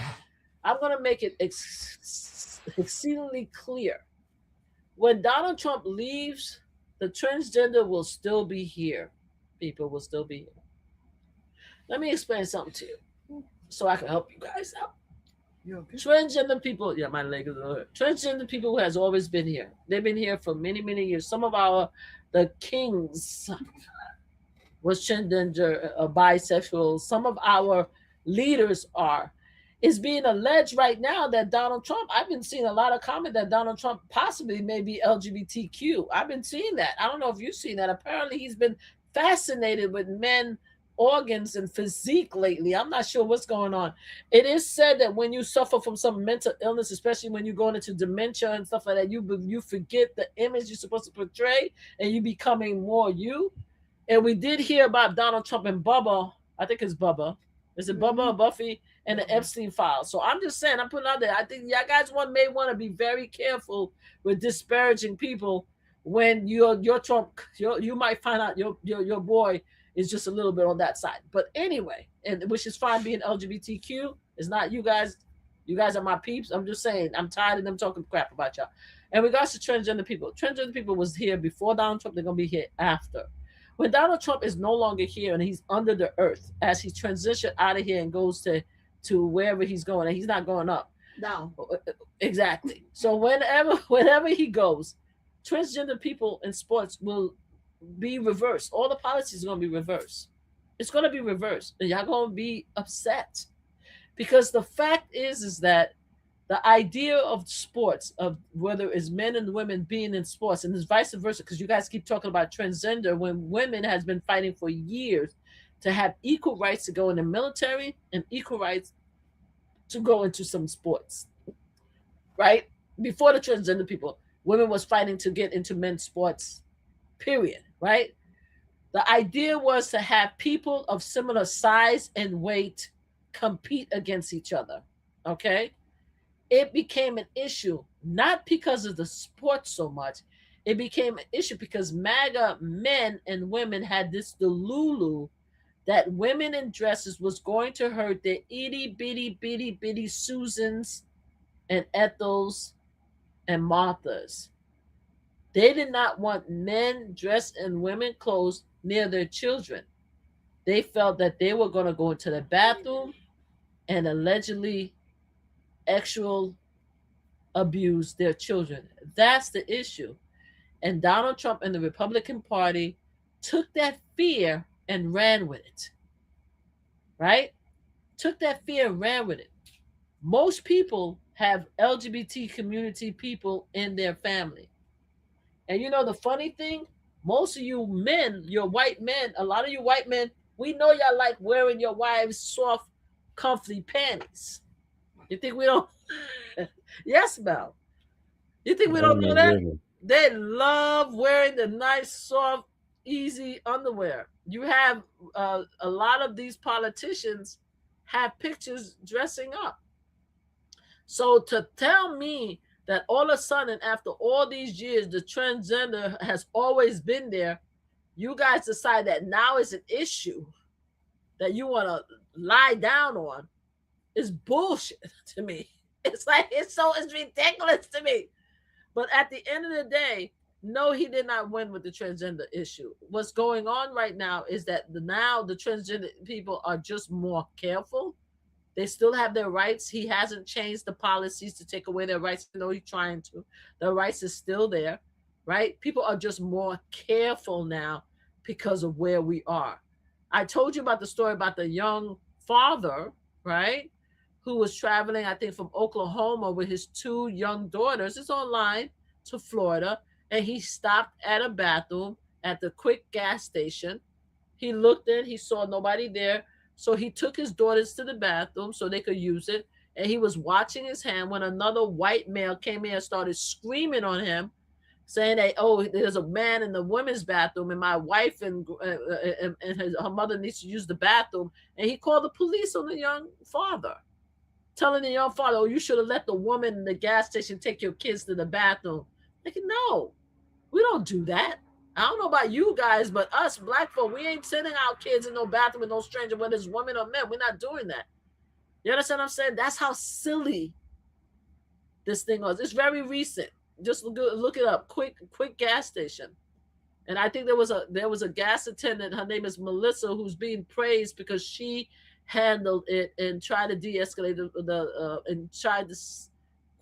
[SPEAKER 1] I'm going to make it exceedingly clear. When Donald Trump leaves, the transgender will still be here. People will still be here. Let me explain something to you. so I can help you guys out.
[SPEAKER 5] You okay?
[SPEAKER 1] Transgender people, yeah, my leg is hurt. Transgender people who has always been here. They've been here for many, many years. Some of the kings was transgender, bisexual. Some of our leaders are. It's being alleged right now that Donald Trump, I've been seeing a lot of comment that Donald Trump possibly may be LGBTQ. I've been seeing that. I don't know if you've seen that. Apparently, he's been fascinated with men organs and physique lately. I'm not sure what's going on. It is said that when you suffer from some mental illness, especially when you're going into dementia and stuff like that, you forget the image you're supposed to portray and you becoming more you. And we did hear about Donald Trump and Bubba. I think it's Bubba. Is it Bubba or Buffy and the Epstein files? So I'm just saying, I'm putting out there. I think y'all guys may want to be very careful with disparaging people when your Trump. You might find out your boy is just a little bit on that side. But anyway, and which is fine being LGBTQ. It's not you guys. You guys are my peeps. I'm just saying, I'm tired of them talking crap about y'all. In regards to transgender people was here before Donald Trump. They're gonna be here after. When Donald Trump is no longer here and he's under the earth as he transitioned out of here and goes to wherever he's going, and he's not going up.
[SPEAKER 5] Down.
[SPEAKER 1] Exactly. So whenever he goes, transgender people in sports will be reversed. All the policies are going to be reversed. It's going to be reversed. And y'all going to be upset. Because the fact is that the idea of sports, of whether it's men and women being in sports, and it's vice versa, because you guys keep talking about transgender when women has been fighting for years to have equal rights to go in the military and equal rights to go into some sports, right? Before the transgender people, women was fighting to get into men's sports, period, right? The idea was to have people of similar size and weight compete against each other, okay? It became an issue, not because of the sport so much. It became an issue because MAGA men and women had this delulu that women in dresses was going to hurt their itty bitty Susans and Ethels and Marthas. They did not want men dressed in women clothes near their children. They felt that they were going to go into the bathroom and allegedly sexual abuse their children. That's the issue. And Donald Trump and the Republican Party took that fear and ran with it. Right? Took that fear and ran with it. Most people have LGBT community people in their family. And you know the funny thing? Most of you men, your white men, a lot of you white men, we know y'all like wearing your wives' soft, comfy panties. You think we don't? Yes, Mel. You think we don't know that? They love wearing the nice, soft, easy underwear. You have a lot of these politicians have pictures dressing up. So to tell me that all of a sudden, after all these years, the transgender has always been there, you guys decide that now is an issue that you want to lie down on, is bullshit to me. It's like it's ridiculous to me. But at the end of the day, no, he did not win with the transgender issue. What's going on right now is that now the transgender people are just more careful. They still have their rights. He hasn't changed the policies to take away their rights. I know he's trying to. The rights is still there, right? People are just more careful now because of where we are. I told you about the story about the young father, right, who was traveling, I think, from Oklahoma with his two young daughters. It's online to Florida. And he stopped at a bathroom at the quick gas station. He looked in, he saw nobody there. So he took his daughters to the bathroom so they could use it. And he was watching his hand when another white male came in and started screaming on him, saying that, oh, there's a man in the women's bathroom and my wife and her mother needs to use the bathroom. And he called the police on the young father, telling the young father, oh, you should have let the woman in the gas station take your kids to the bathroom. Like, no, we don't do that. I don't know about you guys, but us black folk, we ain't sending our kids in no bathroom with no stranger, whether it's women or men. We're not doing that. You understand what I'm saying? That's how silly this thing was. It's very recent. Just look it up. Quick gas station. And I think there was a gas attendant. Her name is Melissa, who's being praised because she handled it and tried to de-escalate and tried to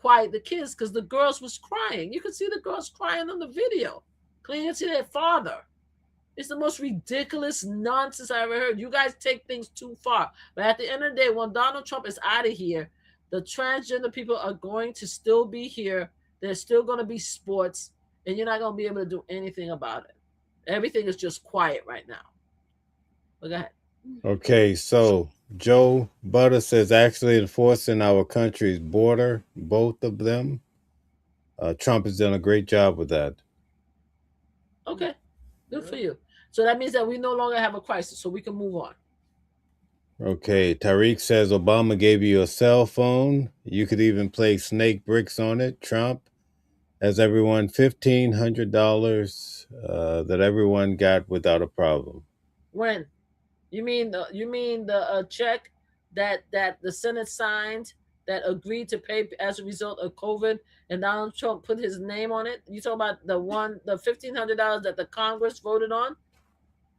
[SPEAKER 1] quiet the kids, because the girls was crying. You could see the girls crying on the video, clinging to their father. It's the most ridiculous nonsense I ever heard. You guys take things too far. But at the end of the day, when Donald Trump is out of here, the transgender people are going to still be here. There's still going to be sports, and you're not going to be able to do anything about it. Everything is just quiet right now. But go ahead.
[SPEAKER 2] Okay, so Joe Butter says actually enforcing our country's border, both of them. Trump has done a great job with that.
[SPEAKER 1] Okay, good for you. So that means that we no longer have a crisis, so we can move on.
[SPEAKER 2] Okay, Tariq says Obama gave you a cell phone. You could even play Snake Bricks on it. Trump has everyone $1,500 that everyone got without a problem.
[SPEAKER 1] When? You mean the check that the Senate signed that agreed to pay as a result of COVID, and Donald Trump put his name on it? You talking about the $1,500 that the Congress voted on,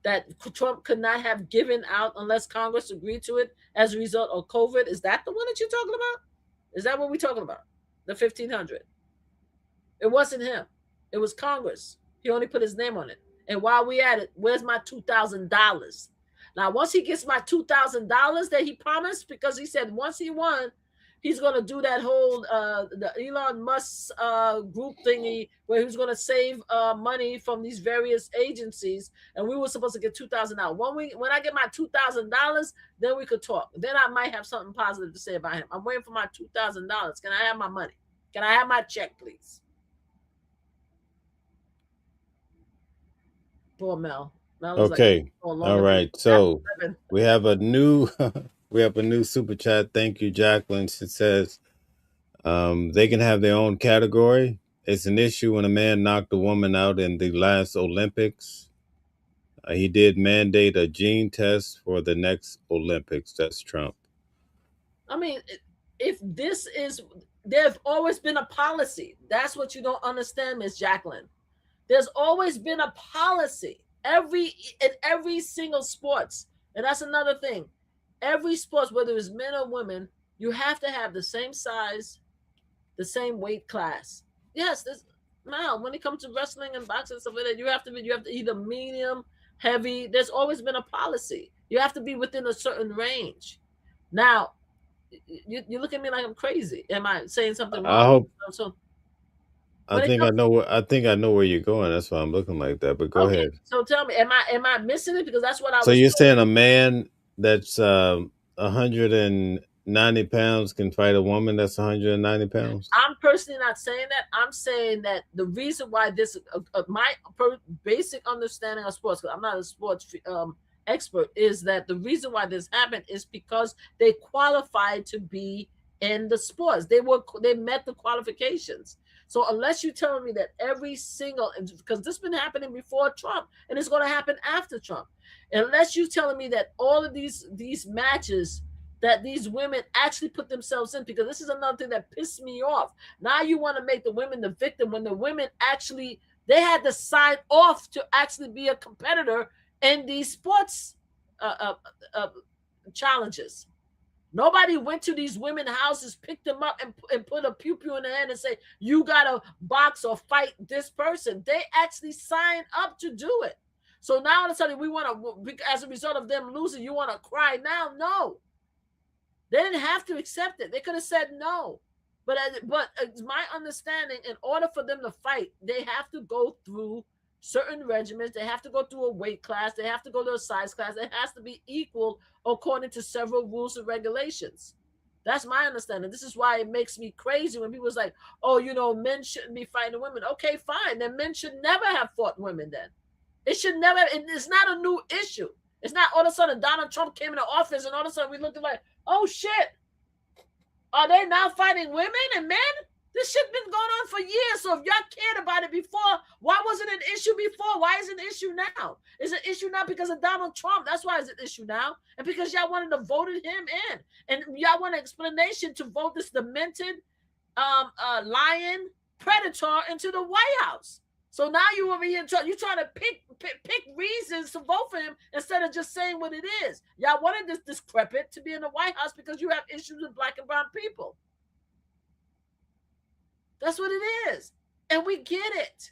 [SPEAKER 1] that Trump could not have given out unless Congress agreed to it as a result of COVID? Is that the one that you're talking about? Is that what we're talking about? The $1,500? It wasn't him. It was Congress. He only put his name on it. And while we at it, where's my $2,000? Now, once he gets my $2,000 that he promised, because he said once he won, he's going to do that whole the Elon Musk group thingy where he was going to save money from these various agencies, and we were supposed to get $2,000. When I get my $2,000, then we could talk. Then I might have something positive to say about him. I'm waiting for my $2,000. Can I have my money? Can I have my check, please? Poor Mel.
[SPEAKER 2] Okay.
[SPEAKER 1] Like, oh,
[SPEAKER 2] all right. So we have a new super chat. Thank you, Jacqueline. She says they can have their own category. It's an issue when a man knocked a woman out in the last Olympics. He did mandate a gene test for the next Olympics. That's Trump.
[SPEAKER 1] I mean, if this is, there's always been a policy. That's what you don't understand, Miss Jacqueline. There's always been a policy in every single sports. And that's another thing. Every sports, whether it's men or women, you have to have the same size, the same weight class. Yes, now when it comes to wrestling and boxing and stuff like that, you have to either medium, heavy. There's always been a policy. You have to be within a certain range. Now, you look at me like I'm crazy. Am I saying something wrong?
[SPEAKER 2] I think I know where you're going. That's why I'm looking like that. But go ahead.
[SPEAKER 1] So tell me, am I missing it? Because that's what I was.
[SPEAKER 2] So you're saying a man that's 190 pounds can fight a woman that's 190 pounds?
[SPEAKER 1] I'm personally not saying that. I'm saying that the reason why this, my basic understanding of sports, because I'm not a sports expert, is that the reason why this happened is because they qualified to be in the sports. They met the qualifications. So unless you're telling me that every single, because this has been happening before Trump and it's going to happen after Trump, unless you're telling me that all of these matches that these women actually put themselves in, because this is another thing that pissed me off. Now you want to make the women the victim when the women actually, they had to sign off to actually be a competitor in these sports challenges. Nobody went to these women's houses, picked them up, and put a pew-pew in their hand and say, you got to box or fight this person. They actually signed up to do it. So now all of a sudden we want to, as a result of them losing, you want to cry now? No. They didn't have to accept it. They could have said no. But it's my understanding, in order for them to fight, they have to go through certain regimens. They have to go through a weight class. They have to go to a size class. It has to be equal according to several rules and regulations. That's my understanding. This is why it makes me crazy when people's like, oh, men shouldn't be fighting women. Okay, fine. Then men should never have fought women then. It should never, it's not a new issue. It's not all of a sudden Donald Trump came into office and all of a sudden we looked like, oh shit, are they now fighting women and men? This shit been going on for years. So if y'all cared about it before, why wasn't it an issue before? Why is it an issue now? It's an issue now because of Donald Trump. That's why it's an issue now. And because y'all wanted to vote him in. And y'all want an explanation to vote this demented lion predator into the White House. So now you over here you trying to pick reasons to vote for him instead of just saying what it is. Y'all wanted this discrepant to be in the White House because you have issues with black and brown people. That's what it is. And we get it.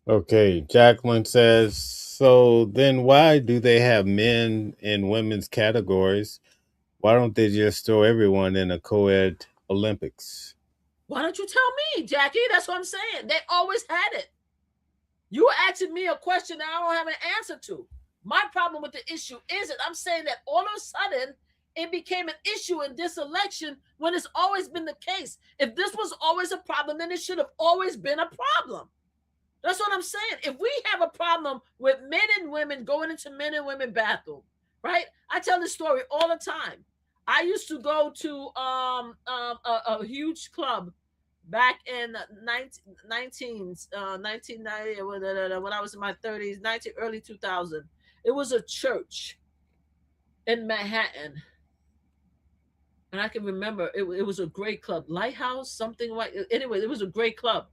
[SPEAKER 2] Okay, Jacqueline says, so then why do they have men in women's categories? Why don't they just throw everyone in a co-ed Olympics?
[SPEAKER 1] Why don't you tell me, Jackie? That's what I'm saying. They always had it. You are asking me a question that I don't have an answer to. My problem with the issue isn't. I'm saying that all of a sudden it became an issue in this election when it's always been the case. If this was always a problem, then it should have always been a problem. That's what I'm saying. If we have a problem with men and women going into men and women bathroom, right? I tell this story all the time. I used to go to a huge club back in 1990 when I was in my 30s, early 2000. It was a church in Manhattan. And I can remember it was a great club. Lighthouse, something like anyway, it was a great club.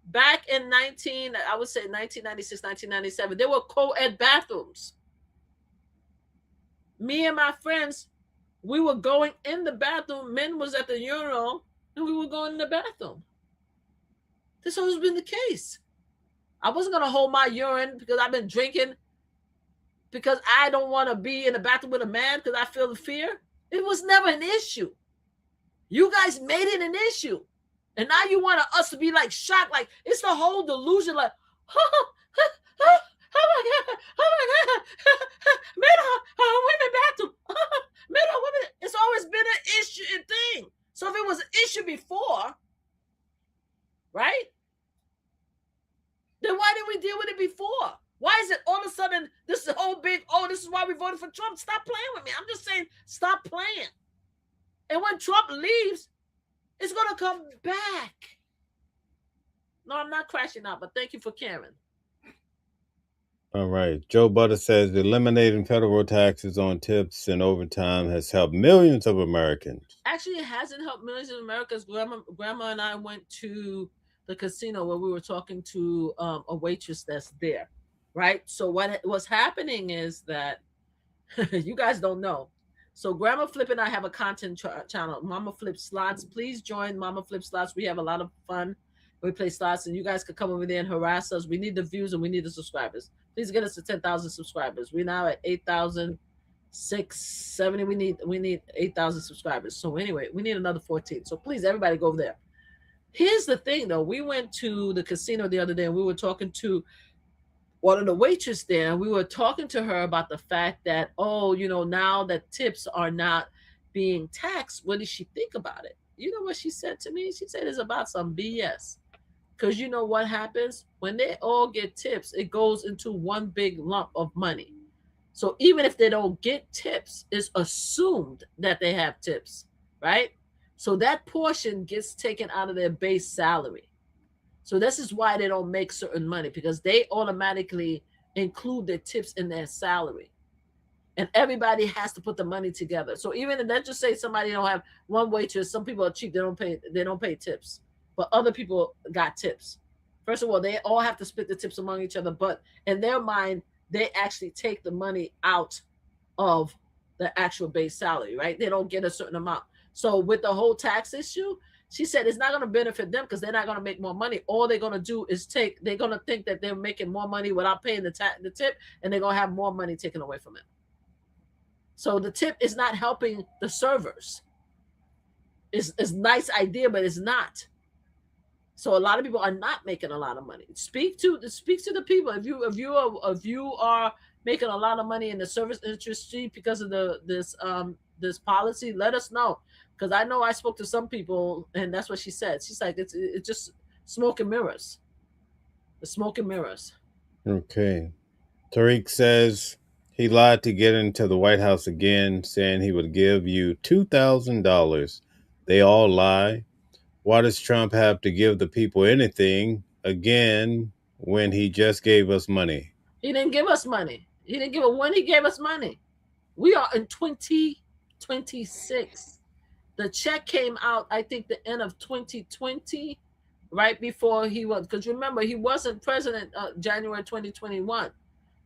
[SPEAKER 1] Back in 1996, 1997, there were co-ed bathrooms. Me and my friends, we were going in the bathroom. Men was at the urinal, and we were going in the bathroom. This has always been the case. I wasn't going to hold my urine because I've been drinking, because I don't want to be in the bathroom with a man because I feel the fear. It was never an issue. You guys made it an issue. And now you want us to be like shocked. Like, it's the whole delusion. Like, oh my God. Women bathroom. Men or women. It's always been an issue and thing. So if it was an issue before, right? Then why didn't we deal with it before? Why is it all of a sudden this whole big, this is why we voted for Trump? Stop playing with me. I'm just saying, stop playing. And when Trump leaves, it's going to come back. No, I'm not crashing out, but thank you for caring.
[SPEAKER 2] All right. Joe Butter says eliminating federal taxes on tips and overtime has helped millions of Americans.
[SPEAKER 1] Actually, it hasn't helped millions of Americans. Grandma and I went to the casino where we were talking to a waitress that's there, right? So what's happening is that you guys don't know. So Grandma Flip and I have a content channel, Mama Flip Slots. Please join Mama Flip Slots. We have a lot of fun. We play slots, and you guys could come over there and harass us. We need the views and we need the subscribers. Please get us to 10,000 subscribers. We're now at 8,670. We need 8,000 subscribers. So anyway, we need another 14. So please, everybody, go over there. Here's the thing, though. We went to the casino the other day, and we were talking to one of the waitresses there, and we were talking to her about the fact that, now that tips are not being taxed, what does she think about it? You know what she said to me? She said it's about some BS. Because you know what happens? When they all get tips, it goes into one big lump of money. So even if they don't get tips, it's assumed that they have tips, right? So that portion gets taken out of their base salary. So this is why they don't make certain money, because they automatically include their tips in their salary. And everybody has to put the money together. So even if, let's just say somebody don't have one waitress, some people are cheap, they don't pay tips. But other people got tips. First of all, they all have to split the tips among each other. But in their mind, they actually take the money out of the actual base salary, right? They don't get a certain amount. So with the whole tax issue, she said it's not going to benefit them because they're not going to make more money. All they're going to do is they're going to think that they're making more money without paying the tip, and they're going to have more money taken away from it. So the tip is not helping the servers. It's a nice idea, but it's not. So a lot of people are not making a lot of money. Speak to the people. If you are making a lot of money in the service industry because of this policy, let us know. Because I know I spoke to some people, and that's what she said. She's like, it's just smoke and mirrors. The smoke and mirrors.
[SPEAKER 2] Okay. Tariq says he lied to get into the White House again, saying he would give you $2,000. They all lie. Why does Trump have to give the people anything again when he just gave us money?
[SPEAKER 1] He didn't give us money. He gave us money. We are in 2026. The check came out, I think, the end of 2020, right before he was, because remember, he wasn't president January 2021.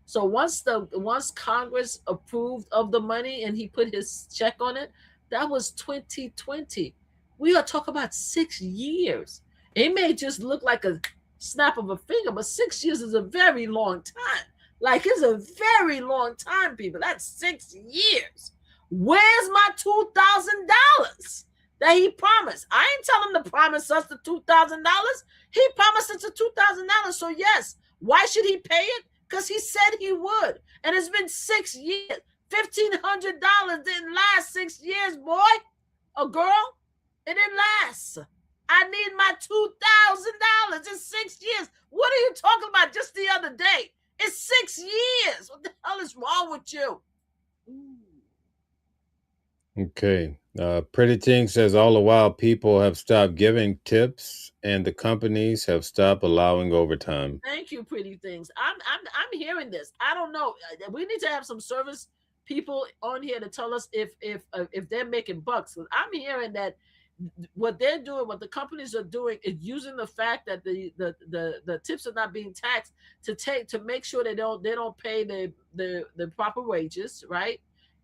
[SPEAKER 1] So once Congress approved of the money and he put his check on it, that was 2020. We are talking about 6 years. It may just look like a snap of a finger, but 6 years is a very long time. Like, it's a very long time, people. That's 6 years. Where's my $2,000 that he promised? I ain't tell him to promise us the $2,000. He promised us the $2,000. So yes, why should he pay it? Because he said he would. And it's been 6 years. $1,500 didn't last 6 years, boy. A girl, it didn't last. I need my $2,000. It's 6 years. What are you talking about just the other day? It's 6 years. What the hell is wrong with you?
[SPEAKER 2] Okay. Pretty Ting says all the while people have stopped giving tips and the companies have stopped allowing overtime.
[SPEAKER 1] Thank you, Pretty Things. I'm hearing this. I don't know. We need to have some service people on here to tell us if they're making bucks. I'm hearing that what they're doing, what the companies are doing, is using the fact that the tips are not being taxed to make sure they don't pay the proper wages, right?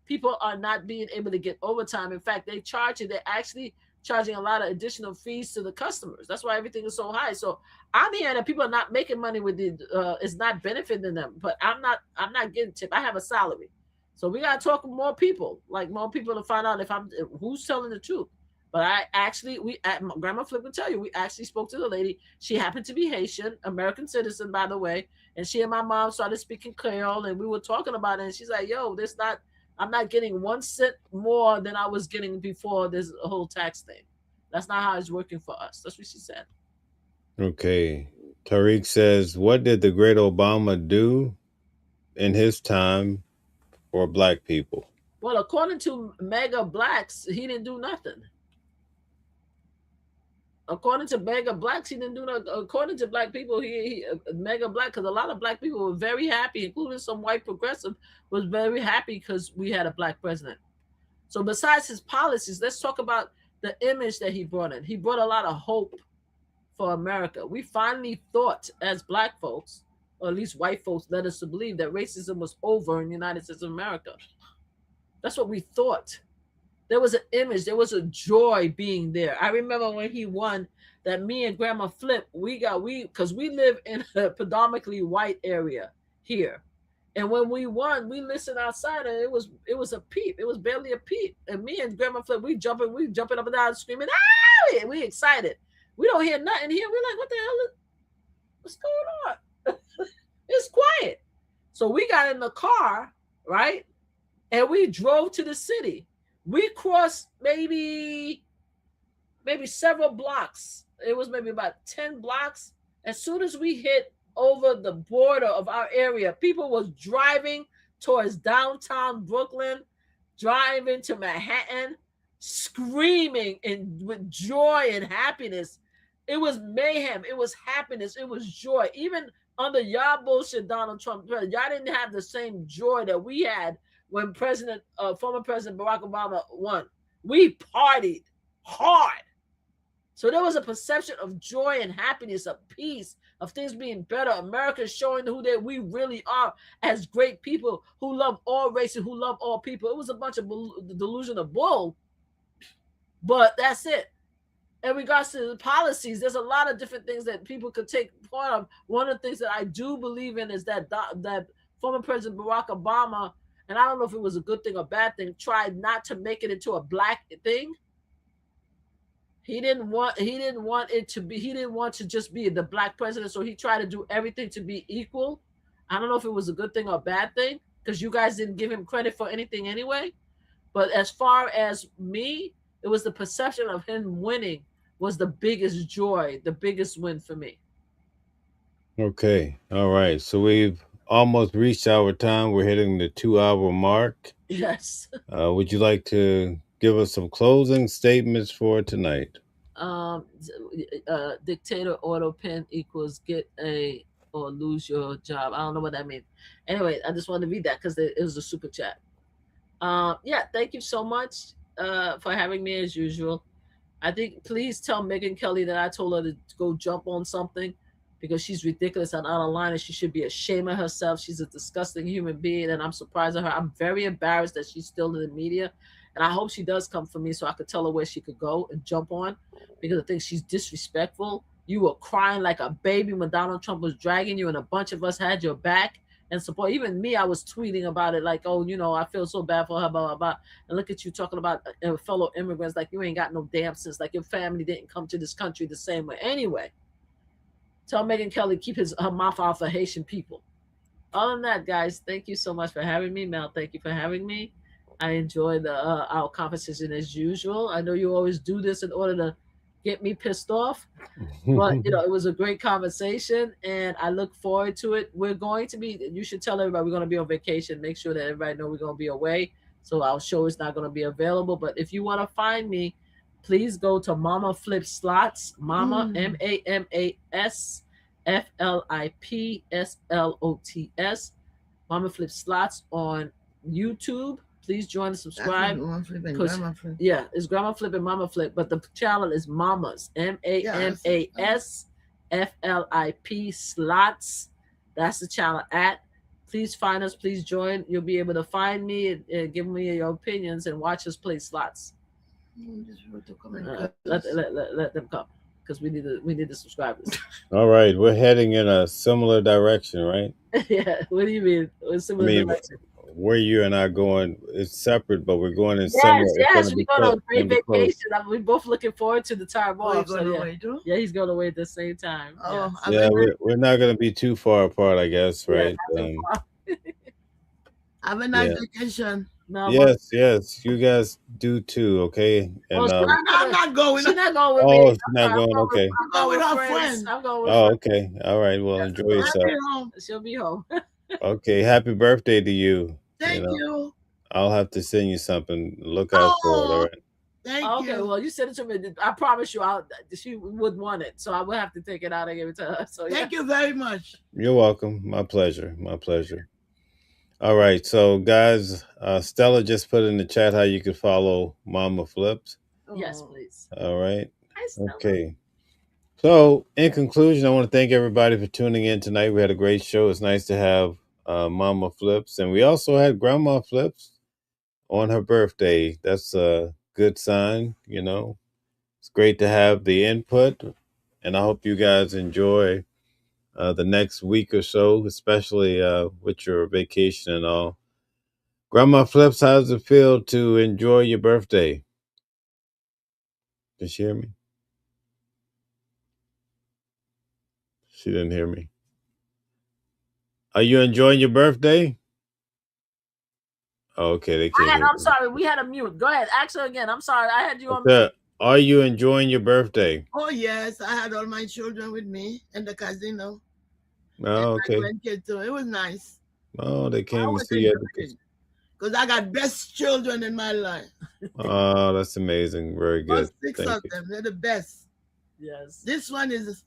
[SPEAKER 1] People are not being able to get overtime. In fact, they're actually charging a lot of additional fees to the customers. That's why everything is so high. So I'm hearing that people are not making money with it's not benefiting them. But I'm not getting tip. I have a salary. So we gotta talk to more people to find out who's telling the truth. But Grandma Flip will tell you, we actually spoke to the lady. She happened to be Haitian, American citizen, by the way. And she and my mom started speaking Creole, and we were talking about it. And she's like, "Yo, I'm not getting 1 cent more than I was getting before this whole tax thing. That's not how it's working for us." That's what she said.
[SPEAKER 2] Okay. Tariq says, what did the great Obama do in his time for black people?
[SPEAKER 1] Well, according to Mega Blacks, he didn't do nothing. According to Mega Blacks, he didn't do nothing. According to black people, he Mega Black, because a lot of black people were very happy, including some white progressive, was very happy because we had a black president. So besides his policies, let's talk about the image that he brought in. He brought a lot of hope for America. We finally thought, as black folks, or at least white folks, led us to believe that racism was over in the United States of America. That's what we thought. There was an image, there was a joy being there. I remember when he won, that me and Grandma Flip, because we live in a predominantly white area here. And when we won, we listened outside, and it was a peep. It was barely a peep. And me and Grandma Flip, we jumping up and down, screaming, "Ah!" We excited. We don't hear nothing here. We're like, what the hell what's going on? It's quiet. So we got in the car, right? And we drove to the city. We crossed maybe several blocks. It was maybe about 10 blocks. As soon as we hit over the border of our area, people was driving towards downtown Brooklyn, driving to Manhattan, screaming and with joy and happiness. It was mayhem. It was happiness. It was joy. Even under y'all bullshit, Donald Trump, y'all didn't have the same joy that we had when former President Barack Obama won. We partied hard. So there was a perception of joy and happiness, of peace, of things being better. America showing who we really are as great people who love all races, who love all people. It was a bunch of delusion of bull, but that's it. In regards to the policies, there's a lot of different things that people could take part of. One of the things that I do believe in is that former President Barack Obama, and I don't know if it was a good thing or bad thing, tried not to make it into a black thing. He didn't want to just be the black president, so he tried to do everything to be equal. I don't know if it was a good thing or a bad thing, because you guys didn't give him credit for anything anyway. But as far as me, it was the perception of him winning was the biggest joy, the biggest win for me.
[SPEAKER 2] Okay. All right. So we've almost reached our time. We're hitting the 2-hour mark.
[SPEAKER 1] Yes.
[SPEAKER 2] Would you like to give us some closing statements for tonight?
[SPEAKER 1] Dictator auto pen equals get a or lose your job. I don't know what that means. Anyway, I just wanted to read that because it was a super chat. Yeah, thank you so much. for having me as usual. I think please tell Megan Kelly that I told her to go jump on something because she's ridiculous and out of line and she should be ashamed of herself. She's a disgusting human being and I'm surprised at her. I'm very embarrassed that she's still in the media. And I hope she does come for me so I could tell her where she could go and jump on because I think she's disrespectful. You were crying like a baby when Donald Trump was dragging you and a bunch of us had your back and support. Even me, I was tweeting about it like, oh, I feel so bad for her, blah, blah, blah. And look at you talking about fellow immigrants like you ain't got no damn sense, like your family didn't come to this country the same way. Anyway, tell Megan Kelly keep her mouth off of Haitian people. Other than that, guys, thank you so much for having me. Mel, thank you for having me. I enjoy our conversation as usual. I know you always do this in order to get me pissed off, but it was a great conversation and I look forward to it. We're going to be, you should tell everybody we're going to be on vacation. Make sure that everybody know we're going to be away. So our show is not going to be available. But if you want to find me, please go to Mama Flip Slots, Mama MamaFlipSlots, Mama Flip Slots on YouTube. Please join and subscribe. Yeah, it's Grandma Flip and Mama Flip, but the channel is Mamas, MamaSFLIP Slots. That's the channel at. Please find us. Please join. You'll be able to find me and give me your opinions and watch us play slots. Let them come because we need the subscribers.
[SPEAKER 2] All right, we're heading in a similar direction, right?
[SPEAKER 1] Yeah. What do you mean? Direction?
[SPEAKER 2] Where you and I going is separate, but we're going in similar.
[SPEAKER 1] Yes, we're going on a great vacation. We're both looking forward to the time off. Yeah, he's going away at the same time.
[SPEAKER 5] Oh,
[SPEAKER 2] yeah, we're not going to be too far apart, I guess, right?
[SPEAKER 5] Have a nice vacation.
[SPEAKER 1] No,
[SPEAKER 2] yes, you guys do too, okay? And
[SPEAKER 5] I'm not going.
[SPEAKER 1] She's not going with me.
[SPEAKER 2] Oh, she's not going. Okay.
[SPEAKER 5] I'm going with our friends.
[SPEAKER 1] I'm going with
[SPEAKER 2] okay. All right. Well, enjoy yourself.
[SPEAKER 1] She'll be home.
[SPEAKER 2] Okay. Happy birthday to you.
[SPEAKER 5] Thank you.
[SPEAKER 2] I'll have to send you something. Look out for it. All right.
[SPEAKER 5] Thank you.
[SPEAKER 1] Okay, well, you sent it to me. I promise you, she would want it, so I will have to take it out and give it to her. So
[SPEAKER 5] thank you very much.
[SPEAKER 2] You're welcome. My pleasure. My pleasure. All right, so guys, Stella just put in the chat how you could follow Mama Flips.
[SPEAKER 1] Yes, please.
[SPEAKER 2] All right.
[SPEAKER 1] Hi, Stella.
[SPEAKER 2] Okay. So, in conclusion, I want to thank everybody for tuning in tonight. We had a great show. It's nice to have Mama Flips, and we also had Grandma Flips on her birthday. That's a good sign, It's great to have the input, and I hope you guys enjoy the next week or so, especially with your vacation and all. Grandma Flips, how does it feel to enjoy your birthday? Did she hear me? She didn't hear me. Are you enjoying your birthday? Oh, okay, they can't.
[SPEAKER 1] I'm sorry, we had a mute. Go ahead, ask her again. I'm sorry, I had you on mute.
[SPEAKER 2] Are you enjoying your birthday?
[SPEAKER 5] Oh yes, I had all my children with me in the casino.
[SPEAKER 2] Oh, okay.
[SPEAKER 5] My grandkids too. It was nice.
[SPEAKER 2] Oh, they came to see you.
[SPEAKER 5] Because I got best children in my life.
[SPEAKER 2] Oh, that's amazing. Very good.
[SPEAKER 5] Six of them. They're the best.
[SPEAKER 1] Yes.
[SPEAKER 5] This one is.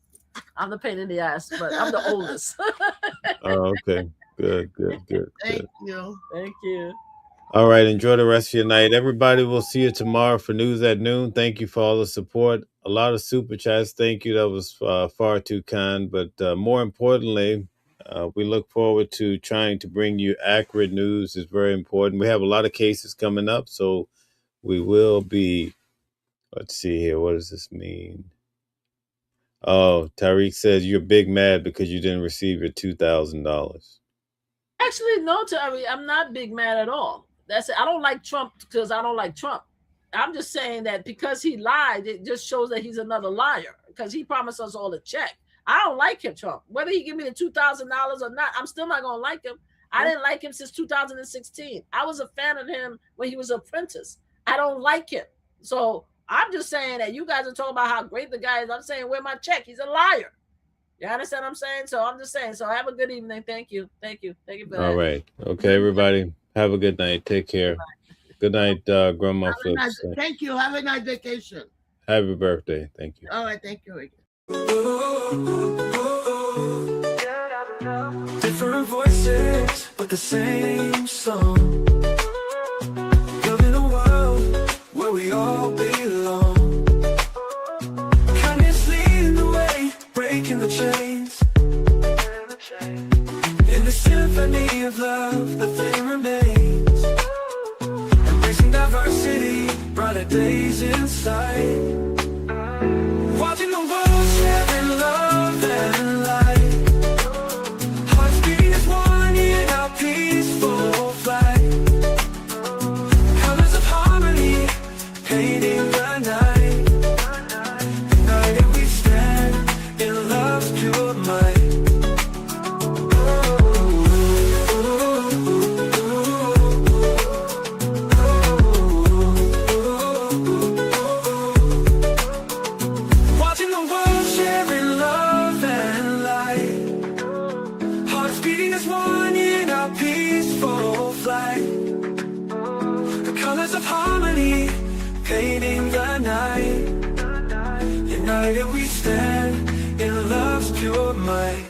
[SPEAKER 1] I'm the pain in the ass, but I'm the oldest.
[SPEAKER 2] Oh, okay. Good.
[SPEAKER 5] Thank you.
[SPEAKER 1] Thank you.
[SPEAKER 2] All right. Enjoy the rest of your night. Everybody, we'll see you tomorrow for News at Noon. Thank you for all the support. A lot of super chats. Thank you. That was far too kind. But more importantly, we look forward to trying to bring you accurate news. It's very important. We have a lot of cases coming up, so we will be. Let's see here. What does this mean? Oh, Tariq says you're big mad because you didn't receive your $2,000.
[SPEAKER 1] Actually, no, Tariq, I'm not big mad at all. That's it. I don't like Trump because I don't like Trump. I'm just saying that because he lied, it just shows that he's another liar because he promised us all a check. I don't like him, Trump. Whether he give me the $2,000 or not, I'm still not going to like him. I didn't like him since 2016. I was a fan of him when he was an apprentice. I don't like him. So I'm just saying that you guys are talking about how great the guy is. I'm saying, where's my check? He's a liar. You understand what I'm saying? So I'm just saying. So have a good evening. Thank you. Thank you for that.
[SPEAKER 2] All right. Okay, everybody. Have a good night. Take care. Good night, Grandma Flips.
[SPEAKER 5] Thank you. Have a nice vacation.
[SPEAKER 2] Happy birthday. Thank you.
[SPEAKER 5] All right. Thank you.
[SPEAKER 3] Different voices, but the same song. Loving the world. brighter days in sight. Watching the world sharing love and light. Hearts beating as one in our peaceful flight. Colors of harmony painting the night. United we stand in love's pure might. Watching the world sharing love and light. Hearts beating as one in our peaceful flight. The colors of harmony painting the night. United we stand in love's pure might.